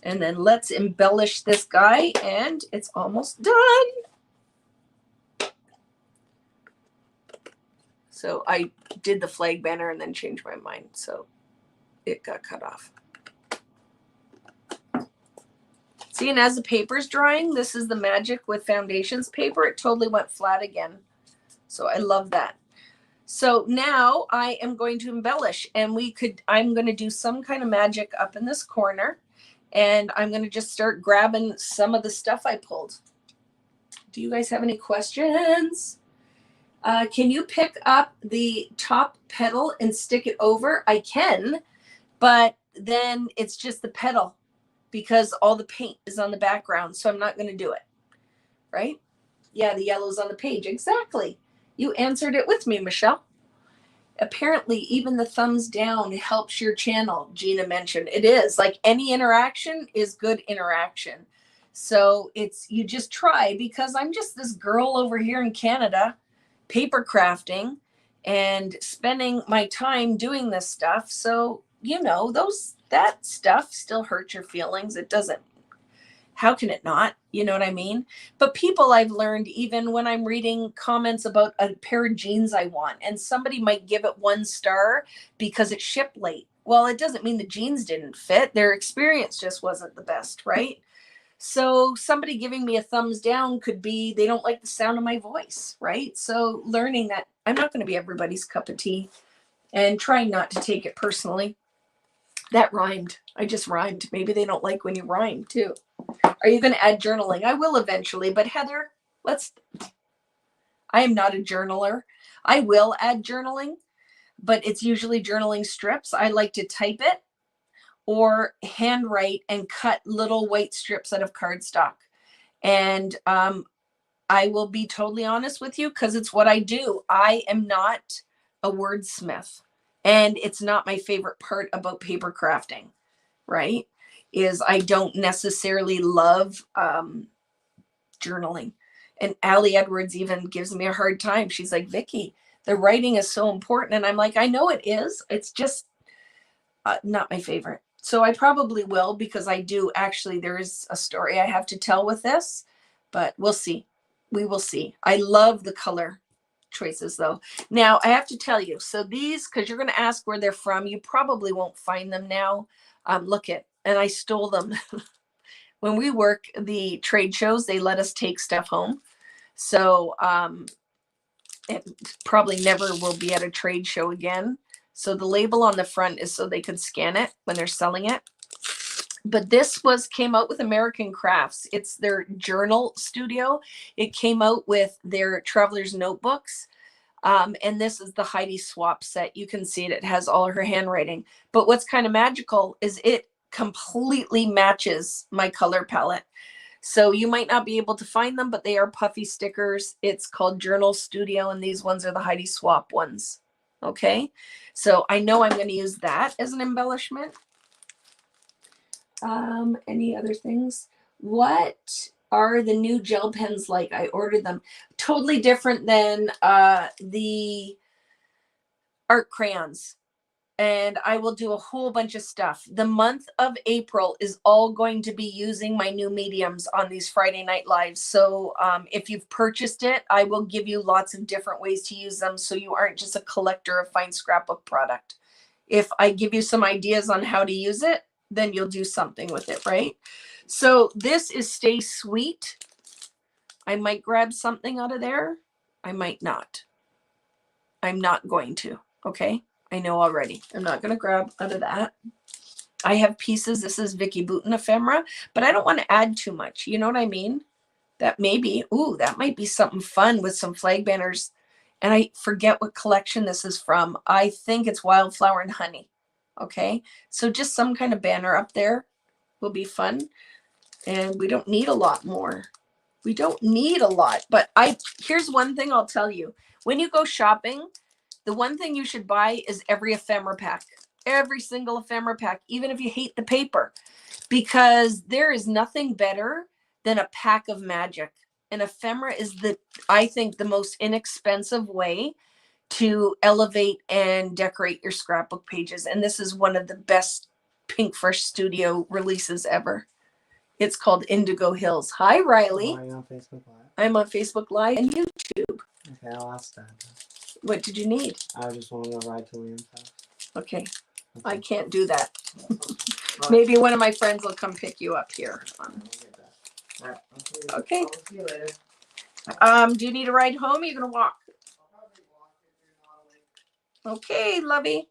And then let's embellish this guy, and it's almost done. So I did the flag banner and then changed my mind, so it got cut off. See, and as the paper's drying, this is the magic with foundations paper. It totally went flat again. So I love that. So now I am going to embellish, and I'm going to do some kind of magic up in this corner. And I'm going to just start grabbing some of the stuff I pulled. Do you guys have any questions? Can you pick up the top petal and stick it over? I can, but then it's just the petal because all the paint is on the background. So I'm not going to do it. Right? Yeah, the yellow's on the page. Exactly. You answered it with me, Michelle. Apparently, even the thumbs down helps your channel, Gina mentioned. It is like any interaction is good interaction. So you just try, because I'm just this girl over here in Canada, paper crafting and spending my time doing this stuff. So, you know, that stuff still hurts your feelings. It doesn't. How can it not? You know what I mean? But people, I've learned, even when I'm reading comments about a pair of jeans I want, and somebody might give it 1 star because it shipped late. Well, it doesn't mean the jeans didn't fit. Their experience just wasn't the best, right? So somebody giving me a thumbs down could be they don't like the sound of my voice, right? So learning that I'm not going to be everybody's cup of tea, and trying not to take it personally. That rhymed. I just rhymed. Maybe they don't like when you rhyme too. Are you going to add journaling? I will eventually, but Heather, I am not a journaler. I will add journaling, but it's usually journaling strips. I like to type it or handwrite and cut little white strips out of cardstock. And I will be totally honest with you, because it's what I do. I am not a wordsmith, and it's not my favorite part about paper crafting, right? Is I don't necessarily love journaling. And Allie Edwards even gives me a hard time. She's like, Vicki, the writing is so important. And I'm like, I know it is. It's just not my favorite. So I probably will, because I do actually, there is a story I have to tell with this, but we'll see. We will see. I love the color choices though. Now I have to tell you, so these, because you're going to ask where they're from, you probably won't find them now. Look at, and I stole them. When we work the trade shows, they let us take stuff home. So it probably never will be at a trade show again. So the label on the front is so they could scan it when they're selling it. But this came out with American Crafts. It's their journal studio. It came out with their traveler's notebooks. And this is the Heidi swap set. You can see it. It has all her handwriting. But what's kind of magical is it completely matches my color palette. So you might not be able to find them, but they are puffy stickers. It's called Journal Studio, and these ones are the Heidi swap ones. Okay, so I know I'm going to use that as an embellishment. Any other things? What are the new gel pens like? I ordered them. Totally different than the art crayons. And I will do a whole bunch of stuff. The month of April is all going to be using my new mediums on these Friday Night Lives. So if you've purchased it, I will give you lots of different ways to use them so you aren't just a collector of fine scrapbook product. If I give you some ideas on how to use it, then you'll do something with it, right? So this is Stay Sweet. I might grab something out of there. I might not. I'm not going to, okay? I know already. I'm not going to grab out of that. I have pieces. This is Vicky Bouton ephemera, but I don't want to add too much. You know what I mean? That maybe, ooh, that might be something fun with some flag banners. And I forget what collection this is from. I think it's Wildflower and Honey. Okay. So just some kind of banner up there will be fun. And we don't need a lot more. We don't need a lot, but here's one thing I'll tell you. When you go shopping, the one thing you should buy is every ephemera pack, every single ephemera pack, even if you hate the paper, because there is nothing better than a pack of magic. An ephemera is I think, the most inexpensive way to elevate and decorate your scrapbook pages. And this is one of the best Pink Fresh Studio releases ever. It's called Indigo Hills. Hi, Riley. Are you on Facebook Live? I'm on Facebook Live and YouTube. Okay, I'll ask that. What did you need? I just want to ride to Liam's house. Okay. I can't do that. Maybe one of my friends will come pick you up here. Okay. I'll see you later. Do you need a ride home? Or are you going to walk? Okay, lovey.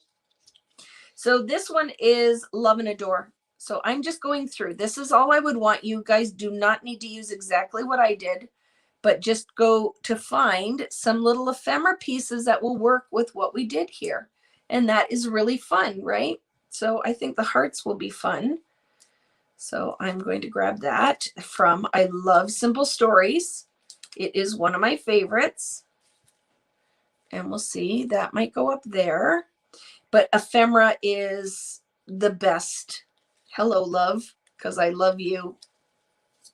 So this one is Love and Adore. So I'm just going through. This is all I would want. You guys do not need to use exactly what I did, but just go to find some little ephemera pieces that will work with what we did here. And that is really fun, right? So I think the hearts will be fun. So I'm going to grab that from I Love Simple Stories. It is one of my favorites. And we'll see, that might go up there. But ephemera is the best. Hello, love, because I love you.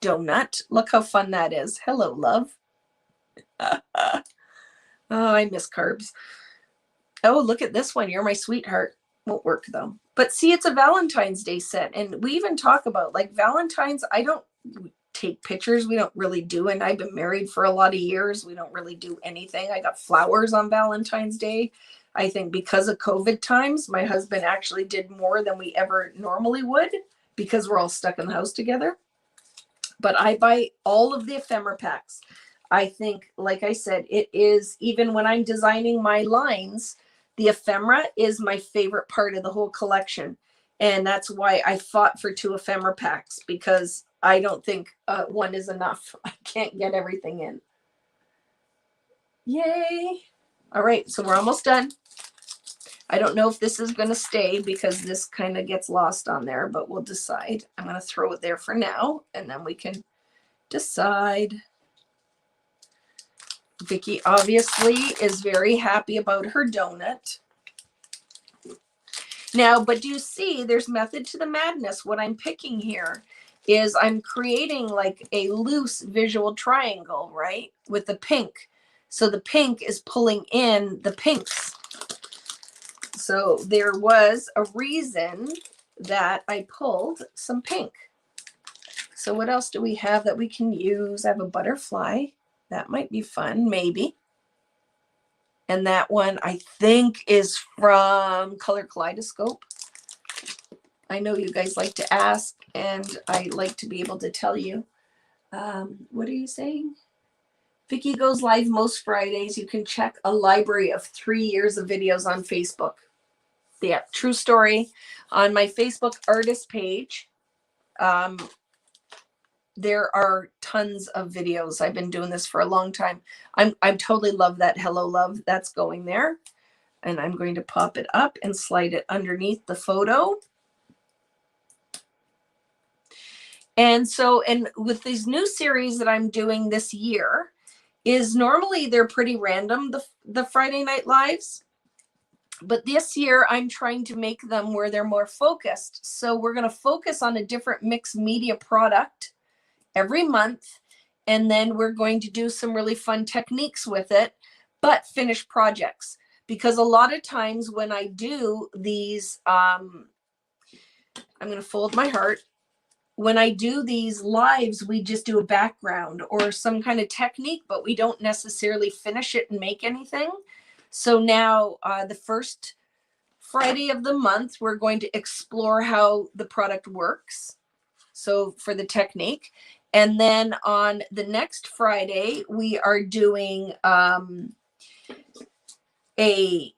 Donut. Look how fun that is. Hello, love. Oh, I miss carbs. Oh, look at this one. You're my sweetheart. Won't work though. But see, it's a Valentine's Day set. And we even talk about like Valentine's. I don't take pictures. We don't really do. And I've been married for a lot of years. We don't really do anything. I got flowers on Valentine's Day. I think because of COVID times, my husband actually did more than we ever normally would because we're all stuck in the house together. But I buy all of the ephemera packs. I think, like I said, it is, even when I'm designing my lines, the ephemera is my favorite part of the whole collection. And that's why I fought for 2 ephemera packs, because I don't think one is enough. I can't get everything in. Yay. All right, so we're almost done. I don't know if this is going to stay because this kind of gets lost on there, but we'll decide. I'm going to throw it there for now, and then we can decide. Vicky obviously is very happy about her donut. Now, but do you see there's method to the madness? What I'm picking here is I'm creating like a loose visual triangle, right? With the pink. So the pink is pulling in the pinks. So there was a reason that I pulled some pink. So what else do we have that we can use? I have a butterfly. That might be fun, maybe. And that one I think is from Color Kaleidoscope. I know you guys like to ask, and I like to be able to tell you. What are you saying? Vicky goes live most Fridays. You can check a library of 3 years of videos on Facebook. Yeah, true story. On my Facebook artist page, there are tons of videos. I've been doing this for a long time. I totally love that Hello Love. That's going there. And I'm going to pop it up and slide it underneath the photo. And so, and with these new series that I'm doing this year, is normally they're pretty random, the Friday Night Lives. But this year I'm trying to make them where they're more focused. So we're going to focus on a different mixed media product every month. And then we're going to do some really fun techniques with it, but finished projects. Because a lot of times when I do these, I'm going to fold my heart. When I do these lives, we just do a background or some kind of technique, but we don't necessarily finish it and make anything. So now the first Friday of the month, we're going to explore how the product works. So for the technique. And then on the next Friday, we are doing a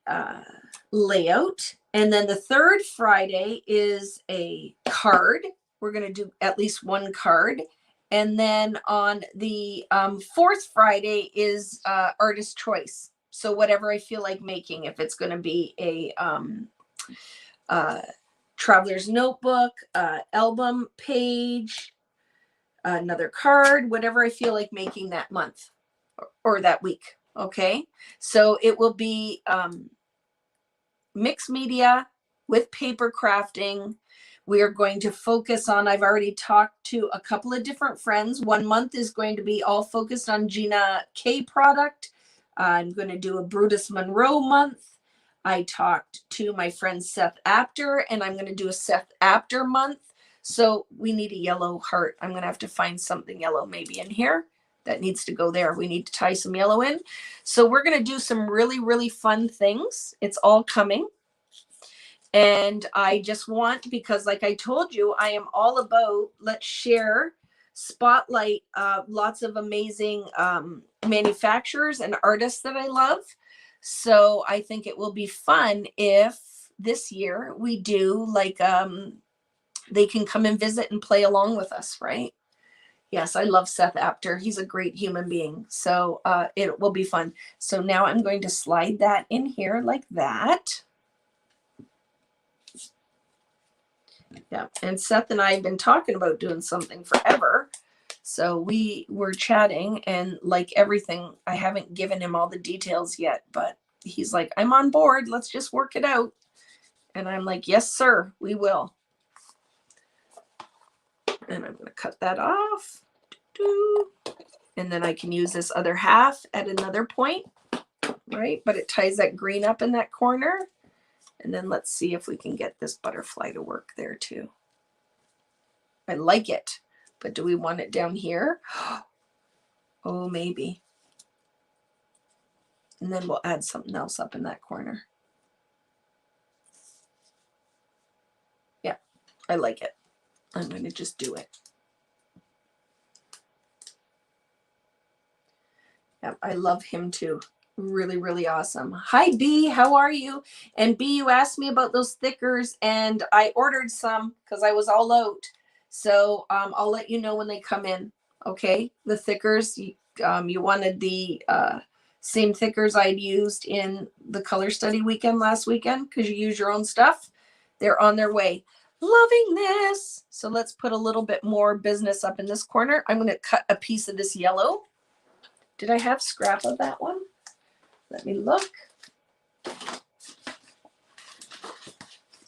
layout. And then the third Friday is a card. We're going to do at least one card. And then on the fourth Friday is artist choice. So whatever I feel like making, if it's going to be a traveler's notebook, album page, another card, whatever I feel like making that month or that week. Okay. So it will be mixed media with paper crafting. We are going to focus on, I've already talked to a couple of different friends. 1 month is going to be all focused on Gina K product. I'm going to do a Brutus Monroe month. I talked to my friend Seth Apter, and I'm going to do a Seth Apter month. So we need a yellow heart. I'm going to have to find something yellow maybe in here that needs to go there. We need to tie some yellow in. So we're going to do some really, really fun things. It's all coming. And I just want, because like I told you, I am all about, let's share, spotlight lots of amazing manufacturers and artists that I love. So I think it will be fun if this year we do like, they can come and visit and play along with us, right? Yes, I love Seth Apter. He's a great human being. So it will be fun. So now I'm going to slide that in here like that. Yeah, and Seth and I have been talking about doing something forever. So we were chatting, and like everything, I haven't given him all the details yet, but he's like, I'm on board. Let's just work it out. And I'm like, yes, sir, we will. And I'm going to cut that off. And then I can use this other half at another point, right? But it ties that green up in that corner. And then let's see if we can get this butterfly to work there too. I like it, but do we want it down here? Oh, maybe. And then we'll add something else up in that corner. Yeah, I like it. I'm going to just do it. Yeah, I love him too. Really, really awesome. Hi, B. How are you? And B, you asked me about those thickers, and I ordered some because I was all out. So I'll let you know when they come in. Okay, the thickers. You wanted the same thickers I'd used in the color study weekend last weekend because you use your own stuff. They're on their way. Loving this. So let's put a little bit more business up in this corner. I'm going to cut a piece of this yellow. Did I have scrap of that one? Let me look.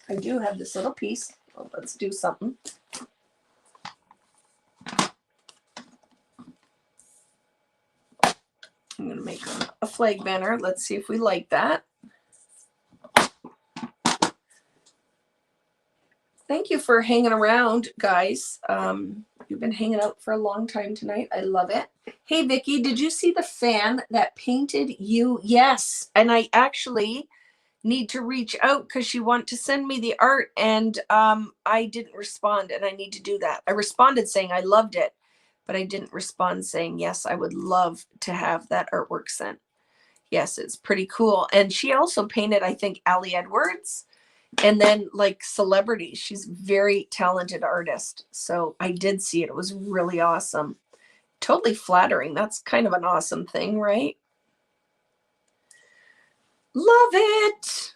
I do have this little piece. Well, let's do something. I'm going to make a flag banner. Let's see if we like that. Thank you for hanging around, guys. You've been hanging out for a long time tonight. I love it. Hey, Vicky, did you see the fan that painted you? Yes. And I actually need to reach out because she wanted to send me the art, and I didn't respond, and I need to do that. I responded saying I loved it, but I didn't respond saying, yes, I would love to have that artwork sent. Yes, it's pretty cool. And she also painted, I think, Allie Edwards. And then like celebrities, she's a very talented artist. So I did see it. It was really awesome. Totally flattering. That's kind of an awesome thing, right? Love it.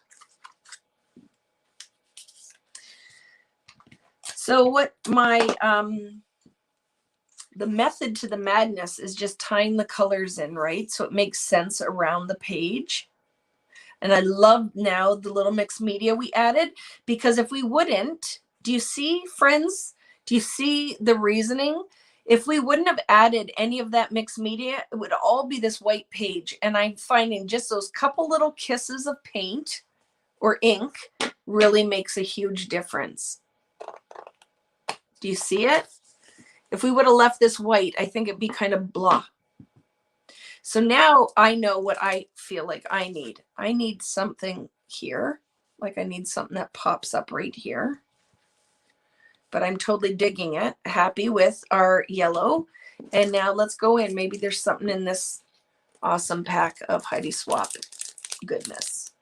So what my, the method to the madness is just tying the colors in, right? So it makes sense around the page. And I love now the little mixed media we added, because if we wouldn't, do you see, friends? Do you see the reasoning? If we wouldn't have added any of that mixed media, it would all be this white page. And I'm finding just those couple little kisses of paint or ink really makes a huge difference. Do you see it? If we would have left this white, I think it'd be kind of blah. So now I know what I feel like I need. I need something here. Like I need something that pops up right here. But I'm totally digging it. Happy with our yellow. And now let's go in. Maybe there's something in this awesome pack of Heidi Swap goodness.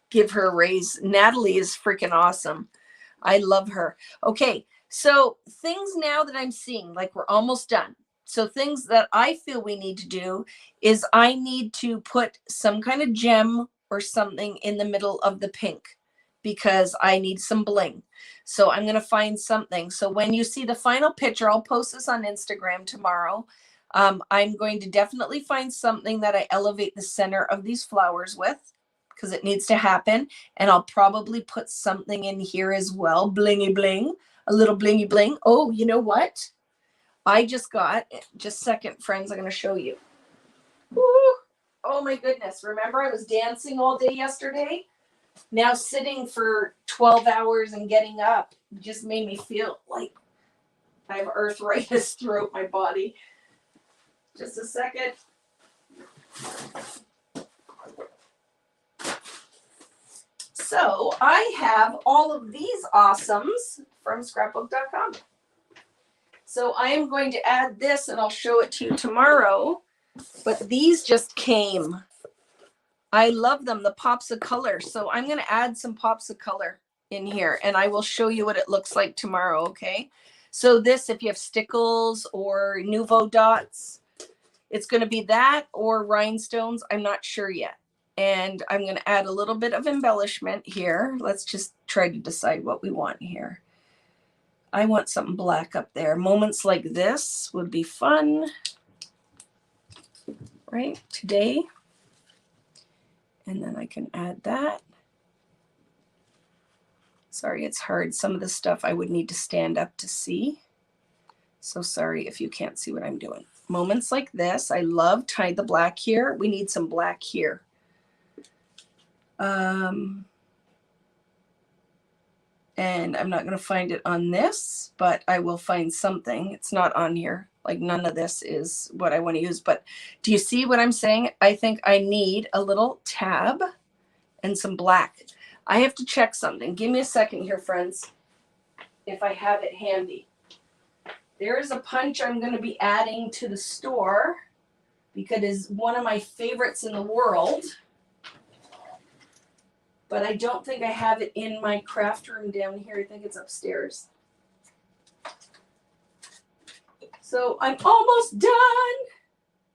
Give her a raise. Natalie is freaking awesome. I love her. Okay, so things now that I'm seeing, like we're almost done. So things that I feel we need to do is I need to put some kind of gem or something in the middle of the pink because I need some bling. So I'm going to find something. So when you see the final picture, I'll post this on Instagram tomorrow. I'm going to definitely find something that I elevate the center of these flowers with, because it needs to happen. And I'll probably put something in here as well. Blingy bling, a little blingy bling. Oh, you know what? I just got, just a second, friends, I'm going to show you. Woo! Oh my goodness. Remember I was dancing all day yesterday? Now sitting for 12 hours and getting up just made me feel like I have arthritis throughout my body. Just a second. So I have all of these awesomes from scrapbook.com. So I am going to add this and I'll show it to you tomorrow. But these just came. I love them, the pops of color. So I'm going to add some pops of color in here and I will show you what it looks like tomorrow, okay? So this, if you have stickles or Nouveau dots, it's going to be that or rhinestones. I'm not sure yet. And I'm going to add a little bit of embellishment here. Let's just try to decide what we want here. I want something black up there. Moments like this would be fun, right? Today. And then I can add that. Sorry, it's hard. Some of the stuff I would need to stand up to see. So sorry if you can't see what I'm doing. Moments like this. I love tie the black here. We need some black here. And I'm not going to find it on this, but I will find something. It's not on here. Like none of this is what I want to use. But do you see what I'm saying? I think I need a little tab and some black. I have to check something. Give me a second here, friends, if I have it handy. There is a punch I'm going to be adding to the store because it is one of my favorites in the world. But I don't think I have it in my craft room down here. I think it's upstairs. So I'm almost done,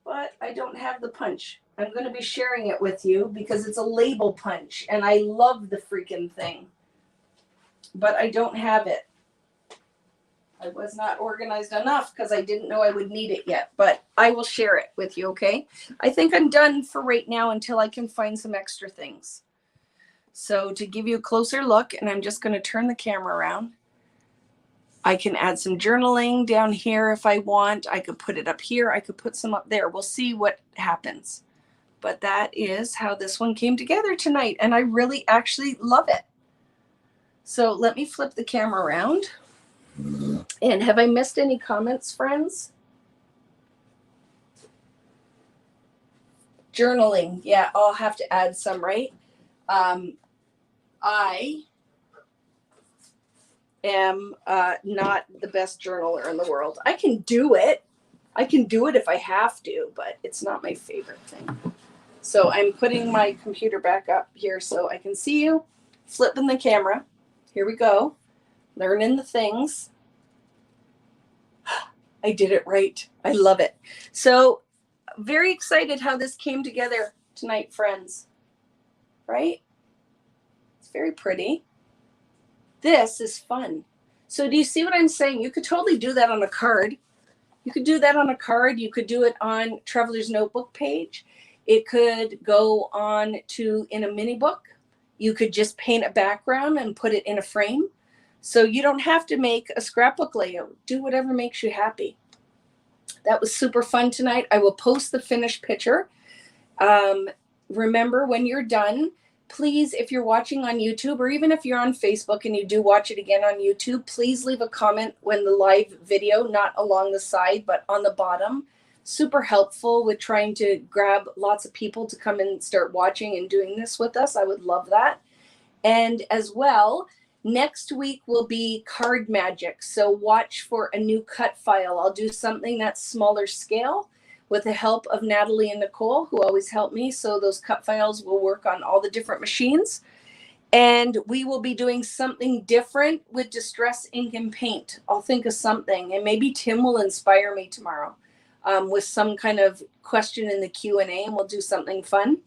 but I don't have the punch. I'm going to be sharing it with you because it's a label punch and I love the freaking thing. But I don't have it. I was not organized enough because I didn't know I would need it yet, but I will share it with you, okay? I think I'm done for right now until I can find some extra things. So to give you a closer look, and I'm just going to turn the camera around, I can add some journaling down here if I want. I could put it up here. I could put some up there. We'll see what happens. But that is how this one came together tonight, and I really actually love it. So let me flip the camera around. And have I missed any comments, friends? Journaling. Yeah, I'll have to add some, right? I am not the best journaler in the world. I can do it I can do it if I have to, but it's not my favorite thing. So I'm putting my computer back up here so I can see you. Flipping the camera. Here we go. Learning the things. I did it right. I love it. So very excited how this came together tonight, friends. Right? It's very pretty. This is fun. So do you see what I'm saying? You could totally do that on a card. You could do that on a card. You could do it on Traveler's Notebook page. It could go on to in a mini book. You could just paint a background and put it in a frame. So you don't have to make a scrapbook layout. Do whatever makes you happy. That was super fun tonight. I will post the finished picture. Remember, when you're done, please, if you're watching on YouTube, or even if you're on Facebook and you do watch it again on YouTube, please leave a comment when the live video, not along the side, but on the bottom. Super helpful with trying to grab lots of people to come and start watching and doing this with us. I would love that. And as well, next week will be card magic. So watch for a new cut file. I'll do something that's smaller scale with the help of Natalie and Nicole, who always help me. So those cut files will work on all the different machines. And we will be doing something different with Distress Ink and Paint. I'll think of something, and maybe Tim will inspire me tomorrow with some kind of question in the Q&A, and we'll do something fun.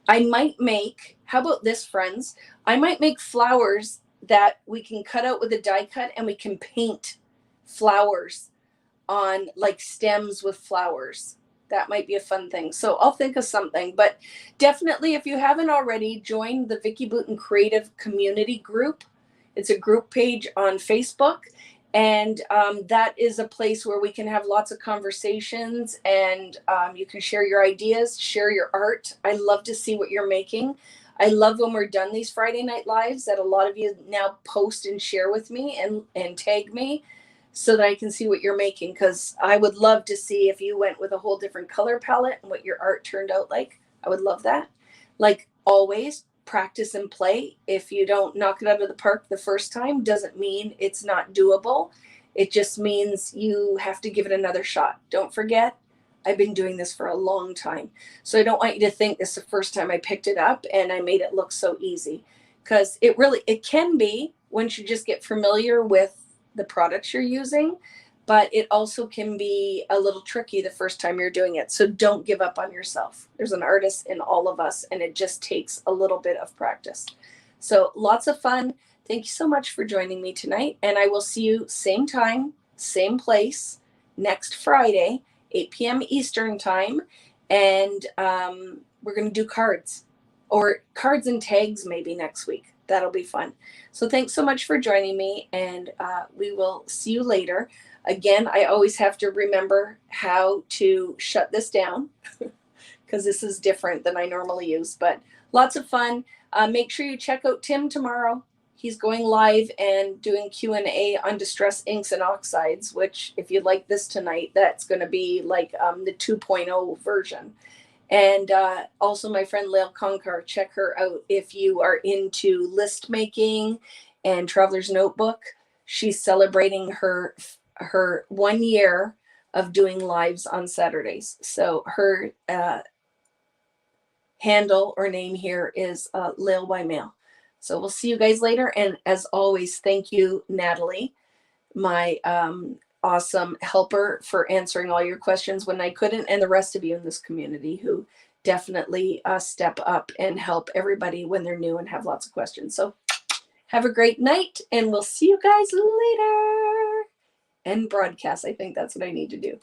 I might make, how about this, friends? I might make flowers that we can cut out with a die cut, and we can paint flowers on like stems with flowers. That might be a fun thing. So I'll think of something, but definitely, if you haven't already, join the Vicky Boutin Creative Community Group. It's a group page on Facebook, and that is a place where we can have lots of conversations, and you can share your ideas, share your art. I love to see what you're making. I love when we're done these Friday Night Lives that a lot of you now post and share with me and tag me, so that I can see what you're making, because I would love to see if you went with a whole different color palette and what your art turned out like. I would love that. Like always, practice and play. If you don't knock it out of the park the first time, doesn't mean it's not doable. It just means you have to give it another shot. Don't forget, I've been doing this for a long time. So I don't want you to think this is the first time I picked it up and I made it look so easy, because it can be once you just get familiar with the products you're using, but it also can be a little tricky the first time you're doing it. So don't give up on yourself. There's an artist in all of us, and it just takes a little bit of practice. So lots of fun. Thank you so much for joining me tonight, and I will see you same time, same place next Friday, 8 p.m. Eastern time, and we're going to do cards, or cards and tags maybe next week. That'll be fun. So thanks so much for joining me, and we will see you later. Again, I always have to remember how to shut this down because this is different than I normally use, but lots of fun. Make sure you check out Tim tomorrow. He's going live and doing Q&A on Distress Inks and Oxides, which if you like this tonight, that's going to be like the 2.0 version. And also my friend Lael Conkar, check her out if you are into list making and Traveler's Notebook. She's celebrating her 1 year of doing lives on Saturdays. So her handle or name here is Lael by Mail. So we'll see you guys later. And as always, thank you, Natalie, my awesome helper, for answering all your questions when I couldn't, and the rest of you in this community who definitely step up and help everybody when they're new and have lots of questions. So have a great night, and we'll see you guys later. End broadcast. I think that's what I need to do.